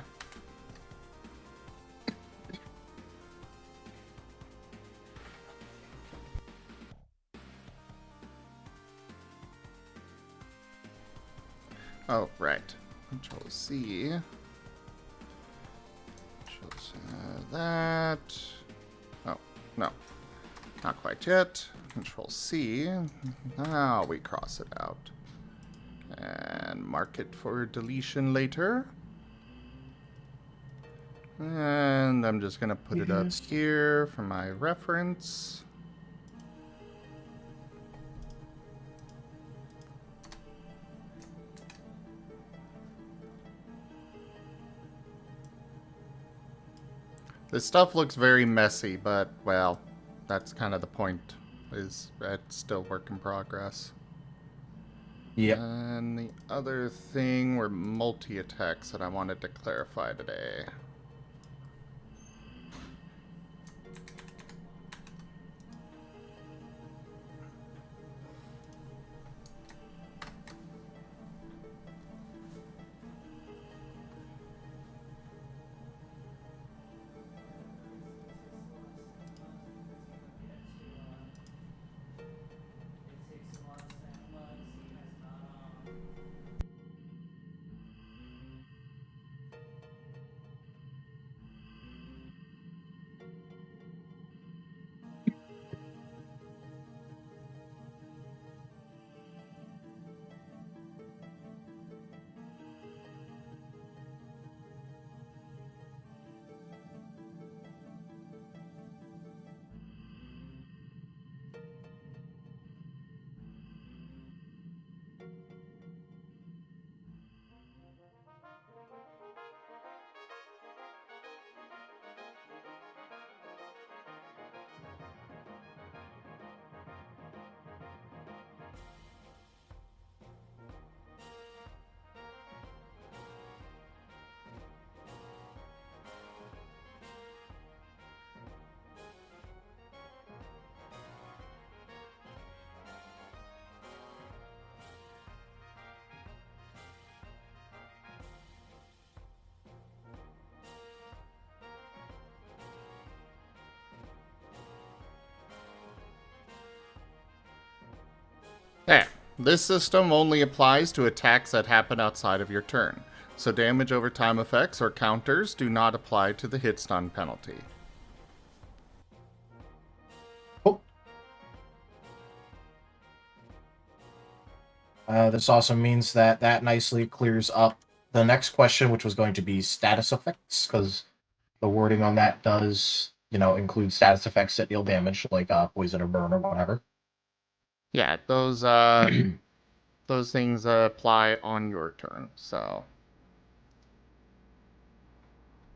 Oh, right. Control C. Control that. Oh, no. Not quite yet. Control C. Now we cross it out. And mark it for deletion later. And I'm just going to put it up here for my reference. This stuff looks very messy, but, well, that's kind of the point, is it's still work in progress. Yep. And the other thing were multi-attacks that I wanted to clarify today. There. This system only applies to attacks that happen outside of your turn, so damage over time effects or counters do not apply to the hit stun penalty. This also means that that nicely clears up the next question, which was going to be status effects, because the wording on that does, include status effects that deal damage, like poison or burn or whatever. Yeah, those those things apply on your turn, so.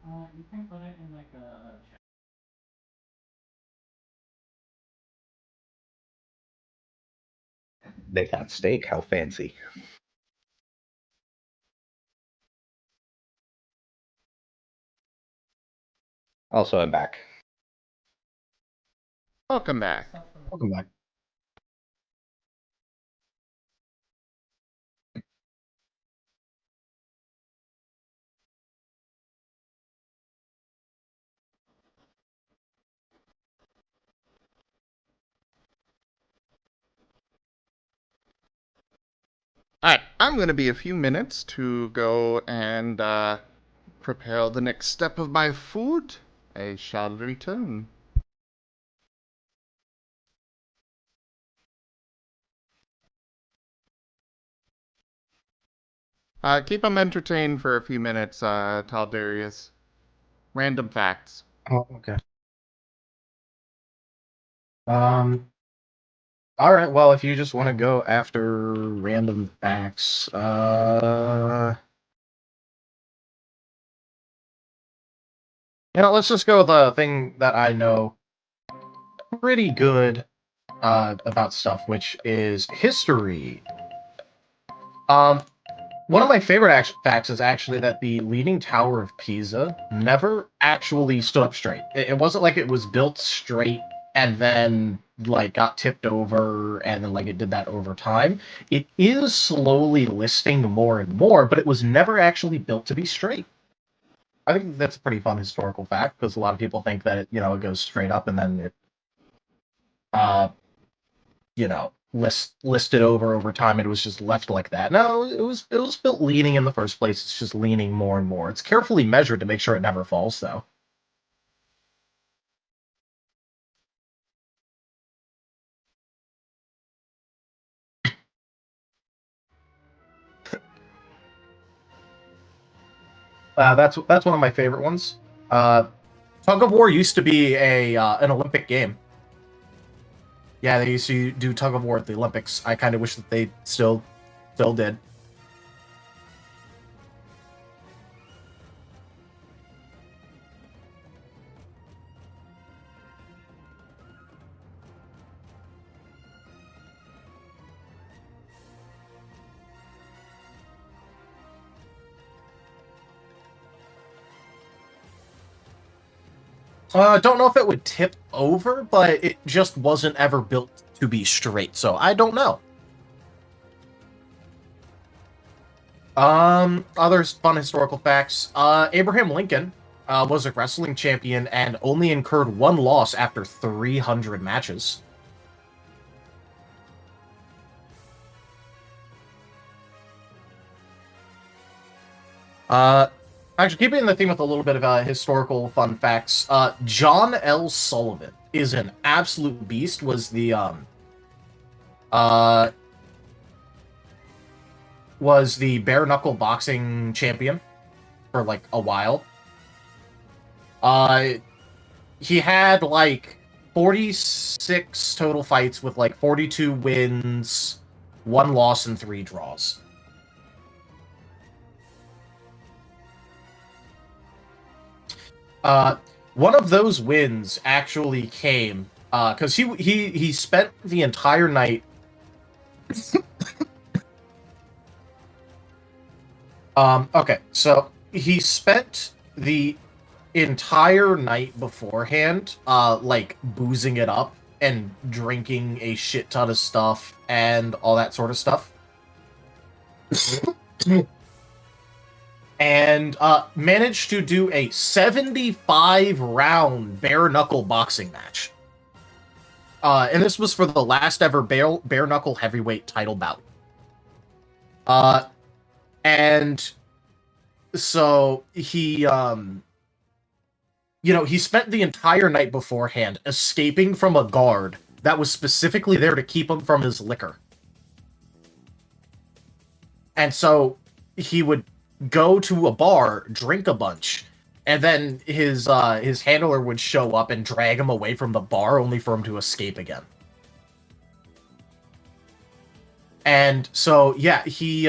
You can put it in like a chat. They got steak. How fancy. Also, I'm back. Welcome back. Welcome back. Alright, I'm going to be a few minutes to go and prepare the next step of my food. I shall return. Keep them entertained for a few minutes, Taldarius. Random facts. Oh, okay. Alright, well, if you just want to go after random facts, let's just go with the thing that I know pretty good about stuff, which is history. One of my favorite facts is actually that the Leaning Tower of Pisa never actually stood up straight. It wasn't like it was built straight and then like got tipped over and then like it did that over time. It is slowly listing more and more, but it was never actually built to be straight. I think that's a pretty fun historical fact because a lot of people think that it goes straight up and then it uh listed over time. It was just left like that. No, it was built leaning in the first place. It's just leaning more and more. It's carefully measured to make sure it never falls, though. That's one of my favorite ones. Tug of war used to be an Olympic game. Yeah, they used to do tug of war at the Olympics. I kind of wish that they still did. Don't know if it would tip over, but it just wasn't ever built to be straight, so I don't know. Other fun historical facts. Abraham Lincoln was a wrestling champion and only incurred one loss after 300 matches. Actually, keeping in the theme with a little bit of historical fun facts, John L. Sullivan is an absolute beast. Was the bare knuckle boxing champion for like a while. He had like 46 total fights with like 42 wins, 1 loss and 3 draws. One of those wins actually came because he spent the entire night. Okay, so he spent the entire night beforehand, like boozing it up and drinking a shit ton of stuff and all that sort of stuff. And managed to do a 75-round bare-knuckle boxing match. And this was for the last ever bare-knuckle heavyweight title bout. And so he, he spent the entire night beforehand escaping from a guard that was specifically there to keep him from his liquor. And so he would go to a bar, drink a bunch, and then his handler would show up and drag him away from the bar only for him to escape again. And so, yeah, he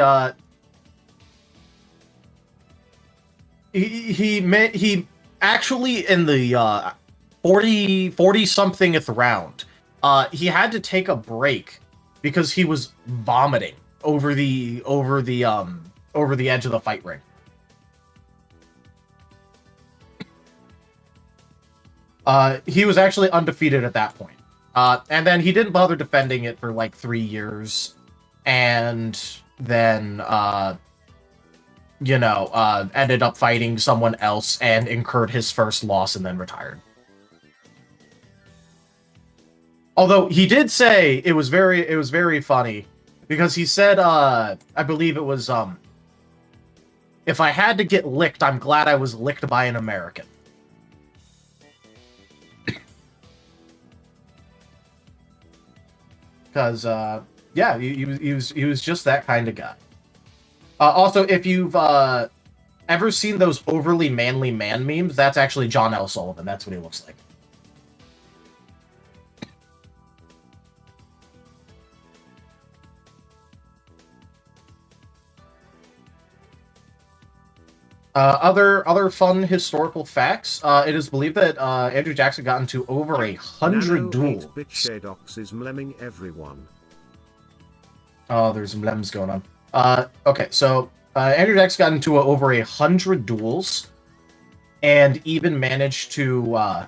actually in the 40-somethingth round, he had to take a break because he was vomiting over the edge of the fight ring. He was actually undefeated at that point. And then he didn't bother defending it for like 3 years. And then, ended up fighting someone else and incurred his first loss and then retired. Although he did say it was very funny because he said, I believe it was, if I had to get licked, I'm glad I was licked by an American. Because, yeah, he was just that kind of guy. Also, if you've ever seen those overly manly man memes, that's actually John L. Sullivan. That's what he looks like. Other fun historical facts. It is believed that Andrew Jackson got into over 100 duels. 8-bit Shadox is mlemming everyone. Oh, there's some mlems going on. Okay, so Andrew Jackson got into over 100 duels, and even managed to,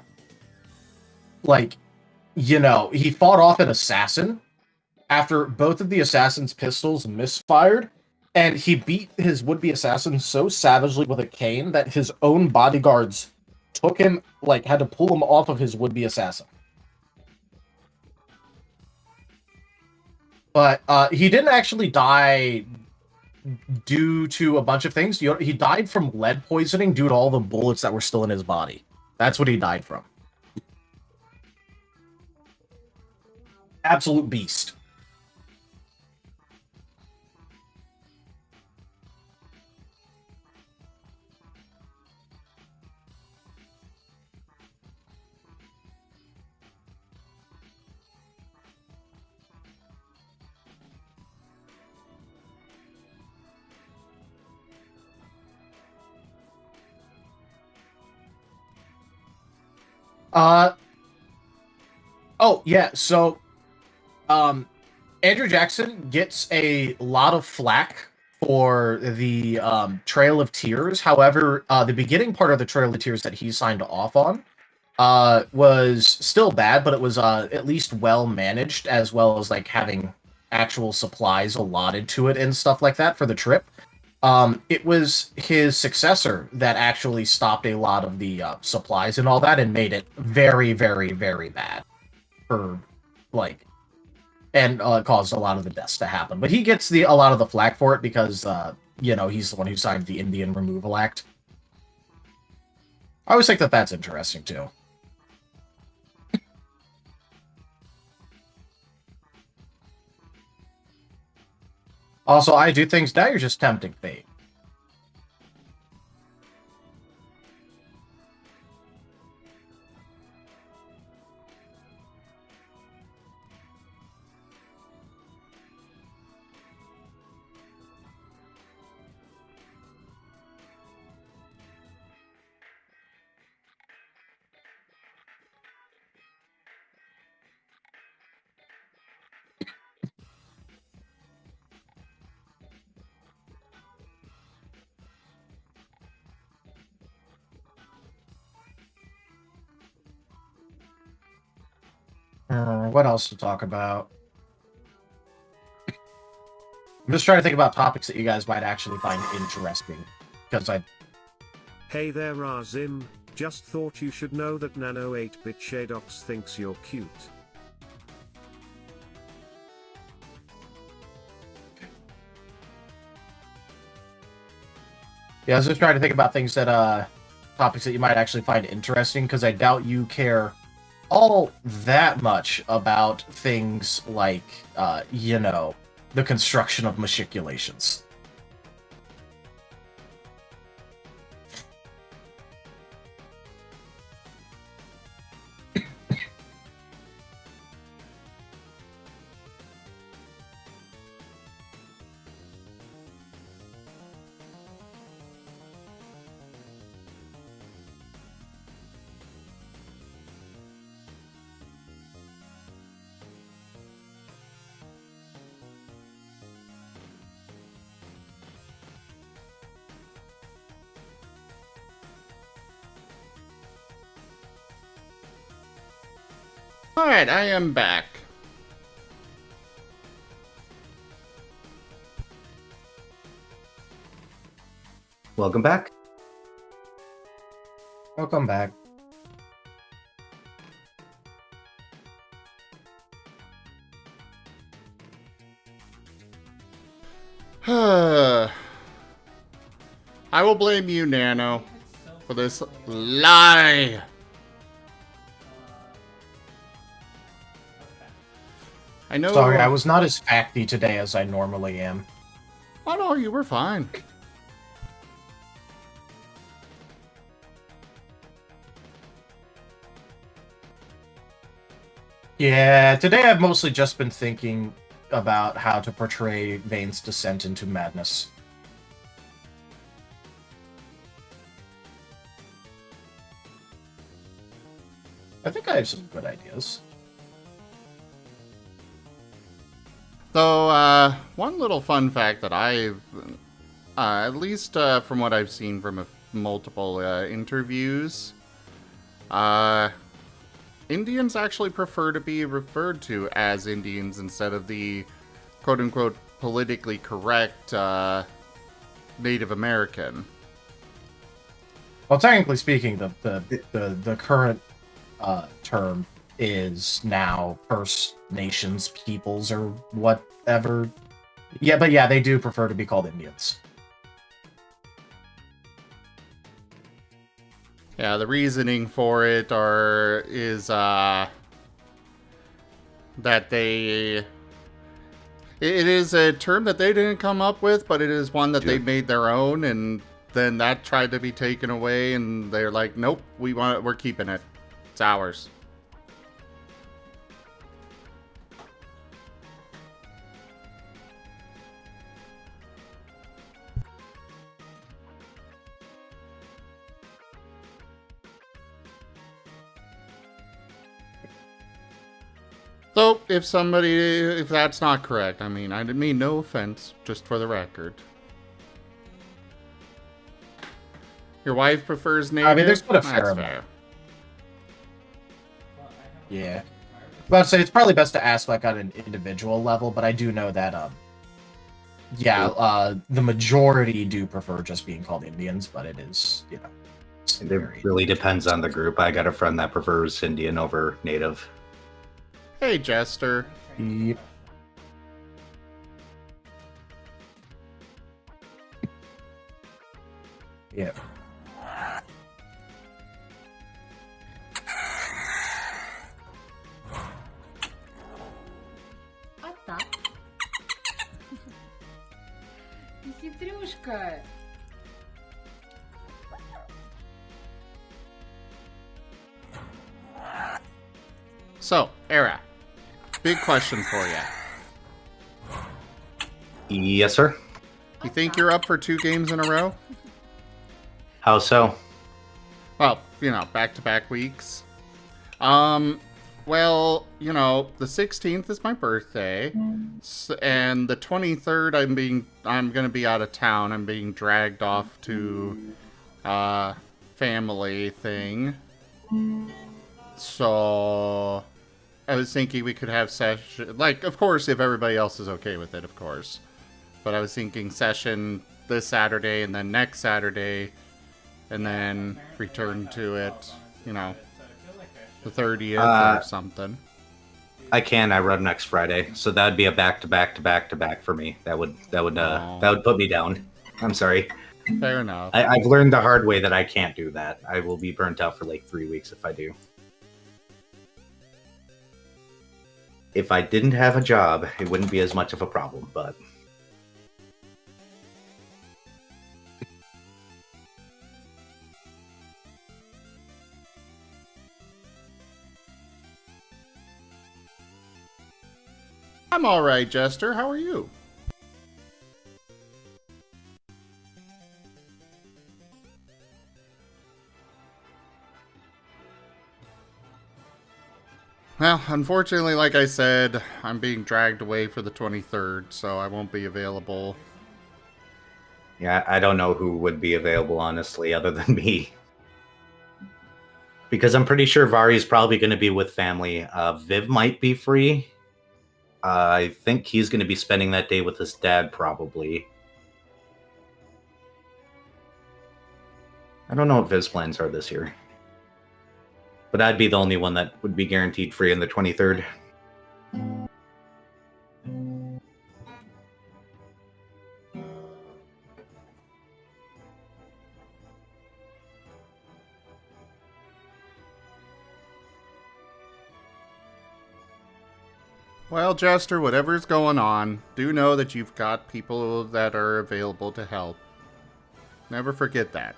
he fought off an assassin after both of the assassin's pistols misfired. And he beat his would-be assassin so savagely with a cane that his own bodyguards took him, had to pull him off of his would-be assassin. But he didn't actually die due to a bunch of things. He died from lead poisoning due to all the bullets that were still in his body. That's what he died from. Absolute beast. Oh, yeah, so, Andrew Jackson gets a lot of flack for the, Trail of Tears. However, the beginning part of the Trail of Tears that he signed off on, was still bad, but it was, at least well managed, as well as, having actual supplies allotted to it and stuff like that for the trip. It was his successor that actually stopped a lot of the supplies and all that and made it very, very, very bad for, and caused a lot of the deaths to happen. But he gets a lot of the flack for it because, he's the one who signed the Indian Removal Act. I always think that that's interesting, too. Also, I do things now, you're just tempting fate. What else to talk about? I'm just trying to think about topics that you guys might actually find interesting. Because I... Hey there, Razim. Just thought you should know that Nano 8-bit Shadox thinks you're cute. Yeah, I was just trying to think about things that, topics that you might actually find interesting, because I doubt you care all that much about things like, you know, the construction of machiculations. Alright, I am back. Welcome back. Welcome back. I will blame you, Nano, for this lie. I know. Sorry, I was not as facty today as I normally am. Oh no, you were fine. Yeah, today I've mostly just been thinking about how to portray Vane's descent into madness. I think I have some good ideas. So, one little fun fact that I've, at least from what I've seen from multiple interviews, Indians actually prefer to be referred to as Indians instead of the quote-unquote politically correct Native American. Well, technically speaking, the current term is now First Nations peoples or whatever. Yeah, but yeah, they do prefer to be called Indians. Yeah, the reasoning for it is that it is a term that they didn't come up with, but it is one that they made their own, and then that tried to be taken away, and they're like, nope, we're keeping it. It's ours. So, if that's not correct, I mean, I didn't mean no offense, just for the record. Your wife prefers native? I mean, there's been a That's fair fair. amount. Yeah. But I'd say it's probably best to ask like on an individual level, but I do know that, the majority do prefer just being called Indians, but it is, you know. It really depends on the group. I got a friend that prefers Indian over Native. Hey, Jester. Yep. Yep. А так. Ты хитрюшка. So, Era, big question for you. Yes, sir. You think you're up for 2 games in a row? How so? Well, you know, back-to-back weeks. Well, you know, the 16th is my birthday, and the 23rd I'm gonna be out of town. I'm being dragged off to family thing. So I was thinking we could have session, like, of course, if everybody else is okay with it, of course. But I was thinking session this Saturday and then next Saturday, and then return to it, you know, the 30th or something. I run next Friday, so that would be a back to back for me. That would put me down. I'm sorry. Fair enough. I've learned the hard way that I can't do that. I will be burnt out for like 3 weeks if I do. If I didn't have a job, it wouldn't be as much of a problem, but... I'm alright, Jester. How are you? Well, unfortunately, like I said, I'm being dragged away for the 23rd, so I won't be available. Yeah, I don't know who would be available, honestly, other than me. Because I'm pretty sure Vari's probably going to be with family. Viv might be free. I think he's going to be spending that day with his dad, probably. I don't know what Viv's plans are this year. But I'd be the only one that would be guaranteed free on the 23rd. Well, Jester, whatever's going on, do know that you've got people that are available to help. Never forget that.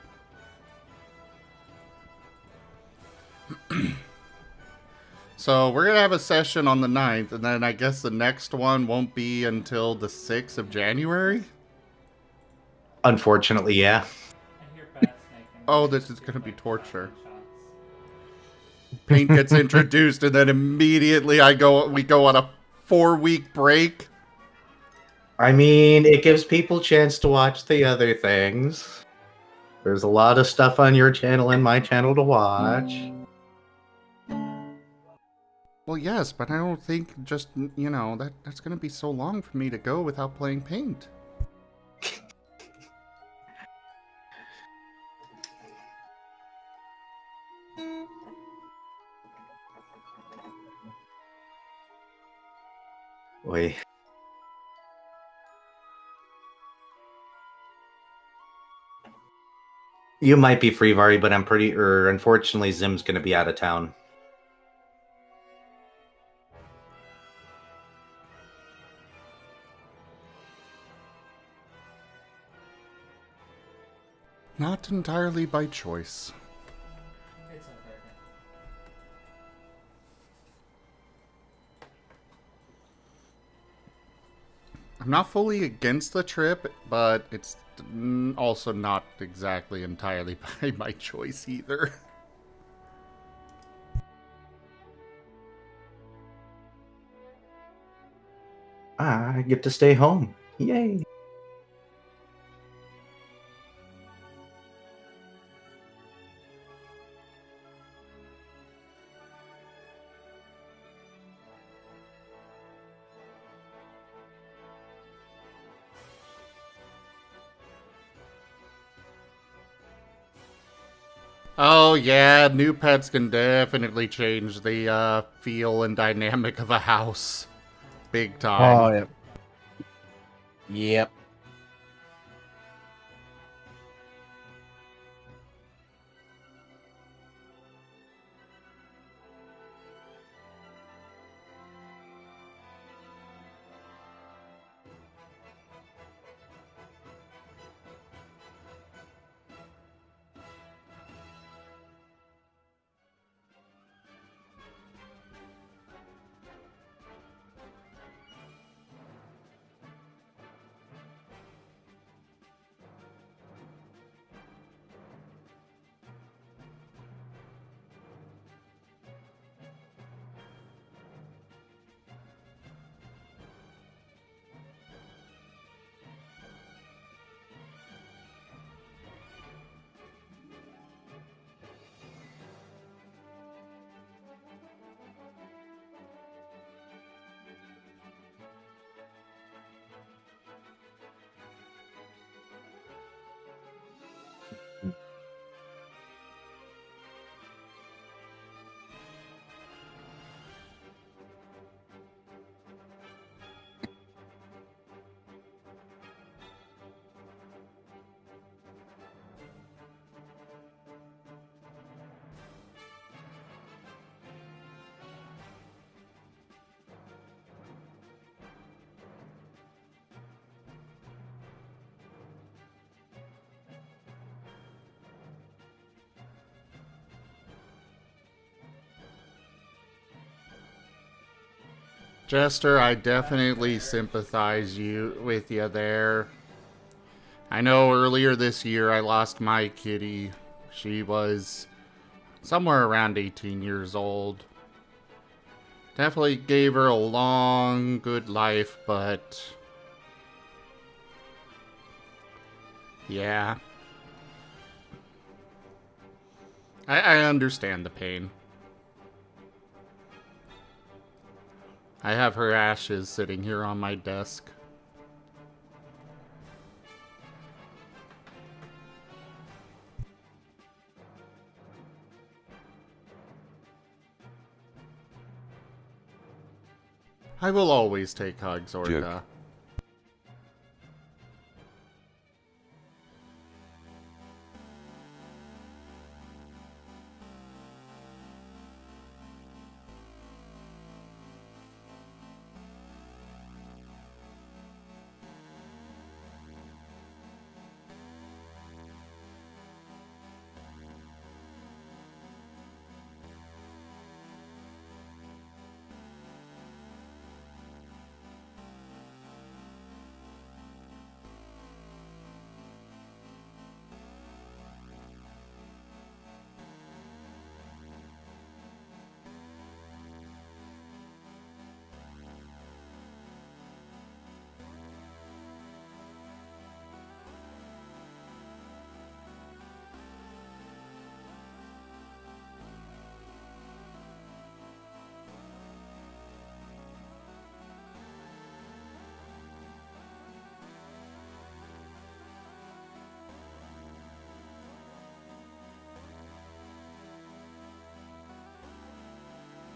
So, we're going to have a session on the 9th, and then I guess the next one won't be until the 6th of January? Unfortunately, yeah. Oh, this is going to be torture. Paint gets introduced, and then immediately we go on a 4-week break. I mean, it gives people a chance to watch the other things. There's a lot of stuff on your channel and my channel to watch. Well, yes, but I don't think just, you know, that's going to be so long for me to go without playing Paint. Wait. You might be free, Vari, but unfortunately, Zim's going to be out of town. Not entirely by choice. It's okay. I'm not fully against the trip, but it's also not exactly entirely by my choice either. I get to stay home. Yay. Oh yeah, new pets can definitely change the feel and dynamic of a house. Big time. Oh, yep. Yep. Jester, I definitely sympathize with you there. I know earlier this year I lost my kitty. She was somewhere around 18 years old. Definitely gave her a long, good life, but yeah. I understand the pain. I have her ashes sitting here on my desk. I will always take hugs, Orca.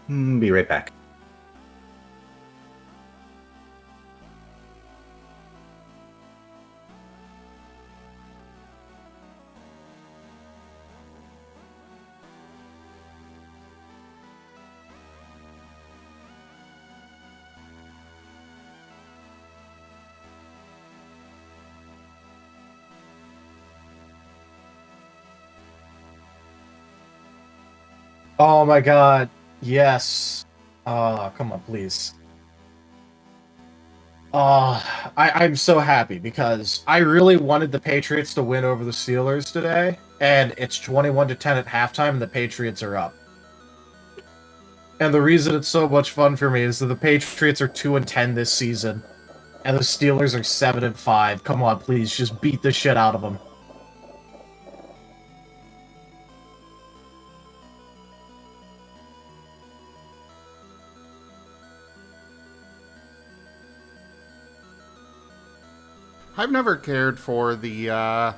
Be right back. Oh my god. Yes. Come on, please. I'm so happy because I really wanted the Patriots to win over the Steelers today, and it's 21-10 at halftime, and the Patriots are up. And the reason it's so much fun for me is that the Patriots are 2-10 this season, and the Steelers are 7-5. Come on, please, just beat the shit out of them. I've never cared for the,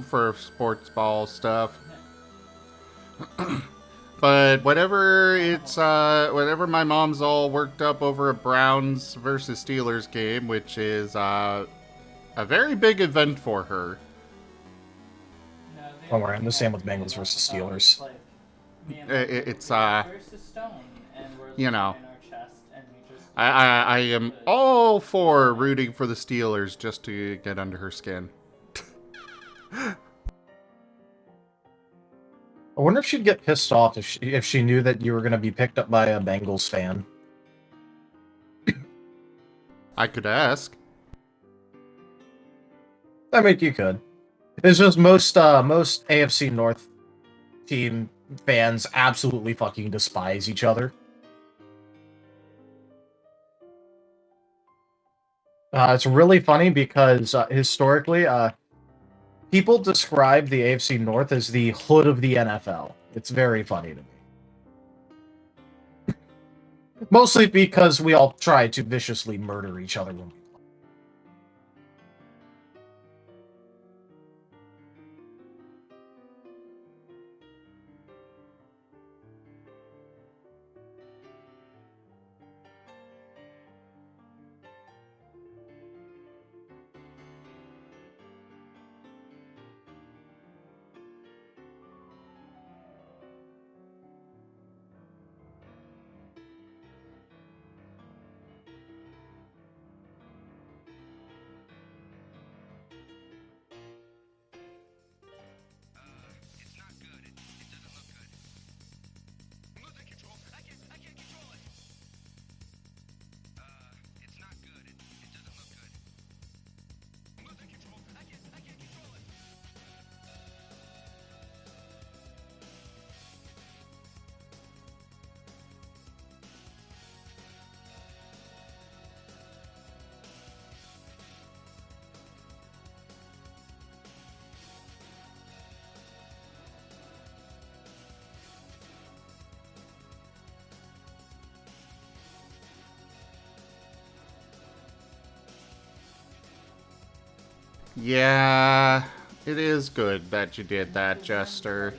for sports ball stuff. But whenever my mom's all worked up over a Browns versus Steelers game, which is, a very big event for her. Don't worry, I'm the same with Bengals versus Steelers. It's, Versus stone, and we're you know, in our chest, and we just... I am all for rooting for the Steelers just to get under her skin. I wonder if she'd get pissed off if she knew that you were going to be picked up by a Bengals fan. I could ask. I mean, you could. It's just most AFC North team fans absolutely fucking despise each other. It's really funny because historically, people describe the AFC North as the hood of the NFL. It's very funny to me. Mostly because we all try to viciously murder each other when we play. Yeah, it is good that you did that, Jester.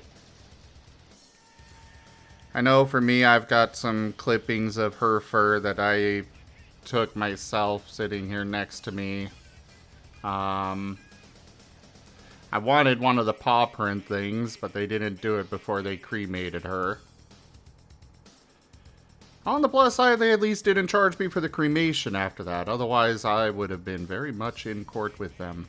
I know for me, I've got some clippings of her fur that I took myself sitting here next to me. I wanted one of the paw print things, but they didn't do it before they cremated her. On the plus side, they at least didn't charge me for the cremation after that. Otherwise, I would have been very much in court with them.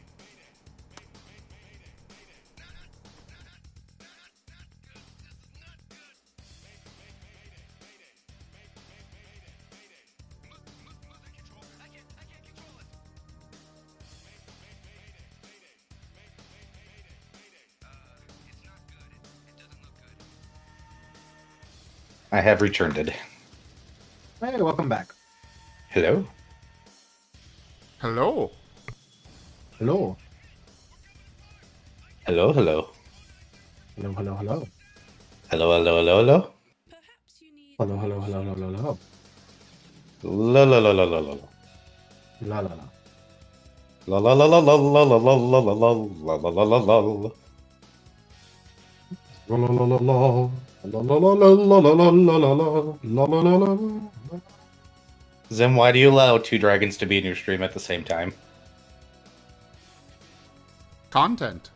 I have returned it. Hey, welcome back. Hello? Hello? Hello? Hello, hello. Hello, hello, hello. Hello, hello, hello, hello? Hello, hello, hello, hello, hello. La la la la la la. La la la. La la la la la la la la la la la la la la la la. La la la la la. La la la la la la la la la la la la la. Zim, why do you allow two dragons to be in your stream at the same time? Content.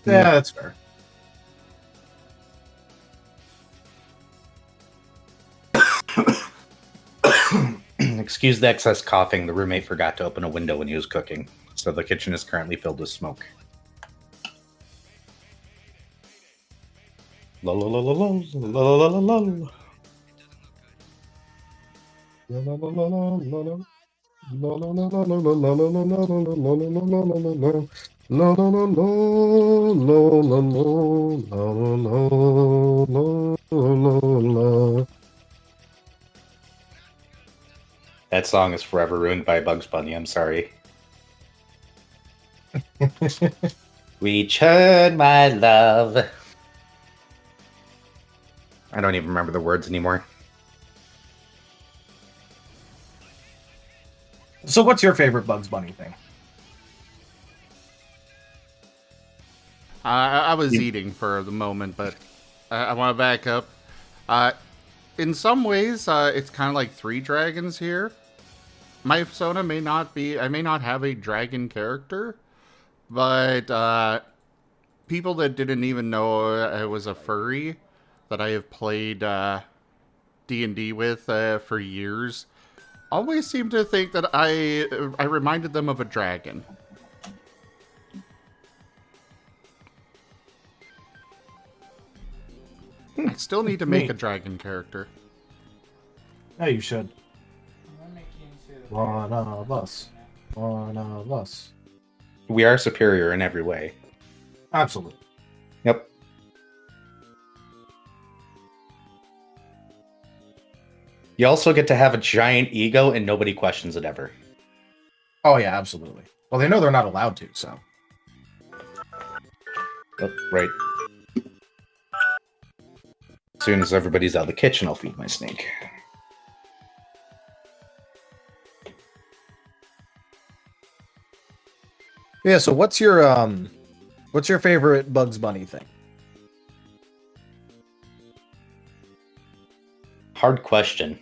Yeah, that's fair. Excuse the excess coughing. The roommate forgot to open a window when he was cooking, so the kitchen is currently filled with smoke. La la la la la la la la la la. La la la la la la la. La la la la la la la la la la la la la la la la. La la la la la la la la. That song is forever ruined by Bugs Bunny. I'm sorry. Return, my love. I don't even remember the words anymore. So what's your favorite Bugs Bunny thing? I was eating for the moment, but I want to back up. In some ways, it's kind of like Three Dragons here. My persona may not be... I may not have a dragon character, but people that didn't even know I was a furry that I have played D&D with for years always seem to think that I reminded them of a dragon. I still need to make a dragon character. Yeah, you should. I'm making One of us. One of us. We are superior in every way. Absolutely. Yep. You also get to have a giant ego and nobody questions it ever. Oh yeah, absolutely. Well, they know they're not allowed to, so. Oh, right. As soon as everybody's out of the kitchen, I'll feed my snake. Yeah, so what's your favorite Bugs Bunny thing? Hard question.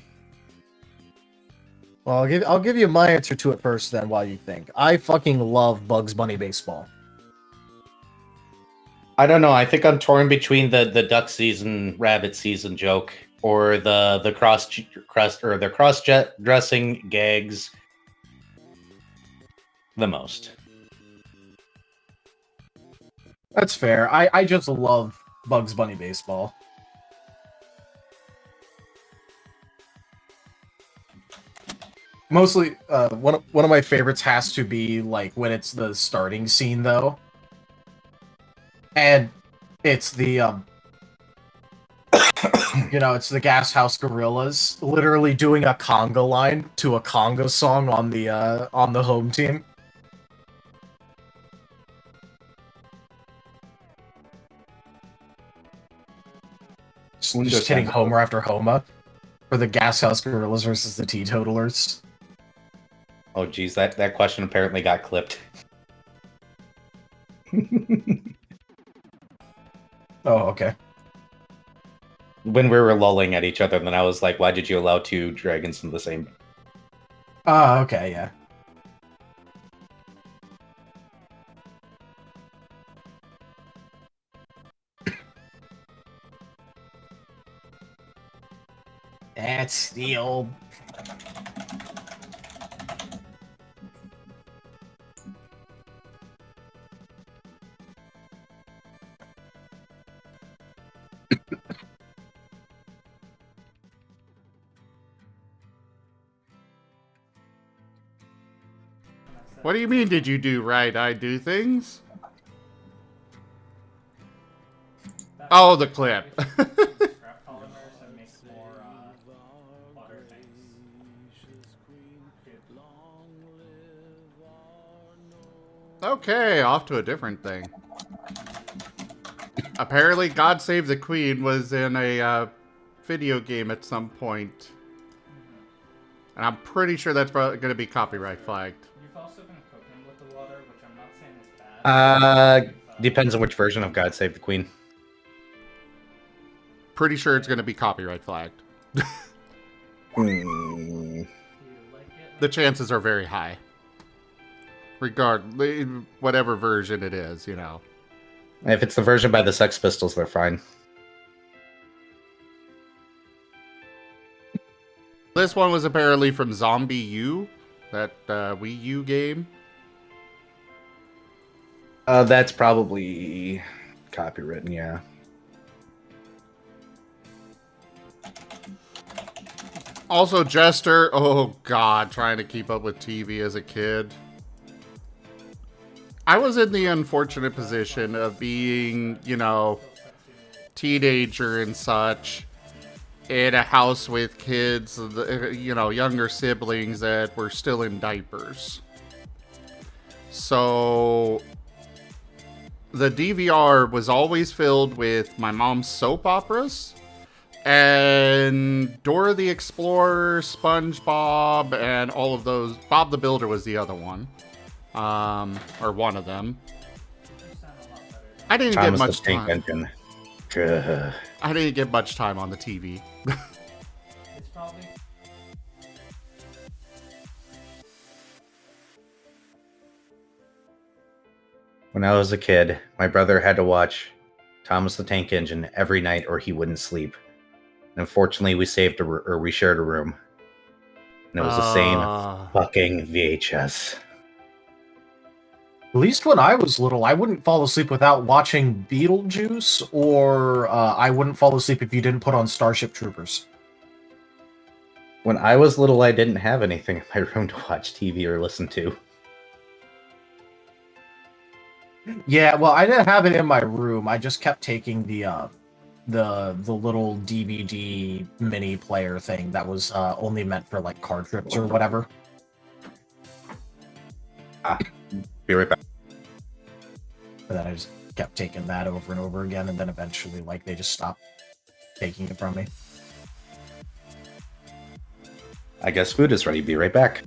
Well, I'll give you my answer to it first then while you think. I fucking love Bugs Bunny baseball. I don't know. I think I'm torn between the duck season, rabbit season joke, or the cross dressing gags the most. That's fair. I just love Bugs Bunny baseball. Mostly, one of my favorites has to be like when it's the starting scene though, and it's the it's the Gas House Gorillas literally doing a conga line to a conga song on the home team. Just hitting homer after homer for the Gas House Gorillas versus the Teetotalers. Oh, geez, that question apparently got clipped. Oh, okay. When we were lulling at each other, and then I was like, why did you allow 2 dragons in the same... Oh, okay, yeah. That's the old... What do you mean, did you do right? I do things? Oh, the clip. Scrap polymers and make more water tanks. Okay, off to a different thing. Apparently, God Save the Queen was in a video game at some point. And I'm pretty sure that's going to be copyright flagged. You've also been cooking with the water, which I'm not saying is bad. Depends on which version of God Save the Queen. Pretty sure it's going to be copyright flagged. The chances are very high. Whatever version it is, you know. If it's the version by the Sex Pistols, they're fine. This one was apparently from Zombie U, that Wii U game. That's probably copywritten, yeah. Also, Jester, oh god, trying to keep up with TV as a kid. I was in the unfortunate position of being, you know, teenager and such, in a house with kids, you know, younger siblings that were still in diapers. So the DVR was always filled with my mom's soap operas and Dora the Explorer, SpongeBob, and all of those. Bob the Builder was the other one. Or one of them. I didn't get much time. Engine. I didn't get much time on the TV. It's probably... When I was a kid, my brother had to watch Thomas the Tank Engine every night or he wouldn't sleep. And unfortunately, we shared a room. And it was the same fucking VHS. At least when I was little, I wouldn't fall asleep without watching Beetlejuice, or I wouldn't fall asleep if you didn't put on Starship Troopers. When I was little, I didn't have anything in my room to watch TV or listen to. Yeah, well, I didn't have it in my room. I just kept taking the little DVD mini player thing that was only meant for like card trips or whatever. Be right back. And then I just kept taking that over and over again, and then eventually, like, they just stopped taking it from me. I guess food is ready. Be right back.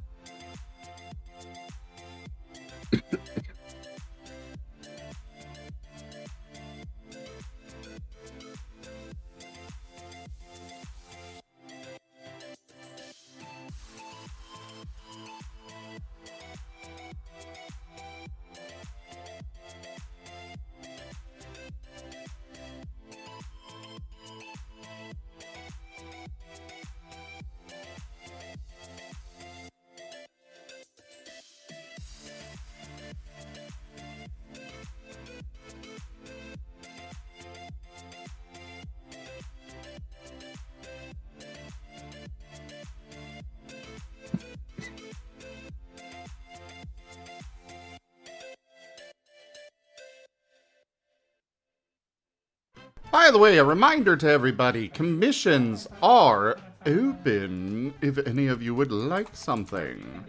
By the way, a reminder to everybody, commissions are open if any of you would like something.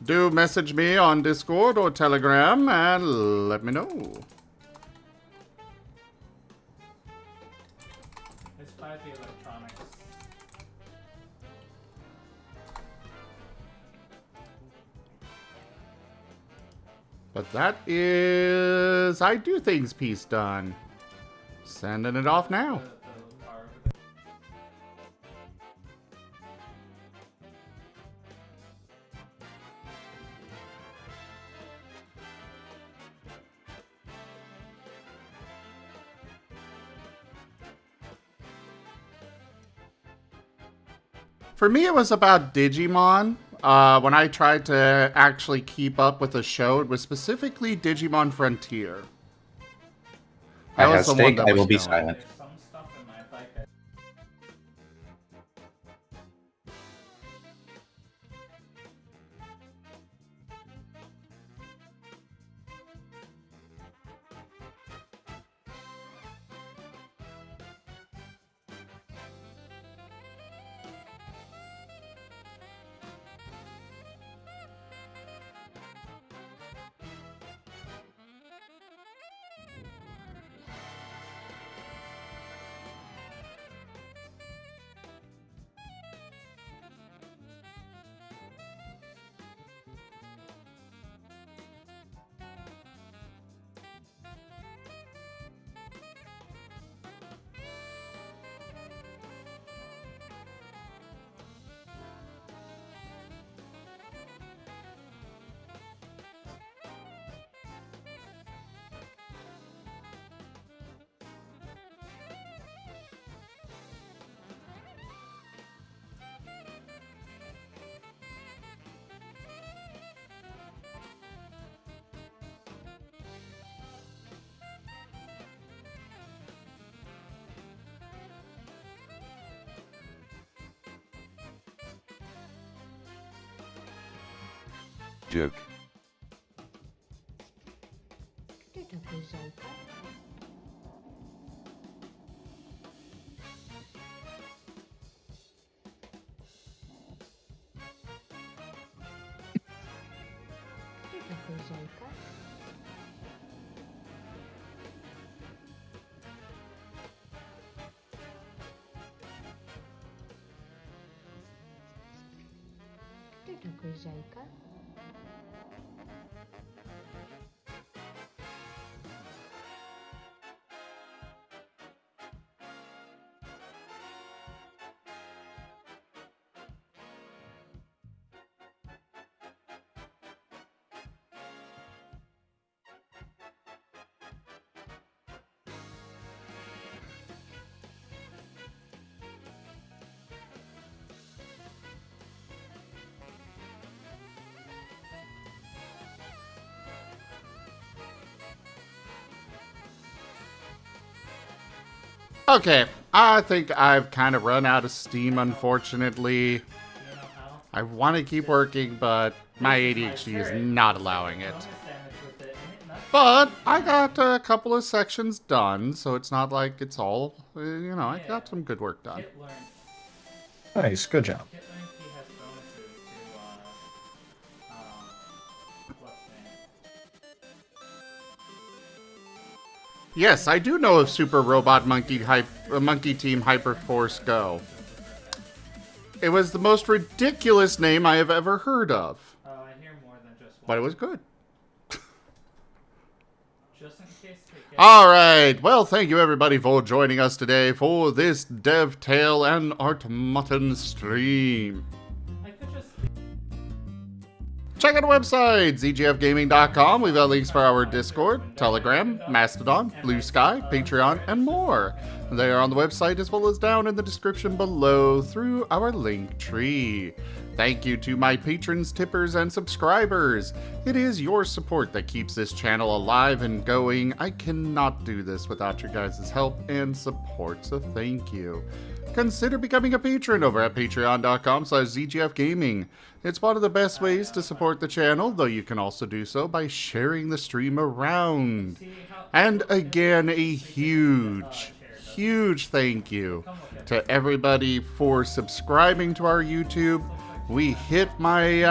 Do message me on Discord or Telegram and let me know. It's by the electronics. But that is I Do Things piece done. Sending it off now. For me, it was about Digimon. When I tried to actually keep up with the show, it was specifically Digimon Frontier. I have steak, I will be silent. Joke. Okay, I think I've kind of run out of steam, unfortunately. I want to keep working, but my ADHD is not allowing it. But I got a couple of sections done, so it's not like it's all, you know, I got some good work done. Nice, good job. Yes, I do know of Super Robot Monkey Team Hyperforce Go. It was the most ridiculous name I have ever heard of. Oh, I hear more than just one. But it was good. Just in case they get... Alright, well, thank you everybody for joining us today for this DevTale and Art Mutton stream. Check out our website, zgfgaming.com. We've got links for our Discord, Telegram, Mastodon, Blue Sky, Patreon, and more. They are on the website as well as down in the description below through our link tree. Thank you to my patrons, tippers, and subscribers. It is your support that keeps this channel alive and going. I cannot do this without your guys' help and support, so thank you. Consider becoming a patron over at patreon.com/zgfgaming. It's one of the best ways to support the channel, though you can also do so by sharing the stream around. And again, a huge thank you to everybody for subscribing to our YouTube. We hit my,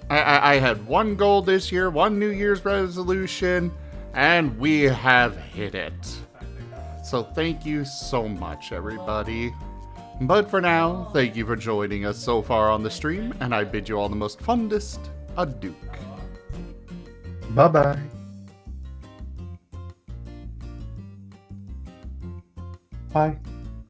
I had one goal this year, one New Year's resolution, and we have hit it. So thank you so much, everybody. But for now, thank you for joining us so far on the stream, and I bid you all the most fondest adieu. Bye-bye. Bye.